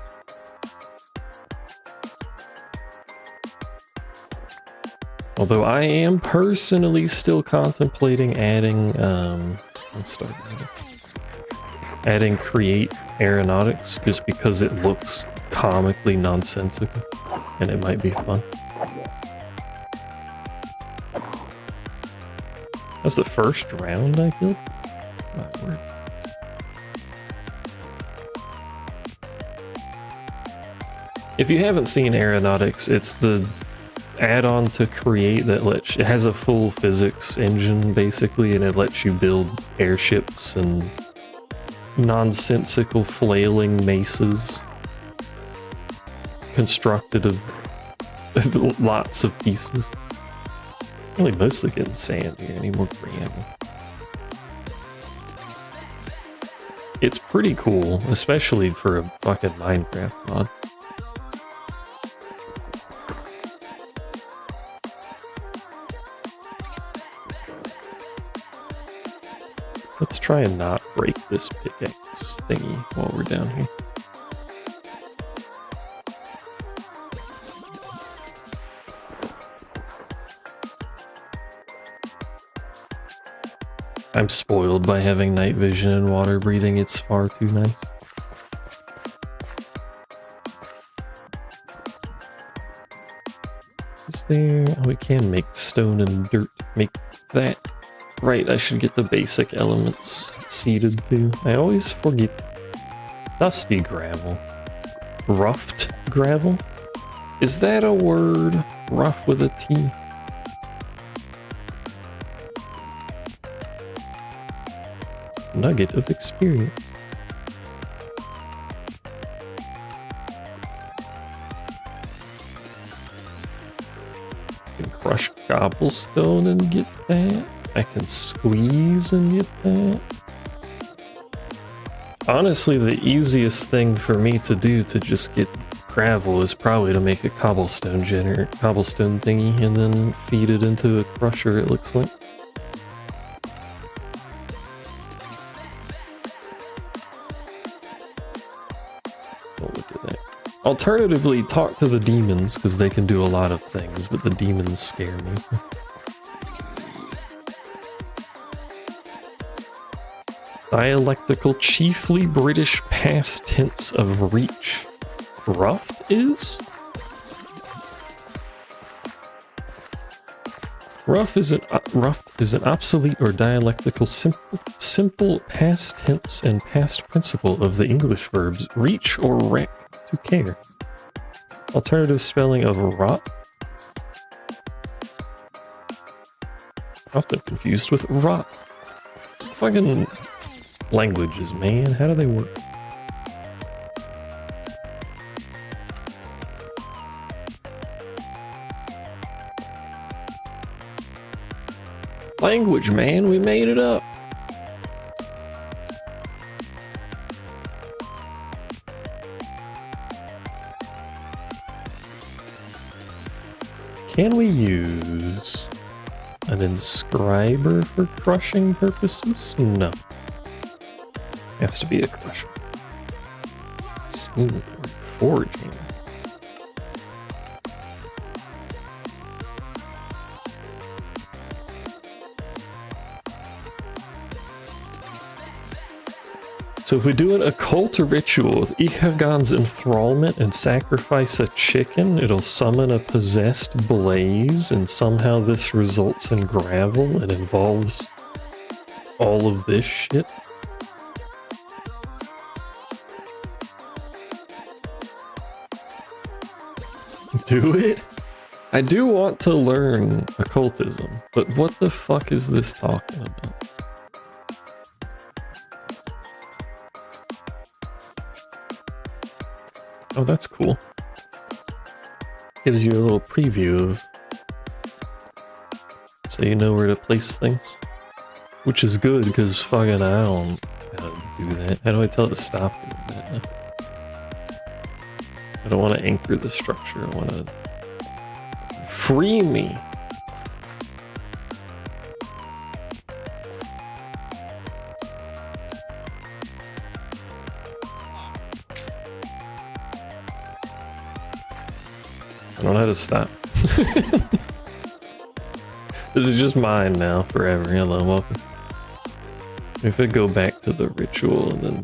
Although I am personally still contemplating adding, adding create aeronautics just because it looks comically nonsensical and it might be fun. That's the first round I killed? My word. If you haven't seen aeronautics, it's the add-on to create that lets you, it has a full physics engine basically, and it lets you build airships and nonsensical flailing maces constructed of lots of pieces. Really mostly getting sand here. I need more preamble. It's pretty cool, especially for a fucking Minecraft mod. Let's try and not break this pickaxe thingy while we're down here. I'm spoiled by having night vision and water breathing. It's far too nice. Is there... Oh, we can make stone and dirt. Make that. Right, I should get the basic elements seeded too. I always forget. Dusty gravel. Roughed gravel? Is that a word? Rough with a T? Nugget of experience. I can crush cobblestone and get that. I can squeeze and get that. Honestly, the easiest thing for me to do to just get gravel is probably to make a cobblestone thingy and then feed it into a crusher, it looks like. Oh, look at that. Alternatively, talk to the demons, because they can do a lot of things, but the demons scare me. Dialectical, chiefly British past tense of reach. Roughed is? Rough is an obsolete or dialectical simple past tense and past principle of the English verbs reach or wreck, to care. Alternative spelling of rot. Often confused with rot. Fucking languages, man. How do they work? Language, man. We made it up. Can we use an inscriber for crushing purposes? No. Has to be a crusher. Steam forging. So if we do an occult ritual with Ikagon's enthrallment and sacrifice a chicken, it'll summon a possessed blaze, and somehow this results in gravel and involves all of this shit. Do it? I do want to learn occultism, but what the fuck is this talking about? Oh, that's cool. Gives you a little preview of, so you know where to place things. Which is good, because fucking I don't know how to do that. How do I tell it to stop doing that? I don't want to anchor the structure, I want to free me. I don't know how to stop. This is just mine now, forever. Hello, welcome. If I go back to the ritual and then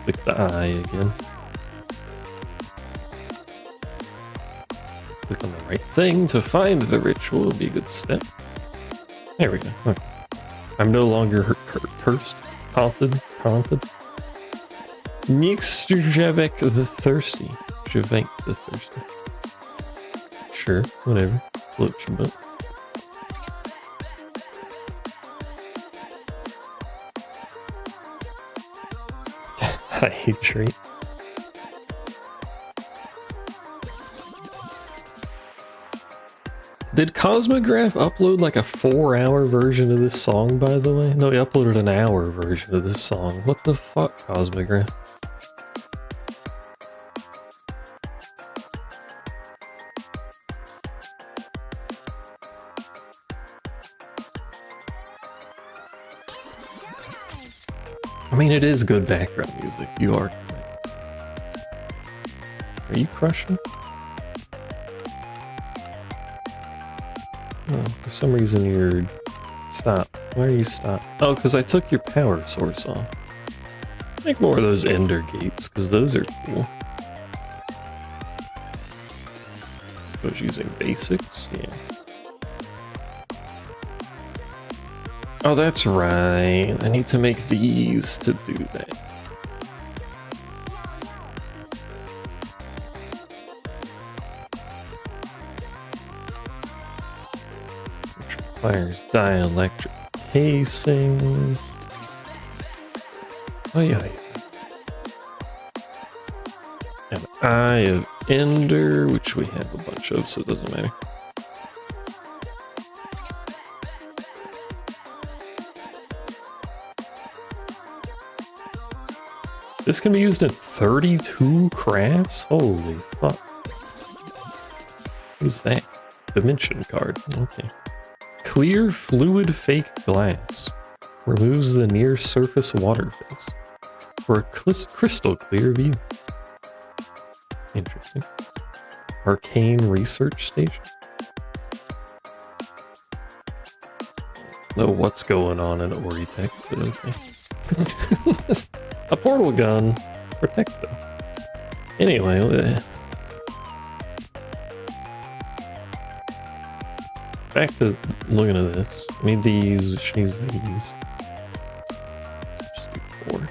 click the eye again. Click on the right thing to find the ritual would be a good step. There we go. Okay. I'm no longer cursed, haunted. Mixturjavek the Thirsty. Javek the Thirsty. Sure, whatever. Float your boat. I hate treat. Did Cosmograph upload like a 4-hour version of this song, by the way? No, he uploaded an hour version of this song. What the fuck, Cosmograph? I mean, it is good background music. You are correct. Are you crushing? Oh, for some reason you're... Stop. Why are you stop? Oh, because I took your power source off. Make more of those ender gates, because those are cool. I was using basics? Yeah. Oh, that's right. I need to make these to do that. requires dielectric casings. Oh yeah. An Eye of Ender, which we have a bunch of, so it doesn't matter. This can be used in 32 crafts? Holy fuck. What's that? Dimension card. Okay. Clear fluid fake glass. Removes the near surface water phase. For a crystal clear view. Interesting. Arcane research station. Know what's going on in Oritech, but okay. A portal gun. Protect them. Anyway, back to looking at this. I need these, which needs these. Just do 4.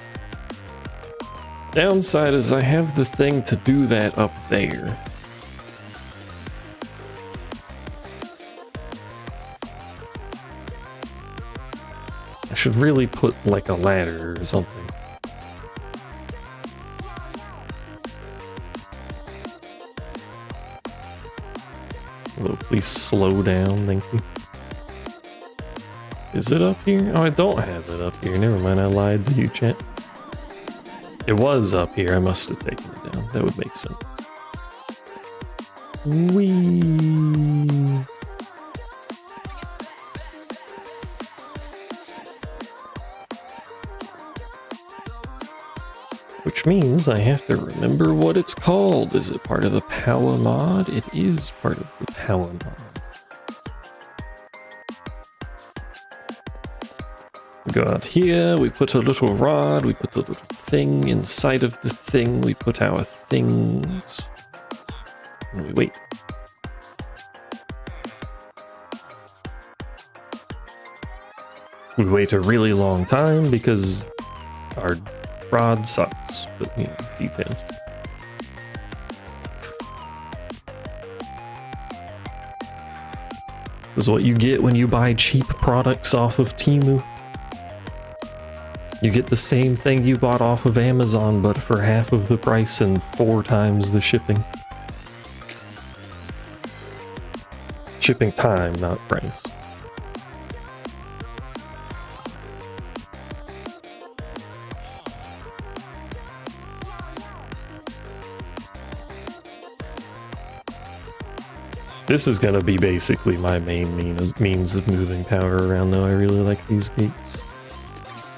Downside is I have the thing to do that up there. I should really put like a ladder or something. Although, please slow down, thank you. Is it up here? Oh, I don't have it up here. Never mind, I lied to you, chat. It was up here. I must have taken it down. That would make sense. Whee! Which means I have to remember what it's called. Is it part of the power mod? It is part of the power mod. We go out here, we put a little rod, we put a little thing inside of the thing, we put our things, and we wait. We wait a really long time because our rod sucks, but you know, details. This is what you get when you buy cheap products off of Temu. You get the same thing you bought off of Amazon, but for half of the price and 4 times the shipping. Shipping time, not price. This is going to be basically my main means of moving power around, though. I really like these gates.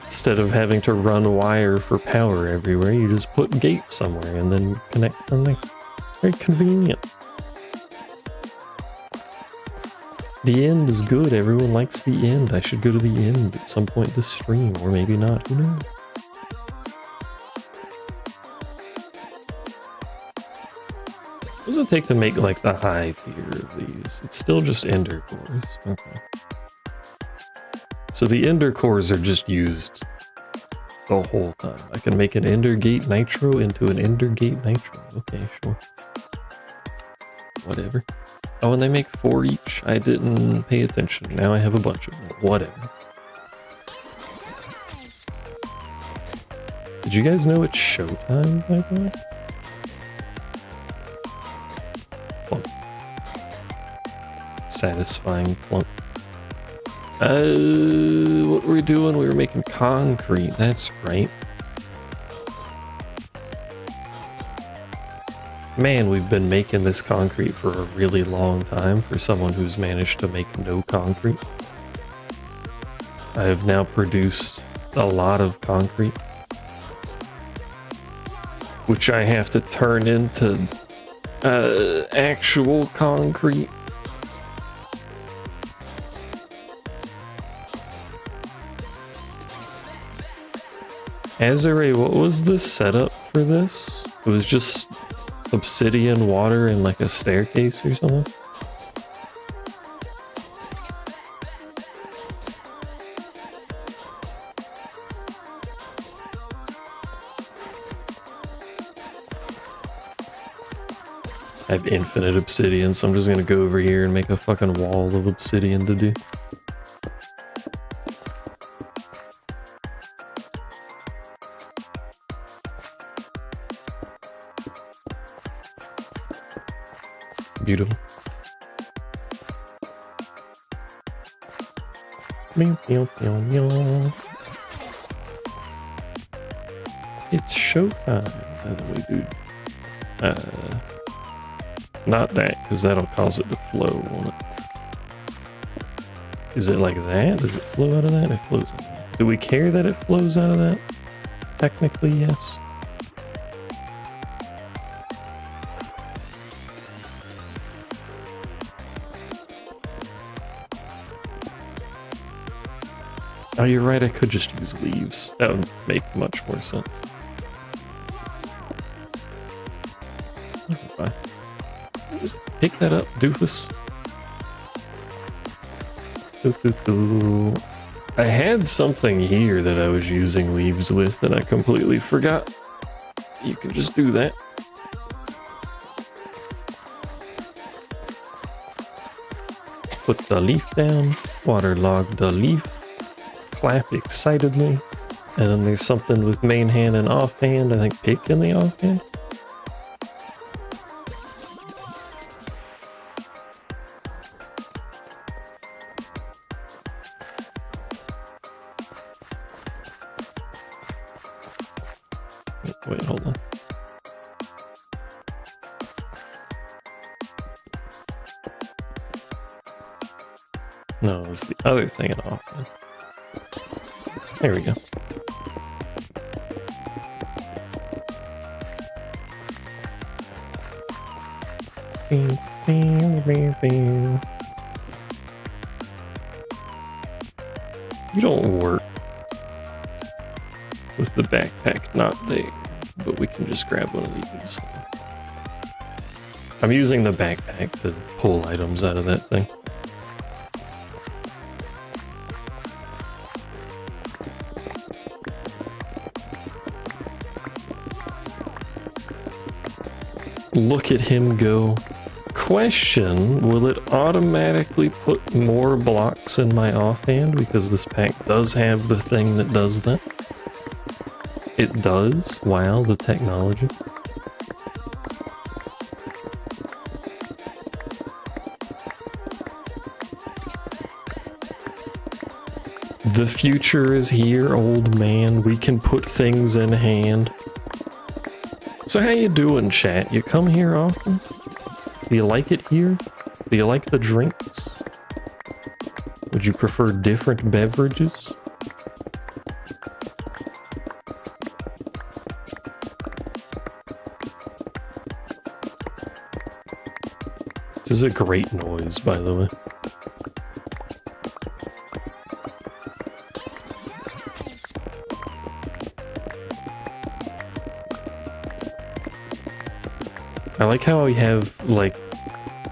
Instead of having to run wire for power everywhere, you just put gates somewhere and then connect from there. It's very convenient. The end is good. Everyone likes the end. I should go to the end at some point this stream, or maybe not. Who knows? What does it take to make like the high tier of these? It's still just ender cores. Okay. So the ender cores are just used the whole time. I can make an ender gate nitro into an ender gate nitro. Okay, sure. Whatever. Oh, and they make 4 each. I didn't pay attention. Now I have a bunch of them. Whatever. Did you guys know it's showtime, by the way? Plunk. Satisfying plunk. What were we doing? We were making concrete. That's right. Man, we've been making this concrete for a really long time for someone who's managed to make no concrete. I have now produced a lot of concrete, which I have to turn into actual concrete. Azure, what was the setup for this? It was just obsidian, water, and like a staircase or something? I have infinite obsidian, so I'm just gonna go over here and make a fucking wall of obsidian to do. Beautiful. Meow, meow, meow, meow. It's showtime. And then we do not that, because that'll cause it to flow, won't it? Is it like that? Does it flow out of that? It flows out of that. Do we care that it flows out of that? Technically, yes. Oh, you're right, I could just use leaves. That would make much more sense. Bye. Just pick that up, doofus. I had something here that I was using leaves with that I completely forgot. You can just do that. Put the leaf down, waterlog the leaf, clap excitedly, and then there's something with main hand and offhand. I think pick in the offhand. Wait, hold on. No, it was the other thing in offhand. There we go. You don't work with the backpack not there, but we can just grab one of these. I'm using the backpack to pull items out of that thing. Look at him go. Question, will it automatically put more blocks in my offhand because this pack does have the thing that does that? It does? Wow, the technology. The future is here, old man. We can put things in hand. So how you doing, chat? You come here often? Do you like it here? Do you like the drinks? Would you prefer different beverages? This is a great noise, by the way. I like how we have, like,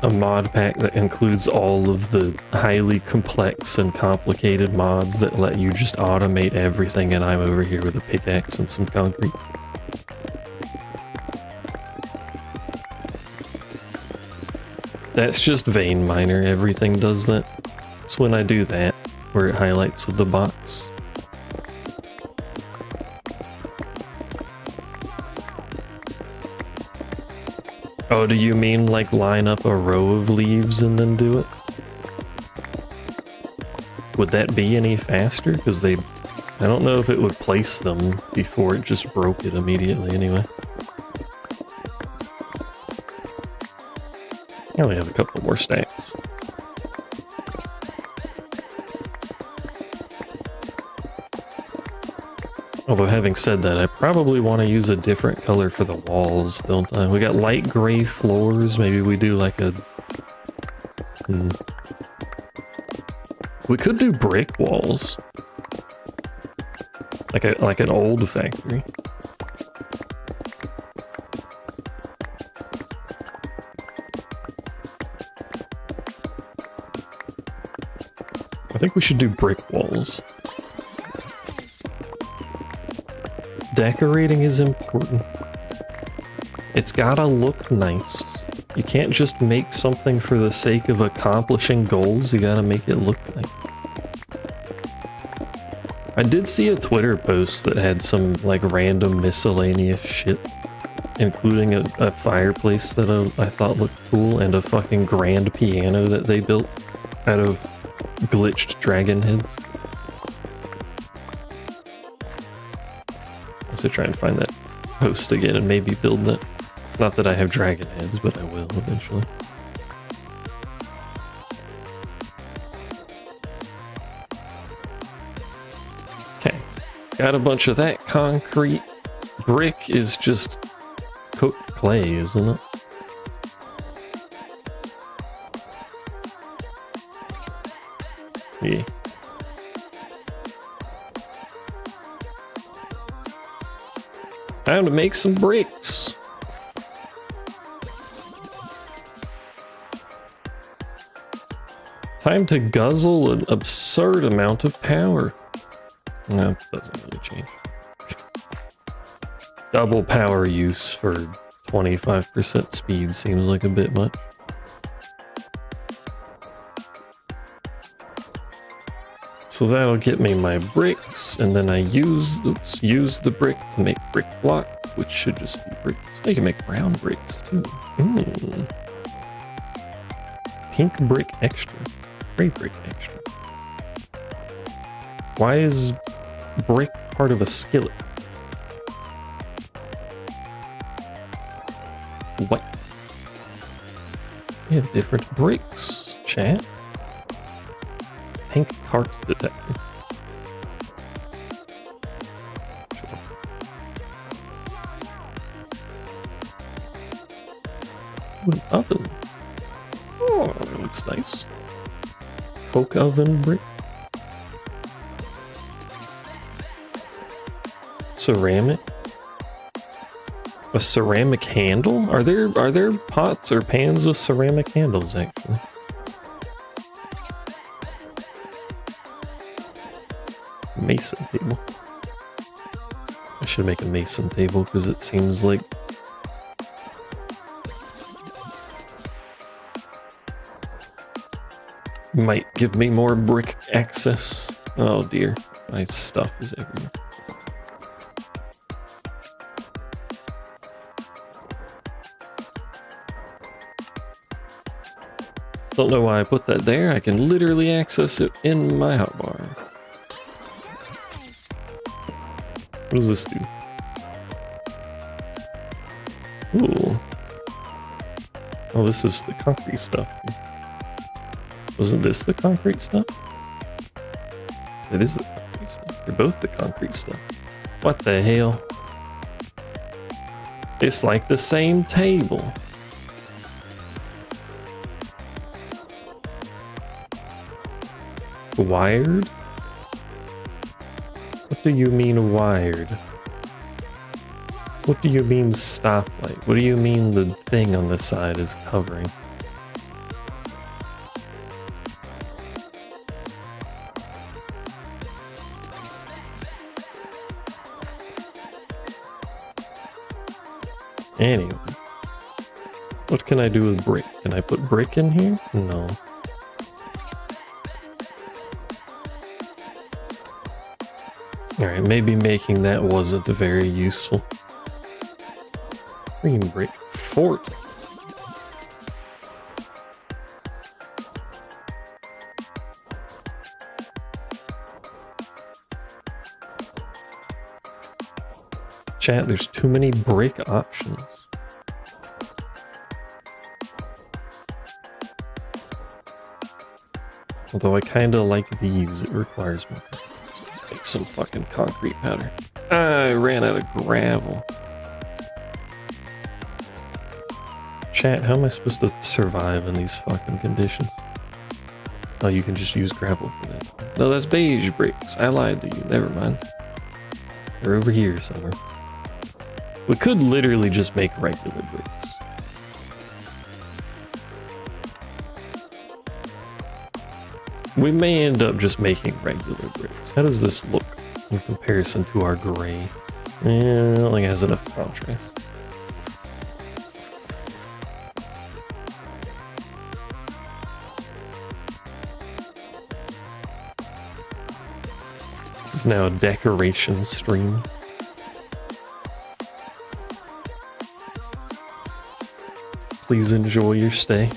a mod pack that includes all of the highly complex and complicated mods that let you just automate everything, and I'm over here with a pickaxe and some concrete. That's just Vein Miner, everything does that. It's when I do that, where it highlights with the box. Oh, do you mean like line up a row of leaves and then do it? Would that be any faster? Because I don't know if it would place them before it just broke it immediately anyway. I only have a couple more stacks. Although having said that, I probably want to use a different color for the walls, don't I? We got light gray floors. Maybe we do like a... We could do brick walls. Like an old factory. I think we should do brick walls. Decorating is important. It's gotta look nice. You can't just make something for the sake of accomplishing goals, you gotta make it look nice. I did see a Twitter post that had some like random miscellaneous shit. including a fireplace that I thought looked cool and a fucking grand piano that they built out of glitched dragon heads. I have to try and find that post again and maybe build that. Not that I have dragon heads, but I will eventually. Okay, got a bunch of that concrete. Brick is just cooked clay, isn't it? Yeah. Time to make some bricks. Time to guzzle an absurd amount of power. No, it doesn't really change. Double power use for 25% speed seems like a bit much. So that'll get me my bricks, and then I use the brick to make brick block, which should just be bricks. I can make brown bricks too. Pink brick extra. Gray brick extra. Why is brick part of a skillet? What? We have different bricks, chat. Pink cart detector. Sure. Ooh, an oven. Oh, that looks nice. Coke oven brick. Ceramic. A ceramic handle? Are there pots or pans with ceramic handles actually? Mason table. I should make a mason table because it seems like might give me more brick access. Oh dear, my stuff is everywhere. Don't know why I put that there. I can literally access it in my hotbar. What does this do? Ooh. Oh, this is the concrete stuff. Wasn't this the concrete stuff? It is the concrete stuff. They're both the concrete stuff. What the hell? It's like the same table. Wired? What do you mean wired? What do you mean stoplight? What do you mean the thing on the side is covering? Anyway. What can I do with brick? Can I put brick in here? No. Alright, maybe making that wasn't very useful. Green brick fort. Chat, there's too many brick options. Although I kinda like these, it requires more. So let's make some fucking concrete powder. I ran out of gravel. Chat, how am I supposed to survive in these fucking conditions? Oh, you can just use gravel for that. No, that's beige bricks. I lied to you. Never mind. They're over here somewhere. We could literally just make regular bricks. We may end up just making regular bricks. How does this look in comparison to our gray? I don't think it has enough contrast. This is now a decoration stream. please enjoy your stay.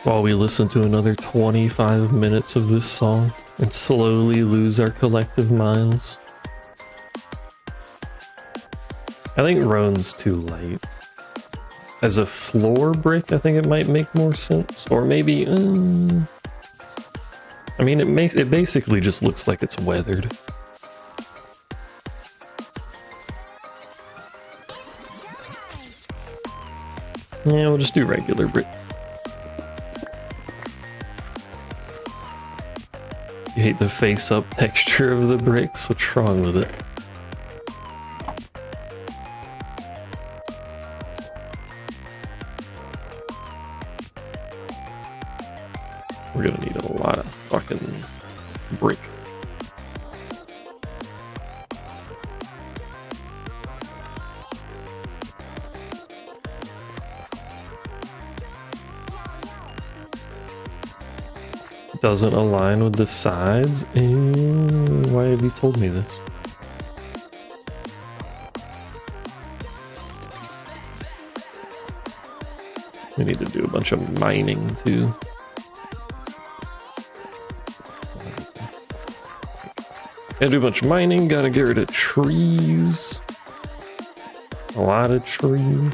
While we listen to another 25 minutes of this song and slowly lose our collective minds. I think Roan's too light. As a floor brick, I think it might make more sense. Or maybe, I mean, it basically just looks like it's weathered. Yeah, we'll just do regular brick. You hate the face-up texture of the bricks? What's wrong with it? We're gonna need a lot of fucking brick. Doesn't align with the sides? Why have you told me this? We need to do a bunch of mining too. Gotta do a bunch of mining, gotta get rid of trees. A lot of trees.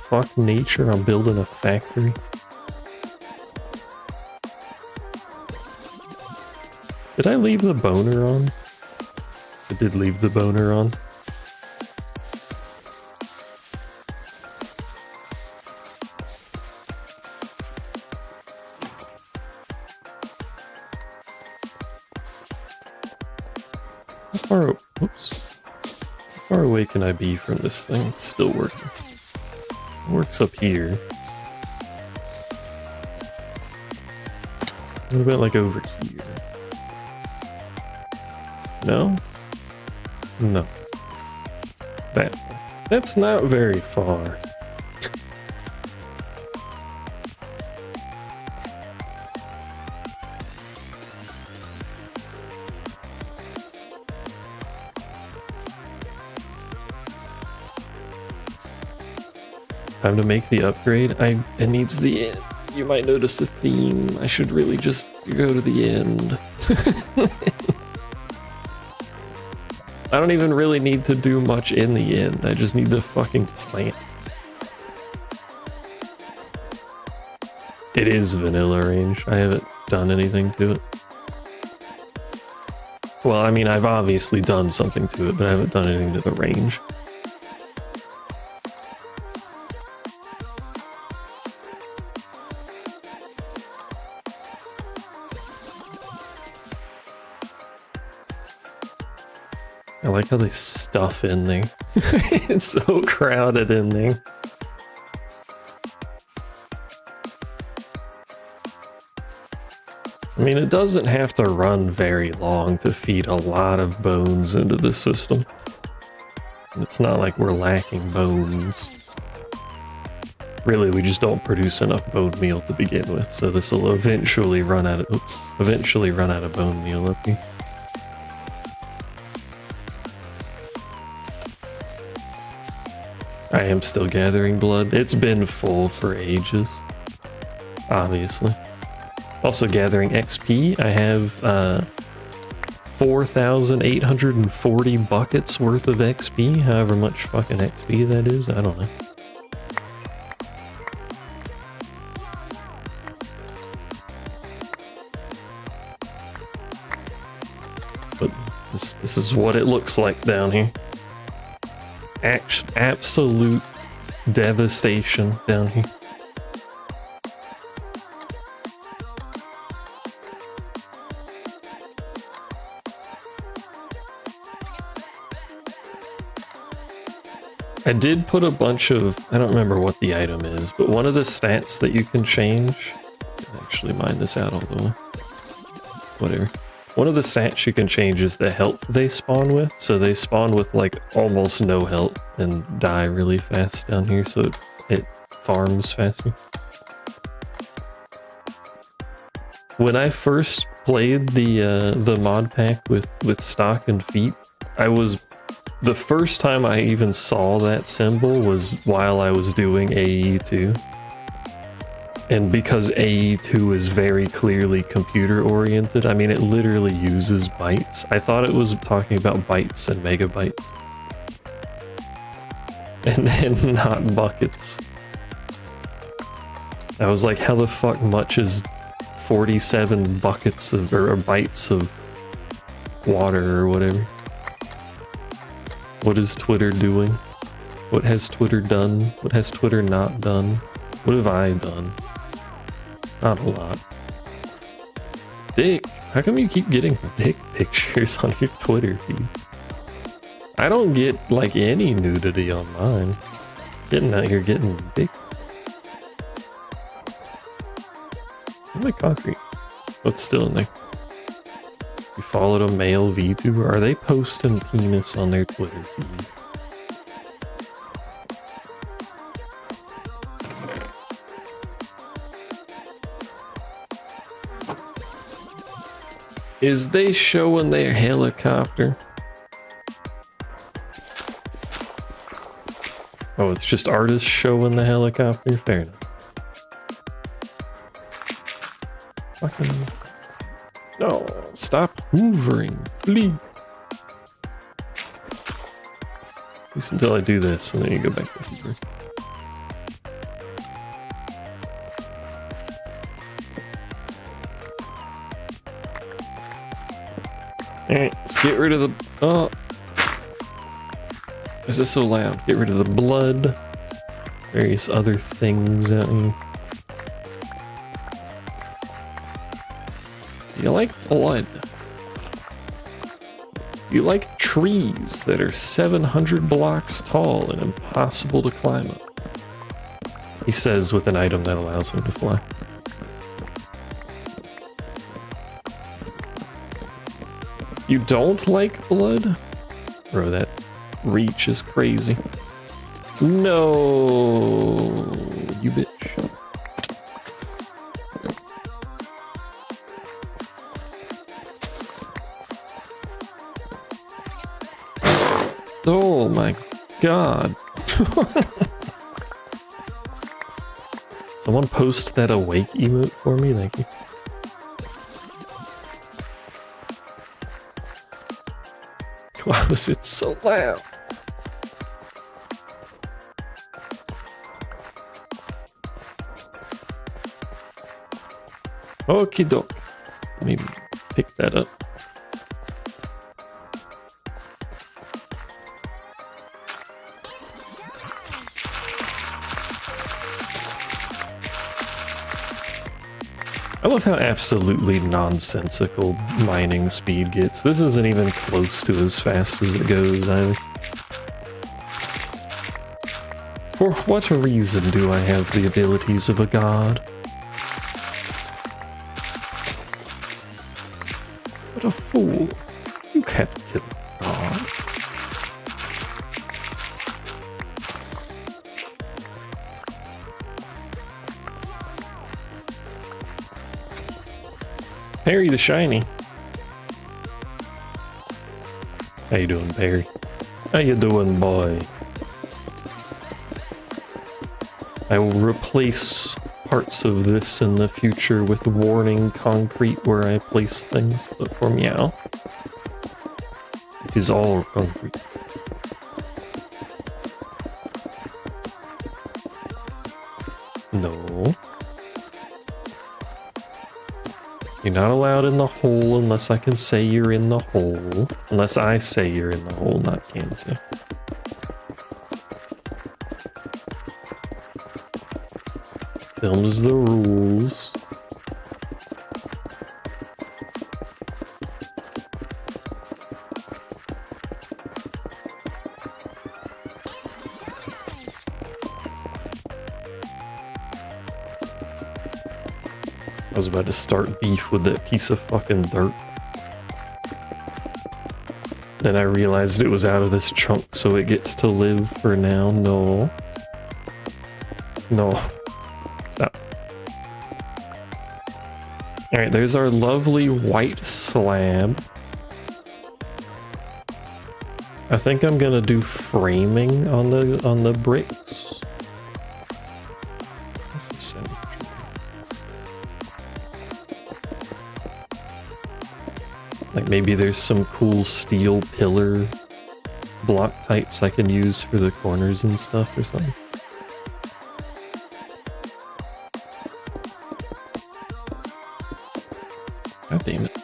Fuck nature, I'm building a factory. Did I leave the boner on? I did leave the boner on. Oops. How far away can I be from this thing? It's still working. It works up here. What about like over here? No? No. That's not very far. Time to make the upgrade. It needs the end. You might notice a theme. I should really just go to the end. I don't even really need to do much in the end. I just need the fucking plant. It is vanilla range. I haven't done anything to it. Well, I mean, I've obviously done something to it, but I haven't done anything to the range. I like how they stuff in there. It's so crowded in there. I mean, it doesn't have to run very long to feed a lot of bones into the system. It's not like we're lacking bones. Really, we just don't produce enough bone meal to begin with, so this will eventually run out of bone meal up here. I am still gathering blood. It's been full for ages, obviously. Also gathering XP. I have 4,840 buckets worth of XP, however much fucking XP that is, I don't know. But this is what it looks like down here. Absolute devastation down here. I did put a bunch of, I don't remember what the item is, but one of the stats that you can change, actually mine this out all the way, whatever. One of the stats you can change is the health they spawn with. So they spawn with like almost no health and die really fast down here, so it farms faster. When I first played the mod pack with stock and feet, the first time I even saw that symbol was while I was doing AE2. And because AE2 is very clearly computer oriented, I mean, it literally uses bytes. I thought it was talking about bytes and megabytes. And then not buckets. I was like, how the fuck much is 47 buckets of, or bytes of water or whatever? What is Twitter doing? What has Twitter done? What has Twitter not done? What have I done? Not a lot. Dick, how come you keep getting dick pictures on your Twitter feed? I don't get like any nudity on mine. Getting out here getting dick. Where's my concrete? What's still in there? You followed a male VTuber? Are they posting penis on their Twitter feed? Is they showing their helicopter? Oh, it's just artists showing the helicopter? Fair enough. Fucking... No, stop hoovering, please. At least until I do this, and then you go back to hoover. Alright, let's get rid of the... Oh. Is this so loud? Get rid of the blood. Various other things out here. You like blood. You like trees that are 700 blocks tall and impossible to climb up. He says with an item that allows him to fly. You don't like blood? Bro, that reach is crazy. No, you bitch. Oh my god. Someone post that awake emote for me, thank you. Why was it so loud? Okie doke. Maybe pick that up. I love how absolutely nonsensical mining speed gets. This isn't even close to as fast as it goes either. For what reason do I have the abilities of a god? What a fool. You can't kill a god. Perry the Shiny. How you doing, Perry? How you doing, boy? I will replace parts of this in the future with warning concrete where I place things, but for meow, it is all concrete. No. You're not allowed in the hole unless I can say you're in the hole. Unless I say you're in the hole, not can say. Them's the rules. I was about to start beef with that piece of fucking dirt. Then I realized it was out of this chunk, so it gets to live for now. No. No. Stop. Alright, there's our lovely white slab. I think I'm gonna do framing on the bricks. What's the sound? Like maybe there's some cool steel pillar block types I can use for the corners and stuff or something. God damn it.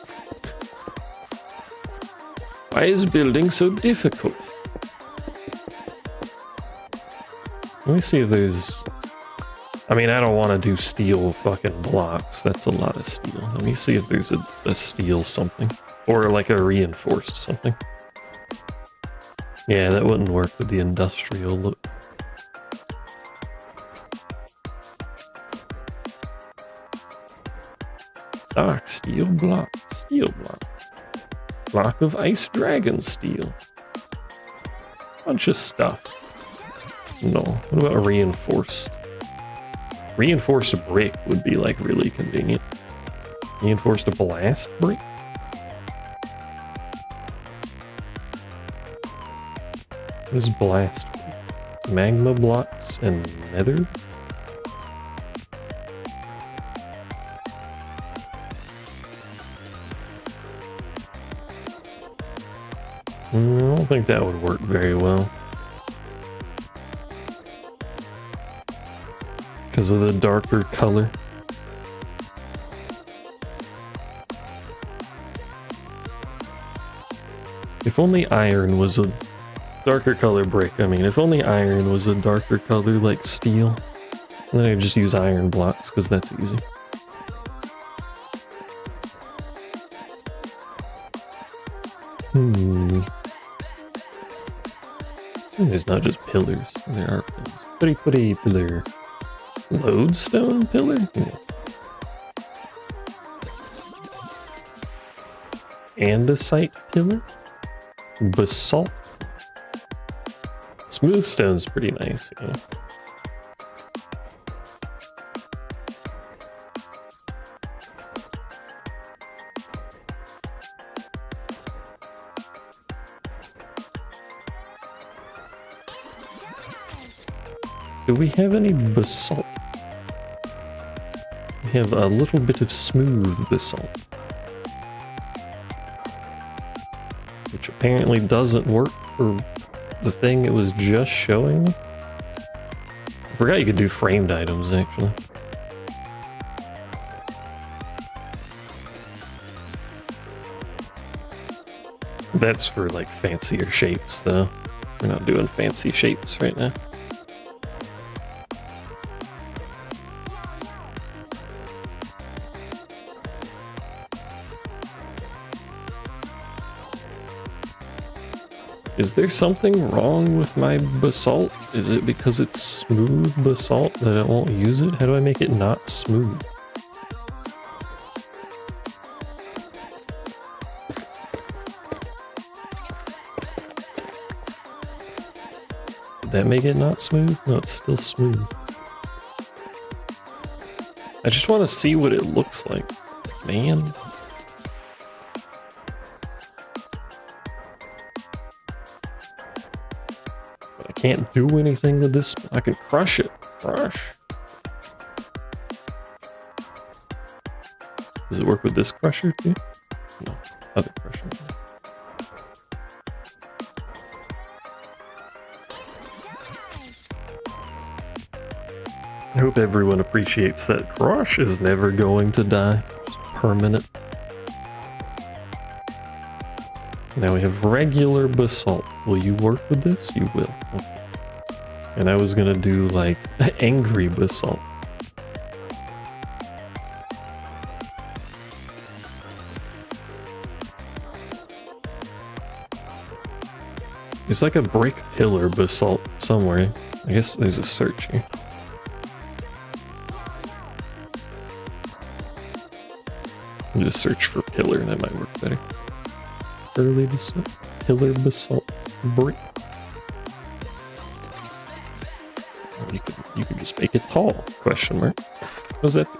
Why is building so difficult? Let me see if there's... I mean, I don't want to do steel fucking blocks. That's a lot of steel. Let me see if there's a steel something. Or like a reinforced something. Yeah, that wouldn't work with the industrial look. Dark steel block. Steel block. Block of ice dragon steel. Bunch of stuff. No. What about reinforced? Reinforced brick would be like really convenient. Reinforced blast brick? What is blast brick? Magma blocks and nether? I don't think that would work very well. Because of the darker color. If only iron was a darker color brick. I mean, if only iron was a darker color like steel. And then I just use iron blocks because that's easy. There's not just pillars. There are pillars. Pretty pillar. Lodestone pillar? Yeah. Andesite pillar? Basalt? Smooth stone's pretty nice, yeah. Do we have any basalt? We have a little bit of smooth basalt. Which apparently doesn't work for the thing it was just showing me. I forgot you could do framed items, actually. That's for like fancier shapes, though. We're not doing fancy shapes right now. Is there something wrong with my basalt? Is it because it's smooth basalt that I won't use it? How do I make it not smooth? Did that make it not smooth? No, it's still smooth. I just want to see what it looks like, man. Can't do anything with this. I can crush it. Crush. Does it work with this crusher too? No, other crusher. I hope everyone appreciates that crush is never going to die. Just permanent. Now we have regular basalt. Will you work with this? You will. Okay. And I was gonna do like angry basalt. It's like a brick pillar basalt somewhere. I guess there's a search here. I'll just search for pillar, that might work better. Early basalt, pillar basalt brick. Oh, you could just make it tall? Question mark. What does that do?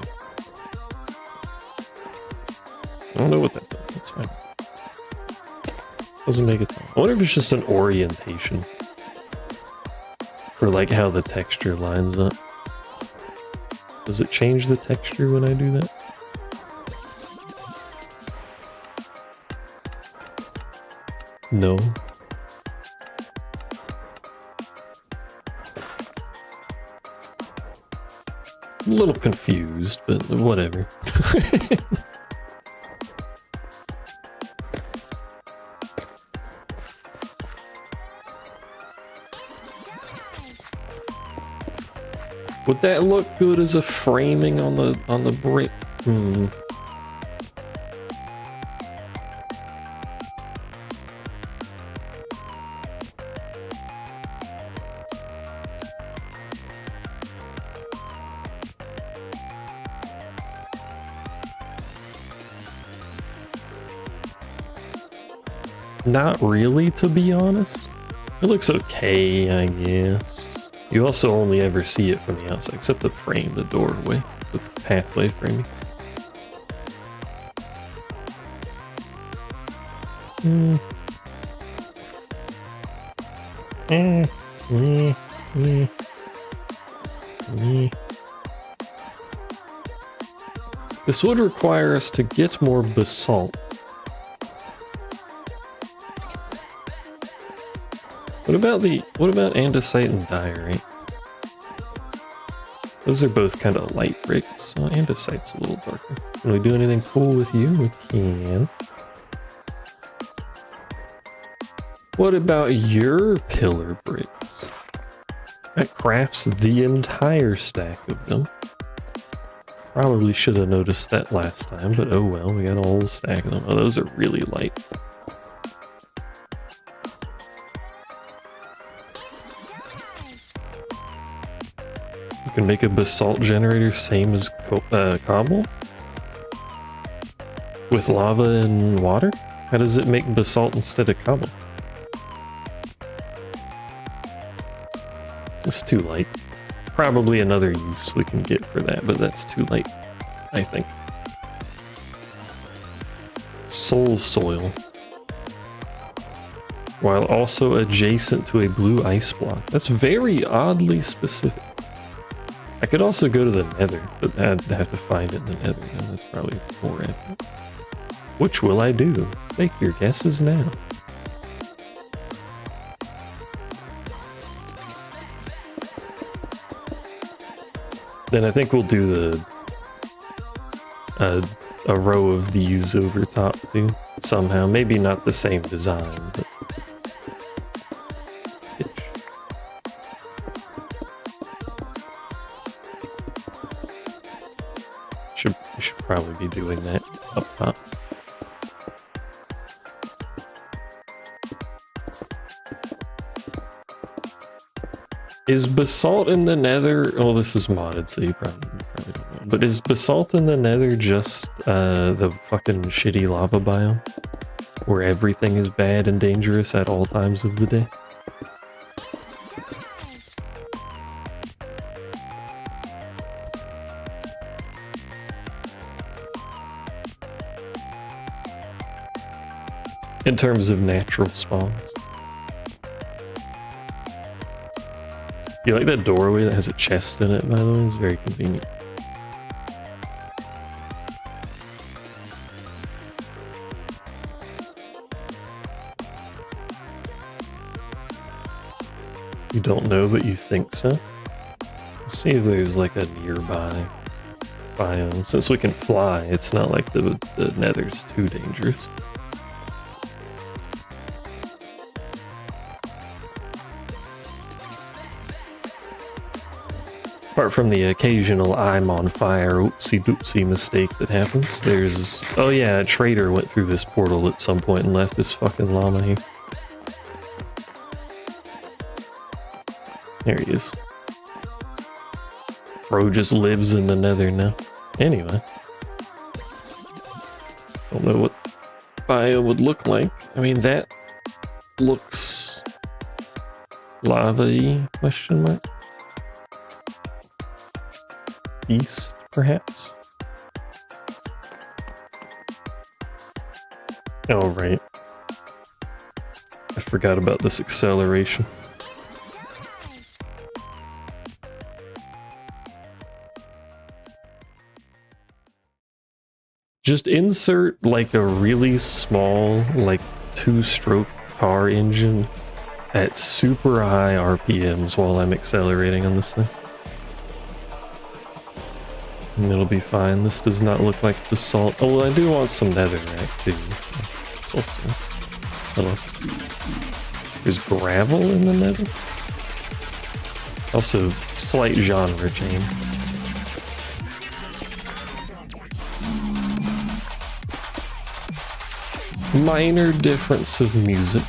I don't know what that does. That's fine. Doesn't make it. I wonder if it's just an orientation for like how the texture lines up. Does it change the texture when I do that? No. I'm a little confused, but whatever. Would that look good as a framing on the brick? Not really, to be honest. It looks okay, I guess. You also only ever see it from the outside, except the frame, the doorway, the pathway framing. This would require us to get more basalt. What about andesite and diorite? Those are both kind of light bricks. So andesite's a little darker. Can we do anything cool with you? We can. What about your pillar bricks? That crafts the entire stack of them. Probably should have noticed that last time, but oh well, we got a whole stack of them. Oh, those are really light. Can make a basalt generator same as cobble? With lava and water? How does it make basalt instead of cobble? It's too light. Probably another use we can get for that, but that's too light, I think. Soul soil. While also adjacent to a blue ice block. That's very oddly specific. I could also go to the nether, but I'd have to find it in the nether, and that's probably more effort. Which will I do? Make your guesses now. Then I think we'll do a row of these over top too, somehow. Maybe not the same design, but... Should probably be doing that up top. Is basalt in the nether... Oh, this is modded, so you probably don't know. But is basalt in the nether just the fucking shitty lava biome? Where everything is bad and dangerous at all times of the day? In terms of natural spawns. You like that doorway that has a chest in it, by the way? It's very convenient. You don't know, but you think so? Let's see if there's like a nearby biome. Since we can fly, it's not like the nether's too dangerous. Apart from the occasional I'm on fire oopsie doopsie mistake that happens, there's... Oh yeah, a trader went through this portal at some point and left this fucking llama here. There he is. Bro just lives in the nether now. Anyway. Don't know what bio would look like. I mean, that looks... lava-y, question mark? East, perhaps? Oh, right. I forgot about this acceleration. Just insert like a really small, like 2-stroke car engine at super high RPMs while I'm accelerating on this thing. And it'll be fine. This does not look like basalt. Oh, well, I do want some netherrack too. So hello. There's gravel in the nether. Also, slight genre change. Minor difference of music.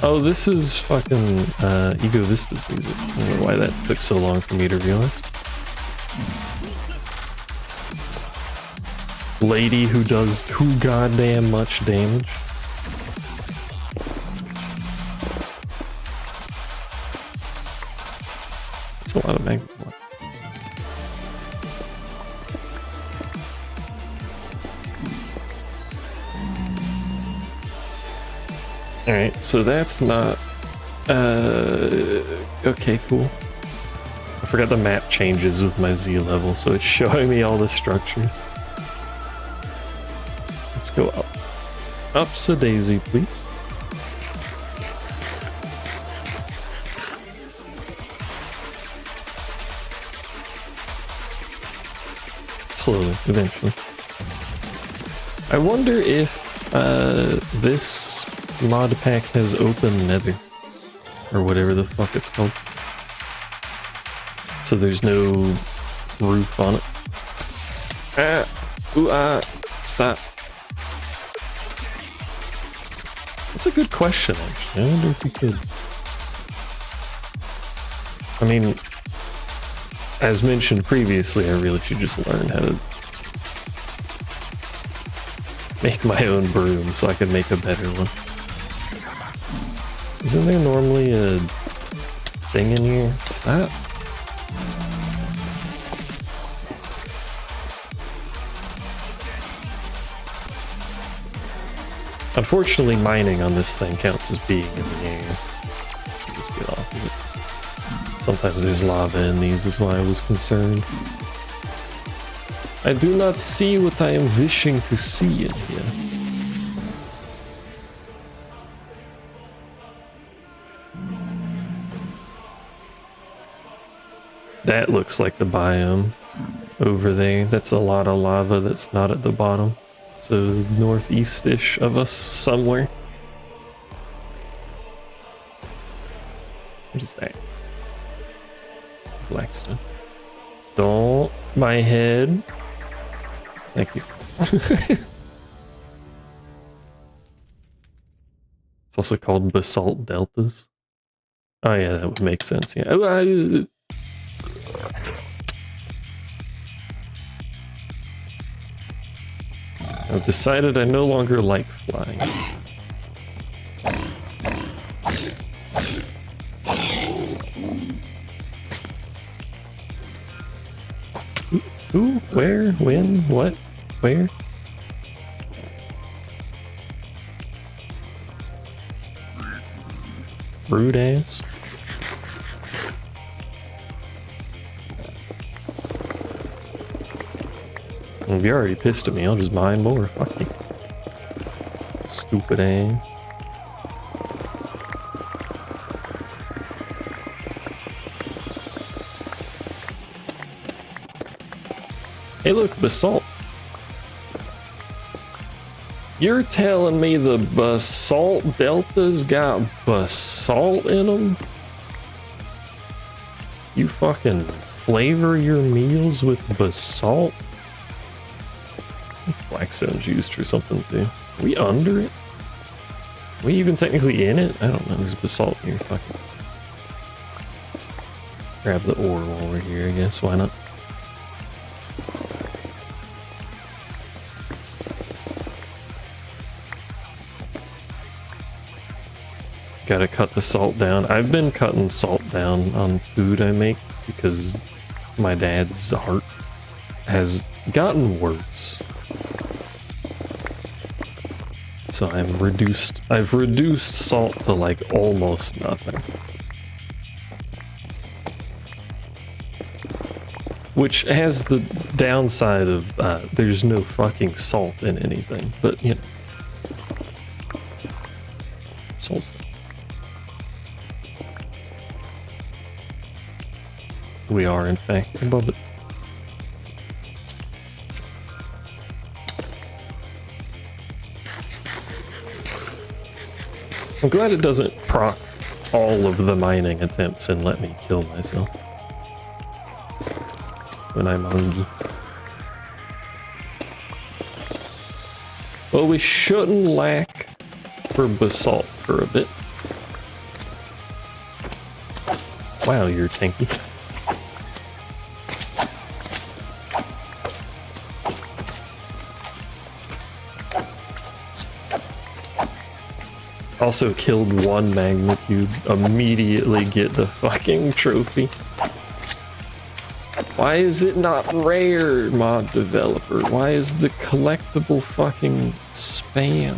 Oh, this is fucking Ego Vista's music. I don't know why that took so long for me to realize. Lady who does too goddamn much damage. That's a lot of magma. Alright, so that's not... okay, cool. I forgot the map changes with my Z level, so it's showing me all the structures. Let's go up. Ups-a-daisy, please. Slowly, eventually. I wonder if this mod pack has open nether, or whatever the fuck it's called. So there's no roof on it. Stop. That's a good question, actually. I wonder if we could. I mean, as mentioned previously, I really should just learn how to make my own broom so I can make a better one. Isn't there normally a thing in here? Stop. Unfortunately, mining on this thing counts as being in the air. Just get off of it. Sometimes there's lava in these, is why I was concerned. I do not see what I am wishing to see in here. That looks like the biome over there. That's a lot of lava that's not at the bottom. So northeast-ish of us somewhere. What is that? Blackstone. Don't. My head. Thank you. It's also called basalt deltas. Oh yeah, that would make sense. Yeah. I've decided I no longer like flying. Who? Where? When? What? Where? Rude ass. Well, if you're already pissed at me, I'll just mine more. Fuck you. Stupid ass. Hey look, basalt. You're telling me the basalt deltas got basalt in them? You fucking flavor your meals with basalt? Blackstone's used for something too. Are we under it? Are we even technically in it? I don't know. There's basalt here. Fuck it. Grab the ore while we're here, I guess. Why not? Gotta cut the salt down. I've been cutting salt down on food I make because my dad's heart has gotten worse. So I've reduced salt to like almost nothing. Which has the downside of there's no fucking salt in anything, but you know. Salt. We are in fact above it. I'm glad it doesn't proc all of the mining attempts and let me kill myself when I'm hungry. Well, we shouldn't lack for basalt for a bit. Wow, you're tanky. Also killed one magnitude, immediately get the fucking trophy. Why is it not rare, mod developer? Why is the collectible fucking spam?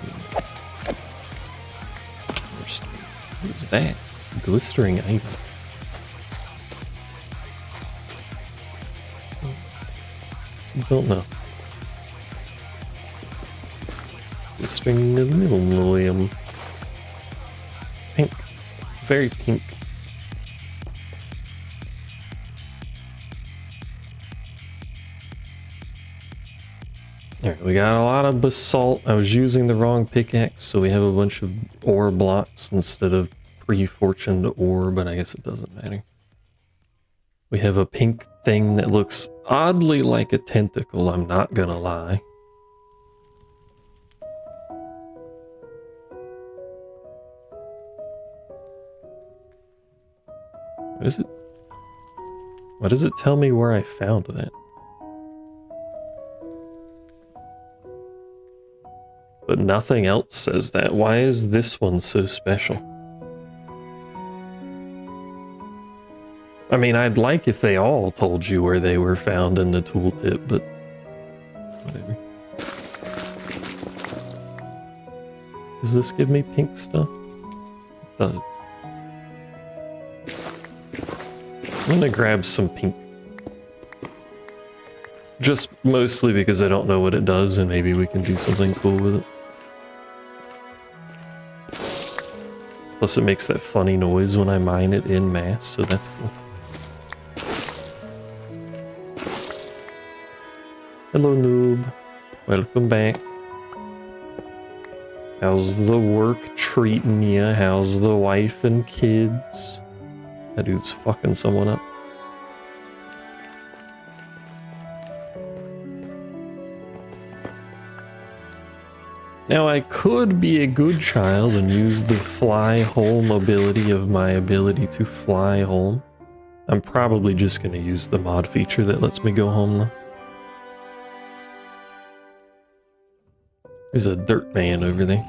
What is that? Glistering item. I don't know. Glistering linoleum. Pink. Very pink. Alright, we got a lot of basalt. I was using the wrong pickaxe, so we have a bunch of ore blocks instead of pre-fortuned ore, but I guess it doesn't matter. We have a pink thing that looks oddly like a tentacle, I'm not gonna lie. What is it? Why does it tell me where I found that? But nothing else says that. Why is this one so special? I mean, I'd like if they all told you where they were found in the tooltip, but whatever. Does this give me pink stuff? It does. I'm gonna grab some pink. Just mostly because I don't know what it does and maybe we can do something cool with it. Plus it makes that funny noise when I mine it in mass, so that's cool. Hello noob. Welcome back. How's the work treating ya? How's the wife and kids? That dude's fucking someone up. Now I could be a good child and use the fly home ability of my ability to fly home. I'm probably just going to use the mod feature that lets me go home though. There's a dirt man over there.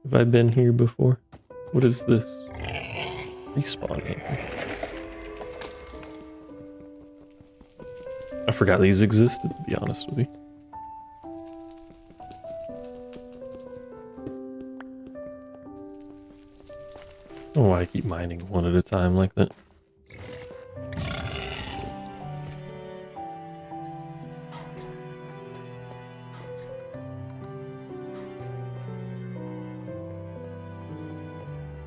Have I been here before? What is this? Respawn anchor. I forgot these existed, to be honest with you. I don't know why I keep mining one at a time like that.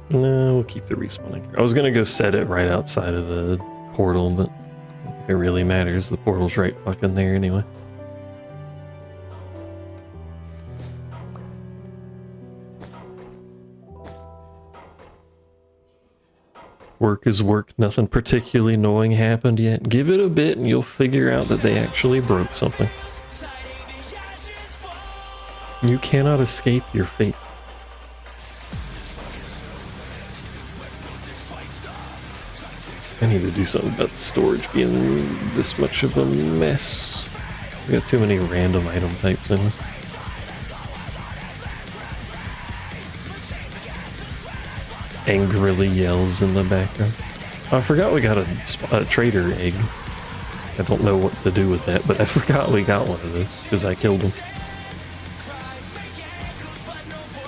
No, we'll keep the respawning. I was gonna go set it right outside of the portal, but I don't think it really matters. The portal's right fucking there anyway. Work is work. Nothing particularly annoying happened yet. Give it a bit and you'll figure out that they actually broke something. You cannot escape your fate. I need to do something about the storage being this much of a mess. We got too many random item types in it. Angrily yells in the background. Oh, I forgot we got a trader egg. I don't know what to do with that, but I forgot we got one of those because I killed him.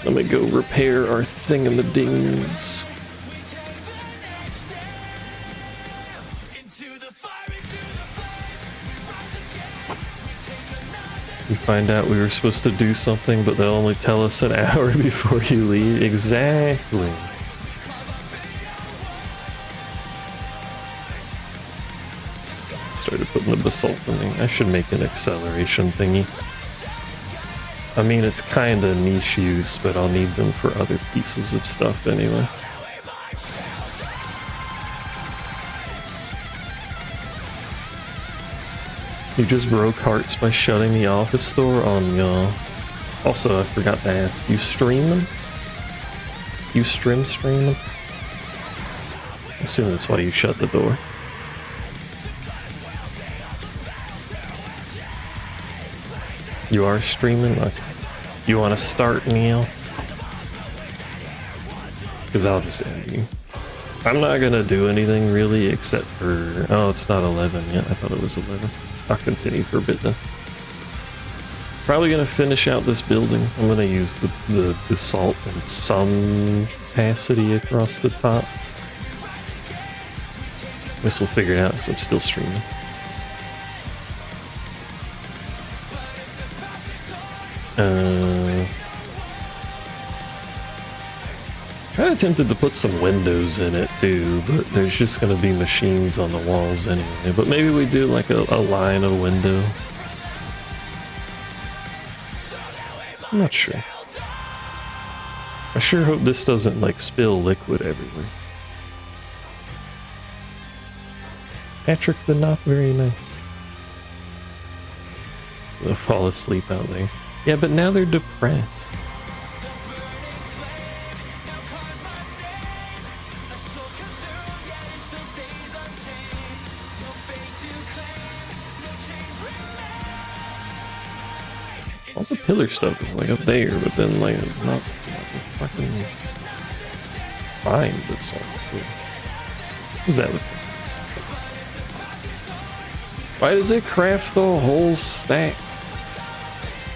Let me go repair our thingamadings. We find out we were supposed to do something, but they'll only tell us an hour before you leave. Exactly. Started putting the basalt in me. I should make an acceleration thingy. I mean, it's kind of niche use, but I'll need them for other pieces of stuff anyway. You just broke hearts by shutting the office door on y'all. Also, I forgot to ask, you stream them? You stream them? I assume that's why you shut the door. You are streaming? Okay. You want to start, Neil? Because I'll just end you. I'm not going to do anything really except for... Oh, it's not 11 yet. I thought it was 11. I'll continue for a bit then. Probably going to finish out this building. I'm going to use the basalt in some capacity across the top. Guess we'll figure it out because I'm still streaming. Kind of tempted to put some windows in it too, but there's just going to be machines on the walls anyway. But maybe we do like a line of window. I'm not sure. I sure hope this doesn't like spill liquid everywhere. Patrick the not very nice. So they'll fall asleep out there. Yeah, but now they're depressed. All the pillar stuff is like up there, but then like it's not fucking fine. That's all. Who's that looking? Why does it craft the whole stack?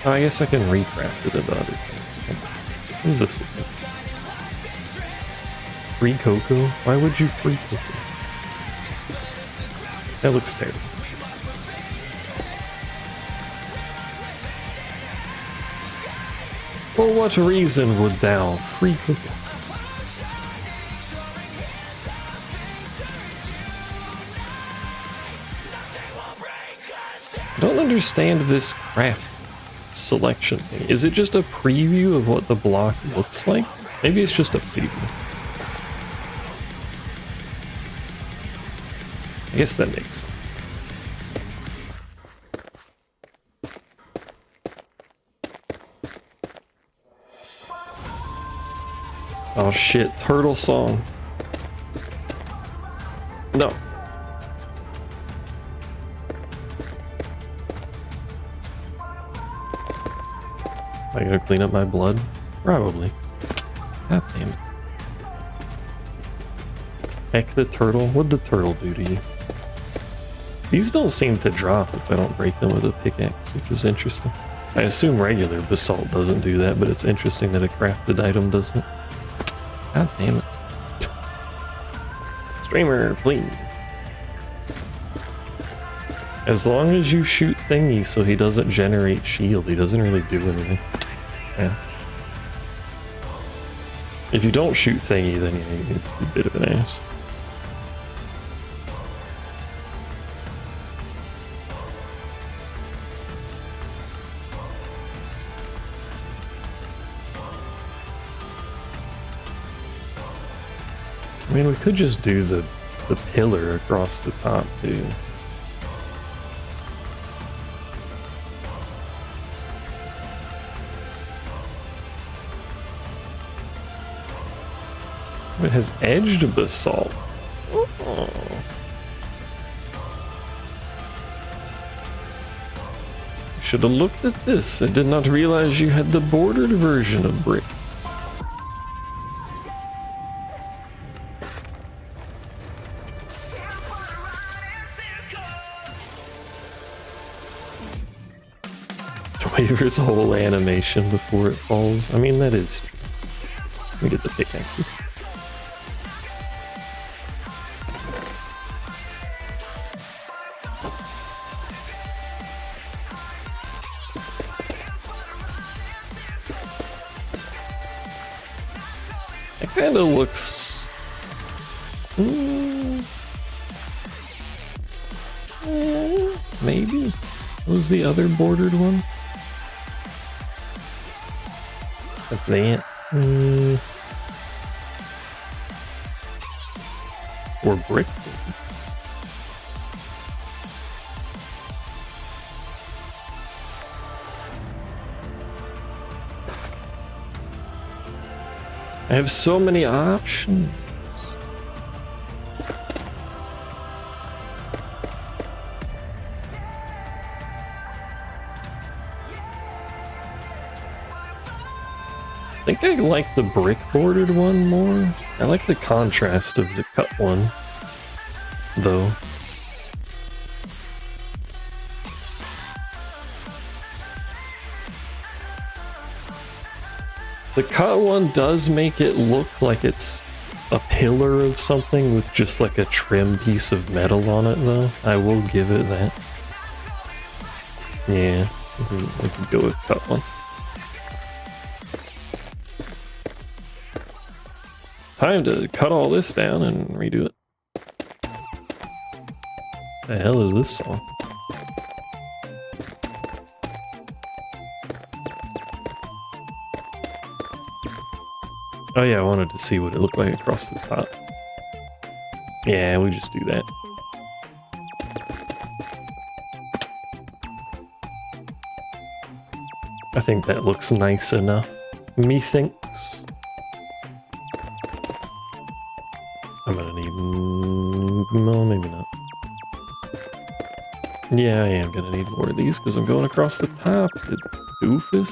Oh, I guess I can recraft it into other things. What is this looking? Free cocoa? Why would you free cocoa? That looks terrible. For what reason would thou free cocoa? I don't understand this craft selection thing. Is it just a preview of what the block looks like? Maybe it's just a preview. I guess that makes sense. Oh shit, turtle song. No. Am I gonna clean up my blood? Probably. God damn it. Heck the turtle. What'd the turtle do to you? These don't seem to drop if I don't break them with a pickaxe, which is interesting. I assume regular basalt doesn't do that, but it's interesting that a crafted item doesn't. God damn it. Streamer, please. As long as you shoot thingy so he doesn't generate shield, he doesn't really do anything. Yeah. If you don't shoot thingy, then yeah, he's a bit of an ass. I mean, we could just do the pillar across the top, too. It has edged basalt. Oh. Should have looked at this. I did not realize you had the bordered version of brick. Waver's whole animation before it falls. I mean, that is true. Let me get the pickaxes. It kind of looks... maybe? What was the other bordered one? Like that? Or brick? I have so many options. I think I like the brick bordered one more. I like the contrast of the cut one, though. The cut one does make it look like it's a pillar of something with just like a trim piece of metal on it, though. I will give it that. Yeah, we could go with cut one. Time to cut all this down and redo it. The hell is this song? Oh yeah, I wanted to see what it looked like across the top. Yeah, we just do that. I think that looks nice enough. Methinks. I'm gonna need... no, maybe not. Yeah, I am gonna need more of these because I'm going across the top. You doofus.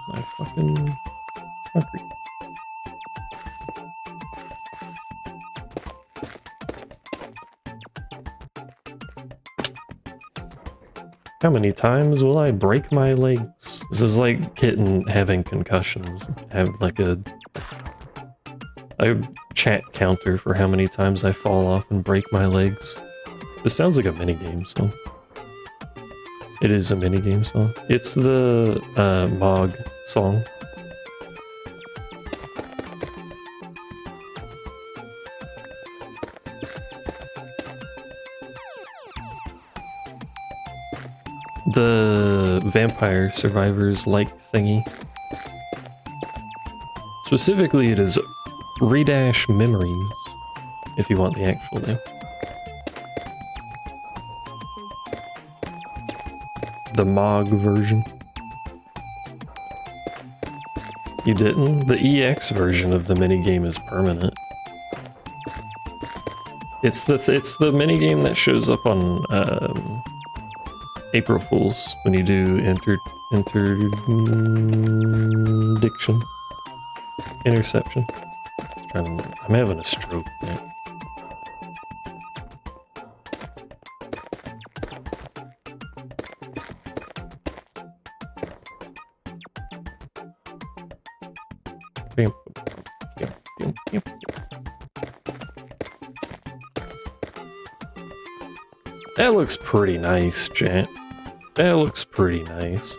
My fucking... concrete. How many times will I break my legs? This is like Kitten having concussions. Have like a chat counter for how many times I fall off and break my legs. This sounds like a minigame song. It is a minigame song. It's the Mog song. The Vampire Survivors like thingy. Specifically, it is Redash Memories, if you want the actual name. The Mog version. You didn't? The EX version of the minigame is permanent. It's the minigame that shows up on April Fools when you do interception. I'm having a stroke now. That looks pretty nice, chat. That looks pretty nice.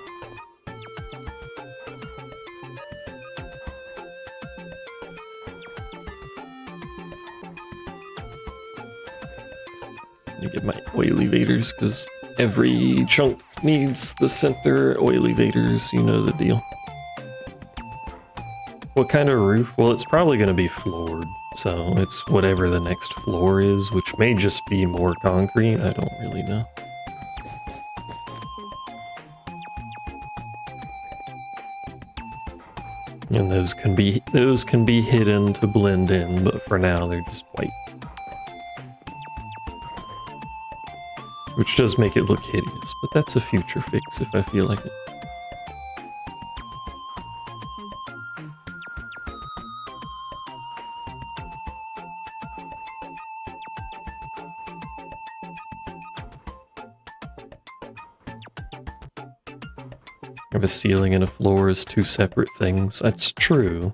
Let me get my oily vaders, because every chunk needs the center oily vaders, you know the deal. What kind of roof? Well, it's probably going to be floored, so it's whatever the next floor is, which may just be more concrete, I don't really know. And those can be hidden to blend in, but for now they're just white. Which does make it look hideous, but that's a future fix if I feel like it. If a ceiling and a floor is two separate things, that's true.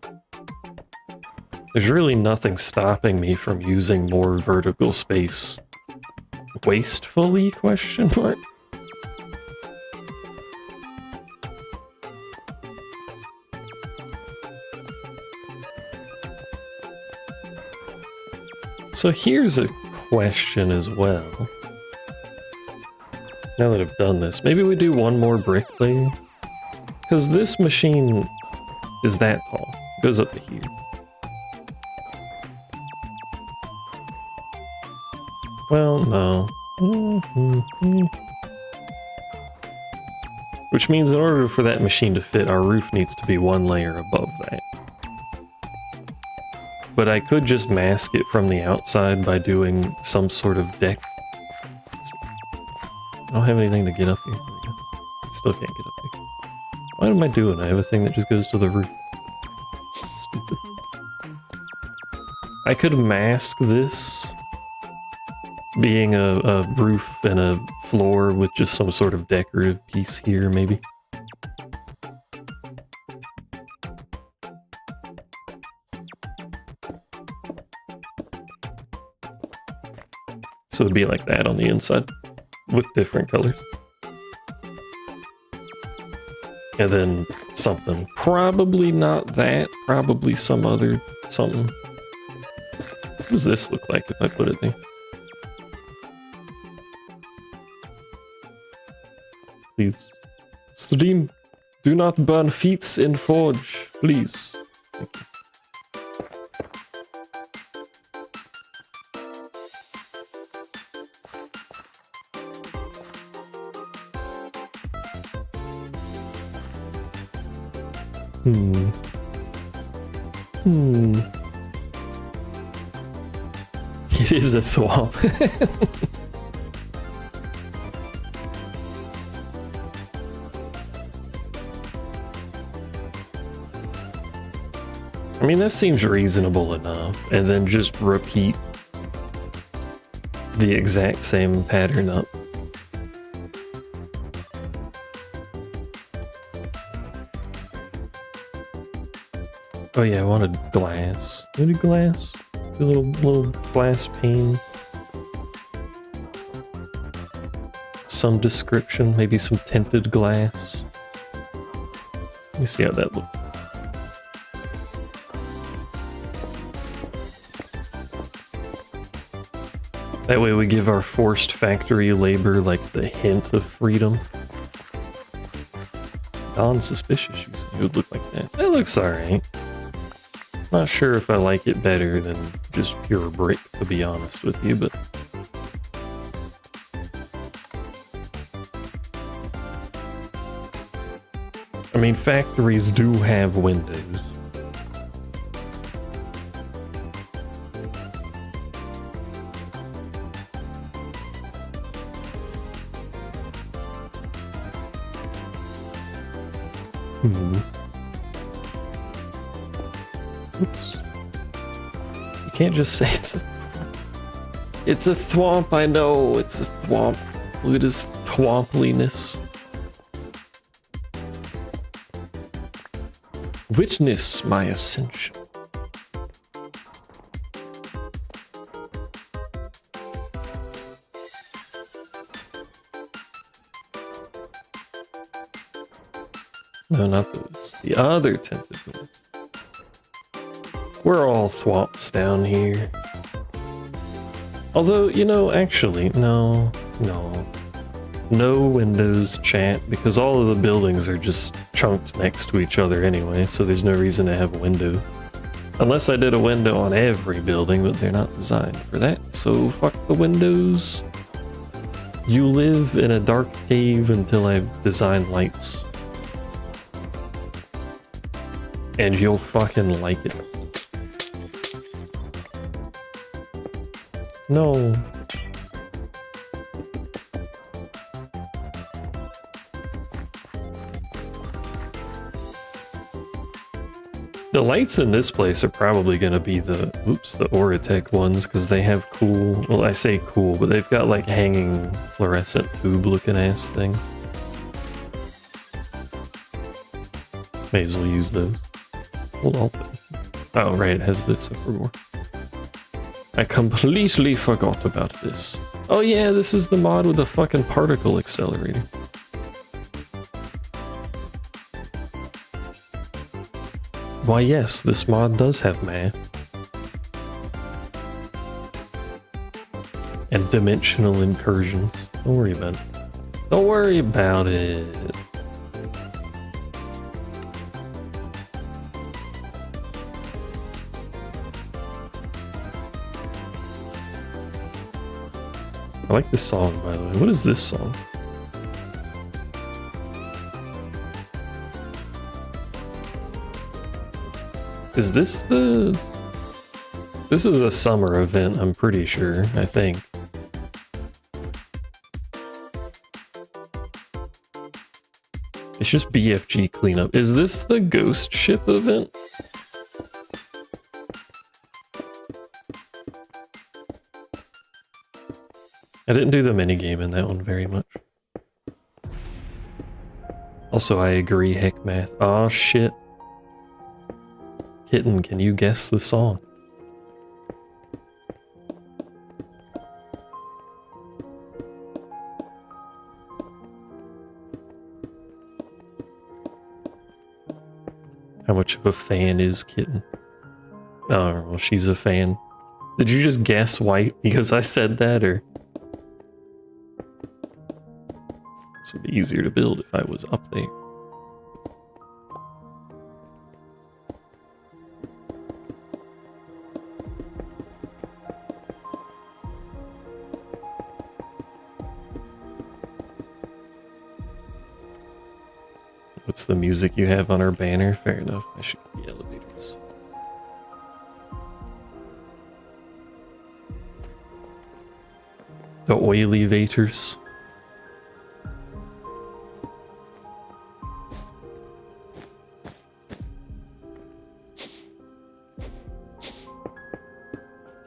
There's really nothing stopping me from using more vertical space wastefully, question mark? So here's a question as well. Now that I've done this, maybe we do one more brick thing? Because this machine is that tall. It goes up to here. Well, no. Which means in order for that machine to fit, our roof needs to be one layer above that. But I could just mask it from the outside by doing some sort of deck. I don't have anything to get up here. Still can't get up here. What am I doing? I have a thing that just goes to the roof. Stupid. I could mask this being a roof and a floor with just some sort of decorative piece here, maybe. So it'd be like that on the inside, with different colors. And then something. Probably not that, probably some other something. What does this look like if I put it there? Please. Stream, do not burn feats in Forge, please. Thank you. It is a thwomp. I mean, that seems reasonable enough, and then just repeat the exact same pattern up. Oh yeah, I wanted glass. Maybe glass? A little glass pane. Some description, maybe some tinted glass. Let me see how that looks. That way we give our forced factory labor like the hint of freedom. Non-suspicious, you said. It would look like that. That looks alright. Not sure if I like it better than just pure brick, to be honest with you, but... I mean, factories do have windows. Oops. You can't just say it's a thwomp, I know, it's a thwomp. Look at his thwompliness. Witness my ascension. No, not those. The other tinted ones. We're all thwomps down here. Although, you know, actually, no. No windows, chat, because all of the buildings are just chunked next to each other anyway, so there's no reason to have a window. Unless I did a window on every building, but they're not designed for that, so fuck the windows. You live in a dark cave until I've designed lights. And you'll fucking like it. No. The lights in this place are probably going to be the Oratech ones, because they have cool, well, I say cool, but they've got like hanging fluorescent tube looking ass things. May as well use those. Hold on. Oh, right, it has this over. I completely forgot about this. Oh yeah, this is the mod with the fucking particle accelerator. Why yes, this mod does have math. And dimensional incursions. Don't worry about it. Don't worry about it. I like this song, by the way. What is this song? Is this the... This is a summer event, I'm pretty sure, I think. It's just BFG cleanup. Is this the ghost ship event? I didn't do the minigame in that one very much. Also, I agree, heck math. Aw, shit. Kitten, can you guess the song? How much of a fan is Kitten? Oh, well, she's a fan. Did you just guess white because I said that, or? This would be easier to build if I was up there. What's the music you have on our banner? Fair enough. I should get the elevators. The oily vators.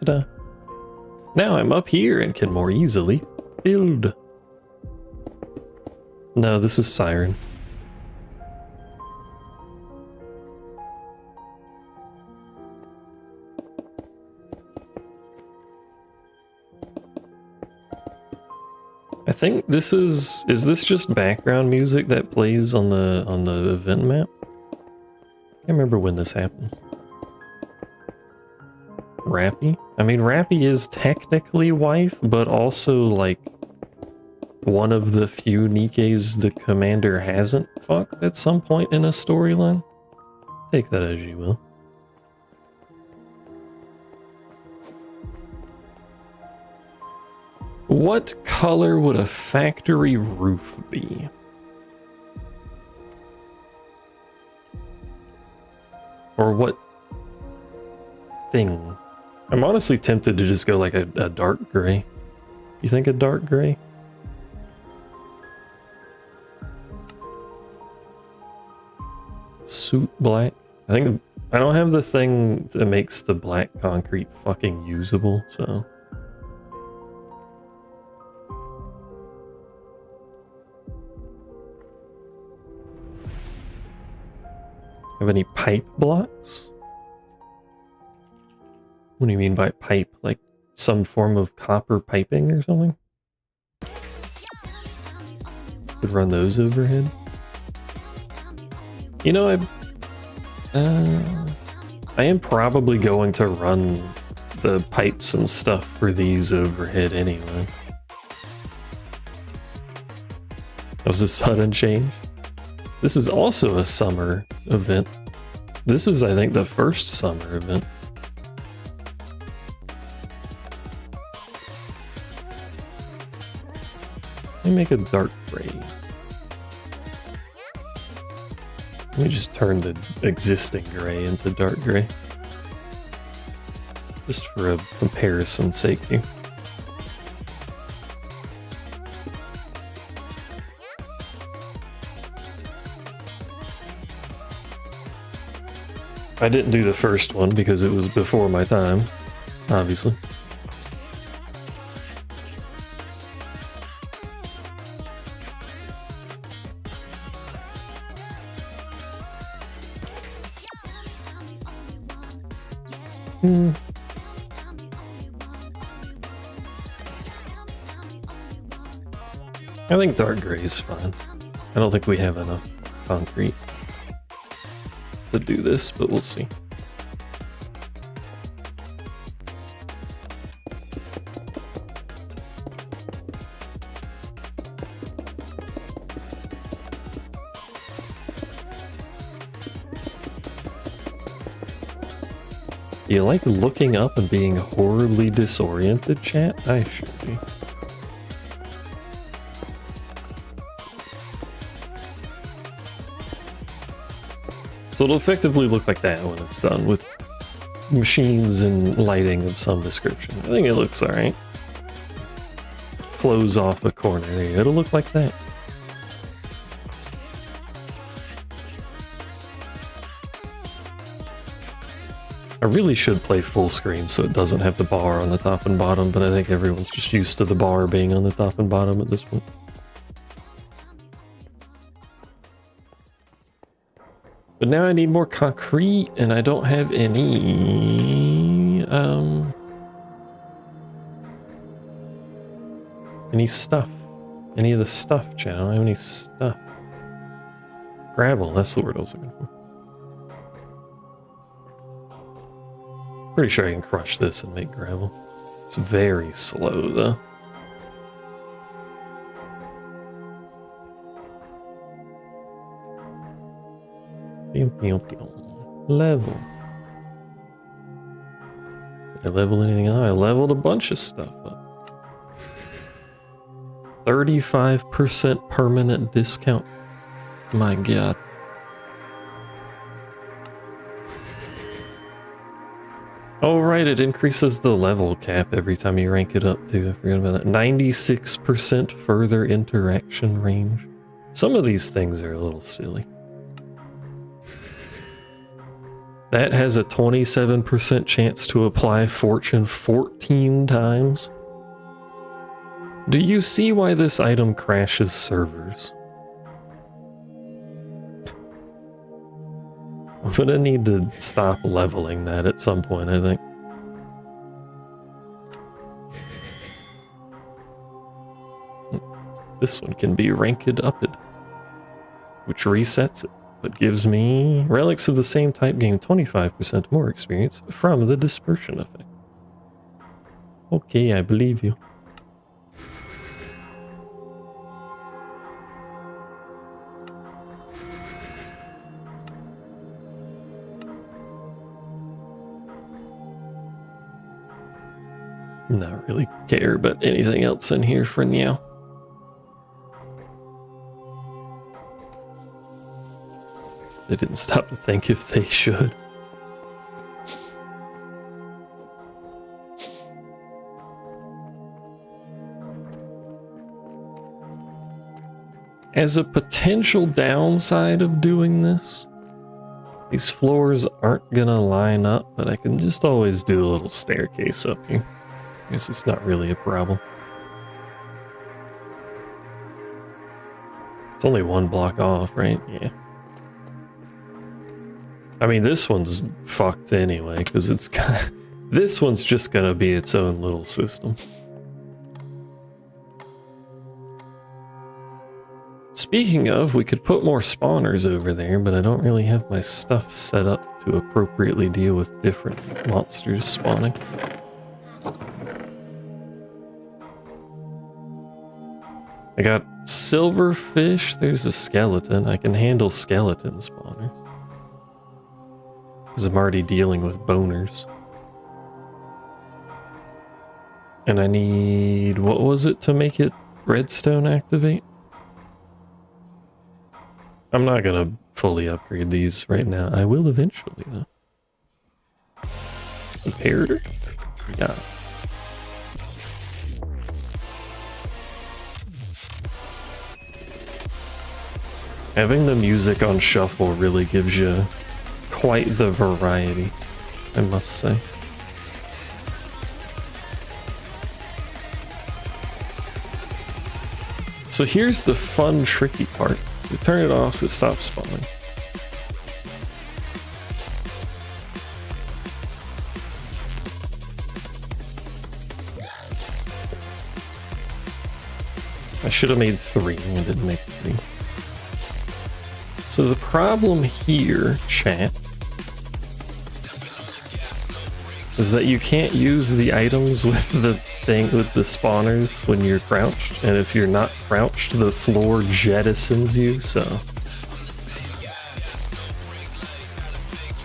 Ta-da. Now I'm up here and can more easily build. No, this is Siren. I think this is this just background music that plays on the event map? I can't remember when this happens. Rappy? I mean, Rappy is technically wife, but also like one of the few Nikkes the commander hasn't fucked at some point in a storyline. Take that as you will. What color would a factory roof be? Or what thing? I'm honestly tempted to just go like a dark gray. You think a dark gray? Suit black? I think I don't have the thing that makes the black concrete fucking usable, so... Have any pipe blocks? What do you mean by pipe? Like some form of copper piping or something? Could run those overhead? You know, I am probably going to run the pipes and stuff for these overhead anyway. That was a sudden change. This is also a summer event. This is, I think, the first summer event. Let me make a dark gray. Let me just turn the existing gray into dark gray. Just for a comparison's sake here. I didn't do the first one because it was before my time, obviously. I think dark gray is fine. I don't think we have enough concrete to do this, but we'll see. Do you like looking up and being horribly disoriented, chat? I should be. So it'll effectively look like that when it's done with machines and lighting of some description. I think it looks alright. Close off a corner there. It'll look like that. I really should play full screen so it doesn't have the bar on the top and bottom, but I think everyone's just used to the bar being on the top and bottom at this point. But now I need more concrete, and I don't have any stuff. Any of the stuff, chat. I don't have any stuff. Gravel, that's the word I was looking for. Pretty sure I can crush this and make gravel. It's very slow, though. Level. Did I level anything up? I leveled a bunch of stuff up. 35% permanent discount. My god. Oh right, it increases the level cap every time you rank it up too. I forgot about that. 96% further interaction range. Some of these things are a little silly. That has a 27% chance to apply fortune 14 times. Do you see why this item crashes servers? I'm gonna need to stop leveling that at some point, I think. This one can be ranked upped, which resets it, but gives me relics of the same type gain 25% more experience from the dispersion effect. Okay, I believe you. Not really care about anything else in here for now. They didn't stop to think if they should. As a potential downside of doing this, these floors aren't gonna line up, but I can just always do a little staircase up here. I guess it's not really a problem. It's only one block off, right? Yeah. I mean, this one's fucked anyway, because it's got... This one's just gonna be its own little system. Speaking of, we could put more spawners over there, but I don't really have my stuff set up to appropriately deal with different monsters spawning. I got silverfish, there's a skeleton. I can handle skeleton spawners. Because I'm already dealing with boners. And I need... what was it to make it redstone activate? I'm not gonna fully upgrade these right now. I will eventually, though. Imperator? Yeah. Having the music on shuffle really gives you quite the variety, I must say. So here's the fun, tricky part. So turn it off so it stops spawning. I should have made 3. I didn't make 3. So the problem here, chat, is that you can't use the items with the thing, with the spawners when you're crouched, and if you're not crouched, the floor jettisons you, so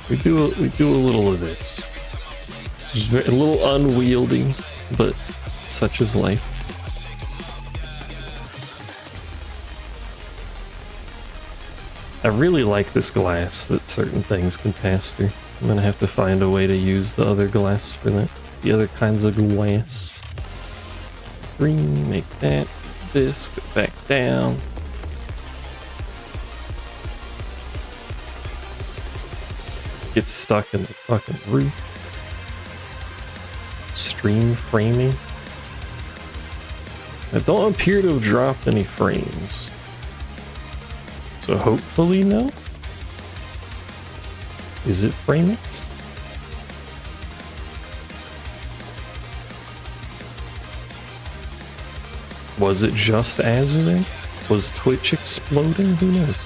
we do a little of this. It's a little unwieldy, but such is life. I really like this glass that certain things can pass through. I'm gonna have to find a way to use the other glass for that. The other kinds of glass. 3, make that. This, go back down. Get stuck in the fucking roof. Stream framing. I don't appear to have dropped any frames. So hopefully no. Is it framing? Was it just Azure? Was Twitch exploding? Who knows?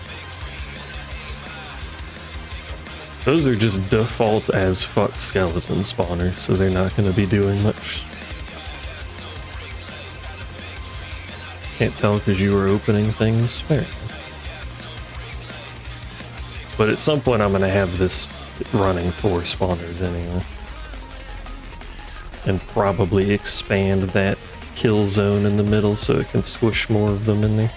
Those are just default as fuck skeleton spawners, so they're not going to be doing much. Can't tell because you were opening things? Fair. But at some point I'm going to have this running 4 spawners anyway. And probably expand that kill zone in the middle so it can squish more of them in there.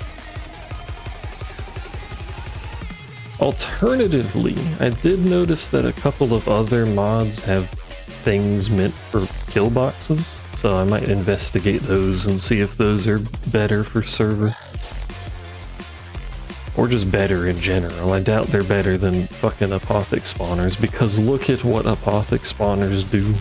Alternatively, I did notice that a couple of other mods have things meant for kill boxes, so I might investigate those and see if those are better for server. Or just better in general. I doubt they're better than fucking apothic spawners, because look at what apothic spawners do.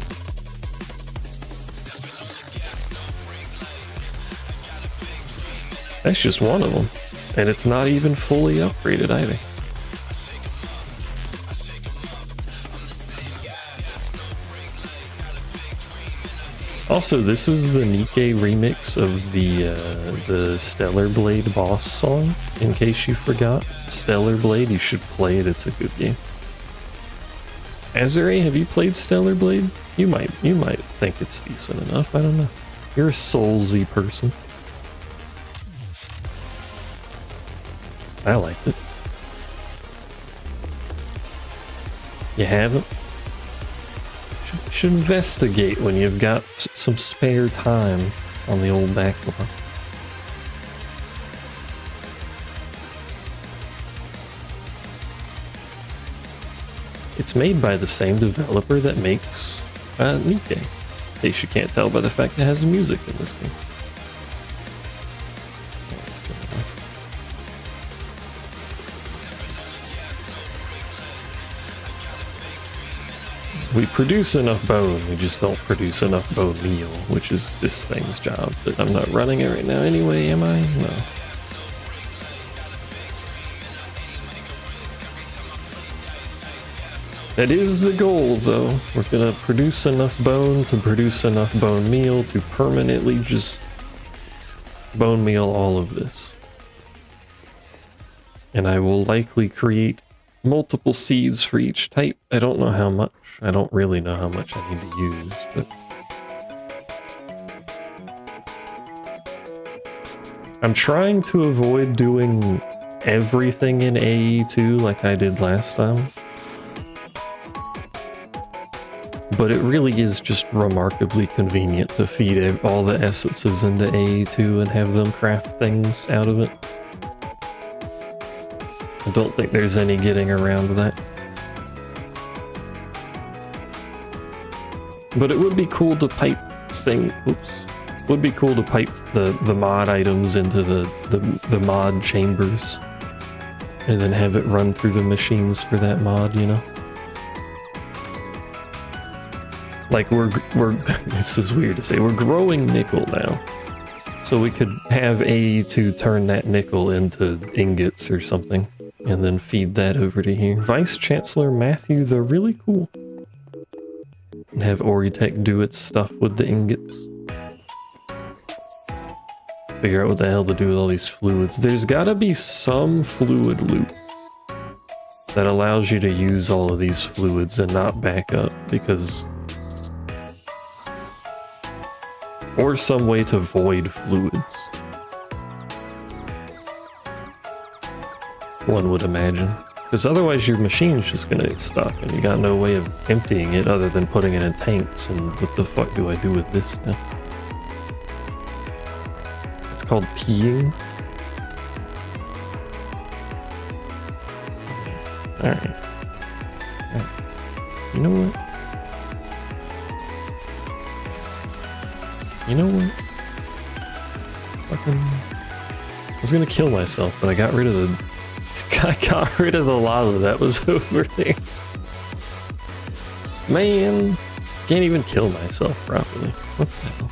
That's just one of them. And it's not even fully upgraded either. Also, this is the Nikke remix of the Stellar Blade boss song, in case you forgot. Stellar Blade, you should play it, it's a good game. Azure, have you played Stellar Blade? You might think it's decent enough, I don't know. You're a Soulsy person. I liked it. You haven't? Should investigate when you've got some spare time on the old backlog. It's made by the same developer that makes Nikke. In case you can't tell by the fact it has music in this game. We produce enough bone, we just don't produce enough bone meal, which is this thing's job. But I'm not running it right now anyway, am I? No. That is the goal, though. We're gonna produce enough bone to produce enough bone meal to permanently just bone meal all of this. And I will likely create multiple seeds for each type. I don't know how much. I don't really know how much I need to use, but I'm trying to avoid doing everything in AE2 like I did last time. But it really is just remarkably convenient to feed all the essences into AE2 and have them craft things out of it. I don't think there's any getting around that. But it would be cool to pipe would be cool to pipe the mod items into the mod chambers. And then have it run through the machines for that mod, you know? Like we're this is weird to say, we're growing nickel now. So we could have AE2 turn that nickel into ingots or something. And then feed that over to here. Vice Chancellor Matthew, they're really cool. And have Oritech do its stuff with the ingots. figure out what the hell to do with all these fluids. There's gotta be some fluid loop that allows you to use all of these fluids and not back up, because... Or some way to void fluids. One would imagine. Because otherwise your machine's just gonna get stuck and you got no way of emptying it other than putting it in tanks, and what the fuck do I do with this now? It's called peeing. Alright. You know what? You know what? Fucking... I was gonna kill myself, but I got rid of the... I got rid of the lava that was over there. Man, can't even kill myself properly. What the hell?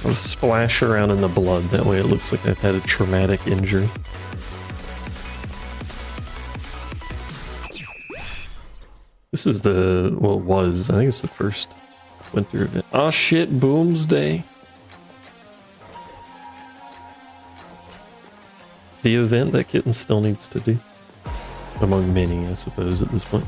I'll splash around in the blood, that way it looks like I've had a traumatic injury. This is the, well, it was, I think it's the first winter event. Oh shit, Boomsday. The event that Kitten still needs to do. Among many, I suppose, at this point.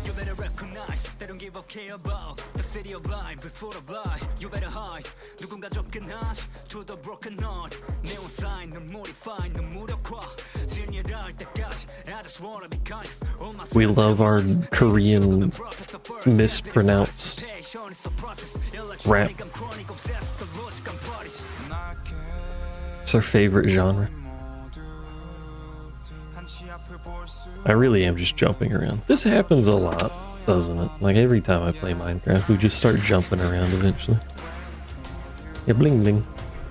You better recognize they don't give a care about the city of life before the lie. You better hide. 누군가 접근하지 to the broken heart. Neon sign, the modify, the 무력화. 진리할 때까지 I just wanna be conscious. We love our Korean mispronounced rap. It's our favorite genre. I really am just jumping around. This happens a lot, doesn't it? Like every time I play Minecraft, we just start jumping around eventually. Yeah, bling bling.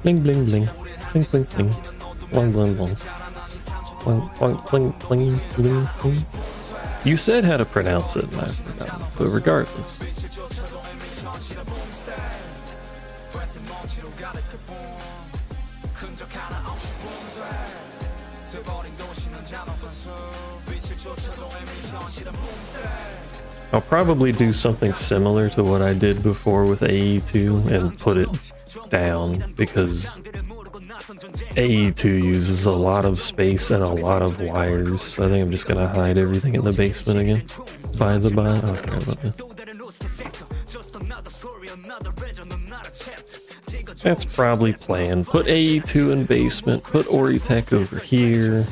Bling bling bling. Bling bling bling. Bling bling bling. Bling bling bling bling bling bling. You said how to pronounce it and I forgot. But regardless. I'll probably do something similar to what I did before with AE2 and put it down, because AE2 uses a lot of space and a lot of wires, so I think I'm just gonna hide everything in the basement again. By the by, oh, I forgot about that. That's probably planned. Put AE2 in basement, put Oritech over here.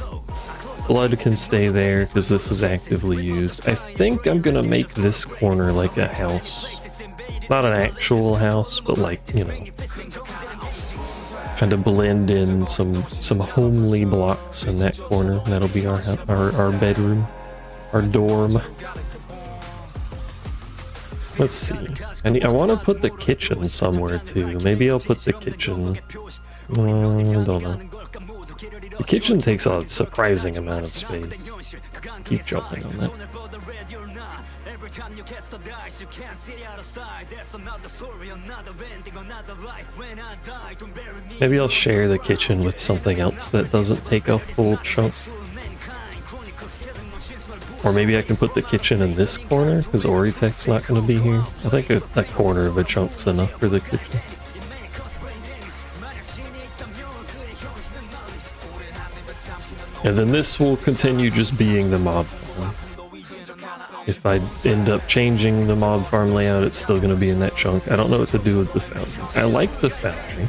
Blood can stay there because this is actively used. I think I'm gonna make this corner like a house. Not an actual house, but like, you know, kind of blend in some homely blocks in that corner. That'll be our bedroom, our dorm. Let's see. I want to put the kitchen somewhere too. Maybe I'll put the kitchen. I don't know. The kitchen takes a surprising amount of space. Keep jumping on that. Maybe I'll share the kitchen with something else that doesn't take a full chunk. Or maybe I can put the kitchen in this corner, because Oritech's not going to be here. I think a corner of a chunk's enough for the kitchen. And then this will continue just being the mob farm. If I end up changing the mob farm layout, it's still going to be in that chunk. I don't know what to do with the foundry. I like the foundry.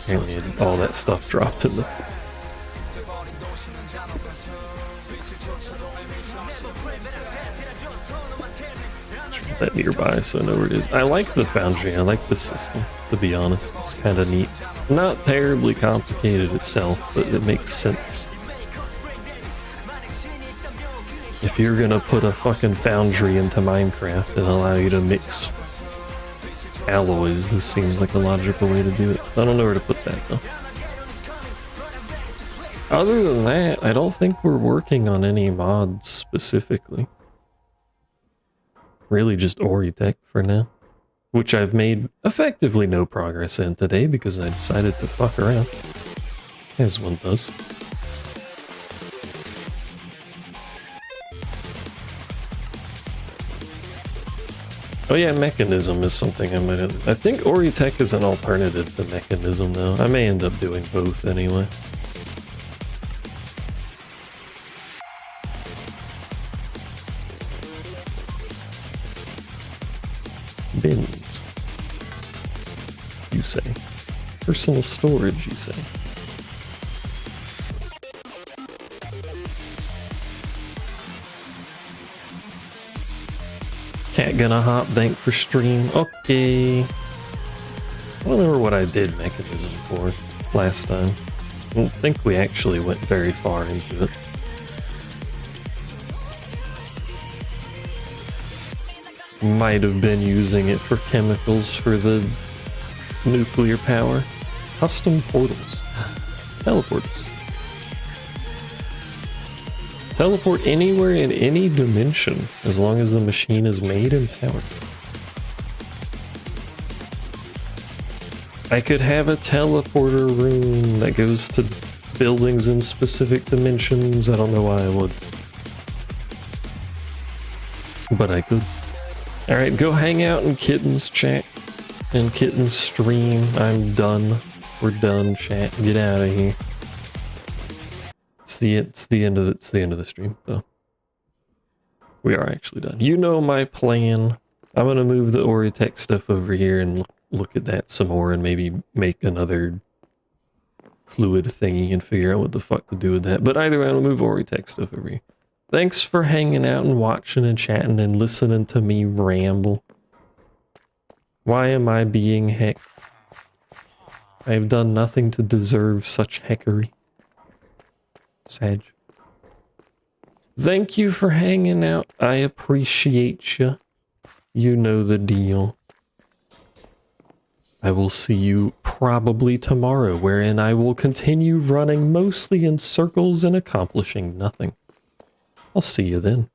Apparently all that stuff dropped in the... that nearby so I know where it is. I like the foundry. I like the system, to be honest. It's kind of neat. Not terribly complicated itself, but it makes sense. If you're gonna put a fucking foundry into Minecraft and allow you to mix alloys, this seems like a logical way to do it. I don't know where to put that though. Other than that, I don't think we're working on any mods specifically. Really just Oritech for now. which I've made effectively no progress in today because I decided to fuck around, as one does. Oh yeah, mechanism is something I might have... I think Oritech is an alternative to mechanism though. I may end up doing both anyway. Bins. You say. Personal storage, you say. Cat gonna hop bank for stream. Okay. I don't remember what I did mechanism for last time. I don't think we actually went very far into it. Might have been using it for chemicals for the nuclear power. Custom portals. Teleporters. Teleport anywhere in any dimension, as long as the machine is made and powered. I could have a teleporter room that goes to buildings in specific dimensions. I don't know why I would. But I could. Alright, go hang out in Kitten's chat. In Kitten's stream. I'm done. We're done, chat. Get out of here. It's the end of the stream, though. We are actually done. You know my plan. I'm gonna move the Oritech stuff over here and look at that some more and maybe make another fluid thingy and figure out what the fuck to do with that. But either way, I'm gonna move Oritech stuff over here. Thanks for hanging out and watching and chatting and listening to me ramble. Why am I being hecked? I have done nothing to deserve such heckery. Sag. Thank you for hanging out. I appreciate you. You know the deal. I will see you probably tomorrow, wherein I will continue running mostly in circles and accomplishing nothing. I'll see you then.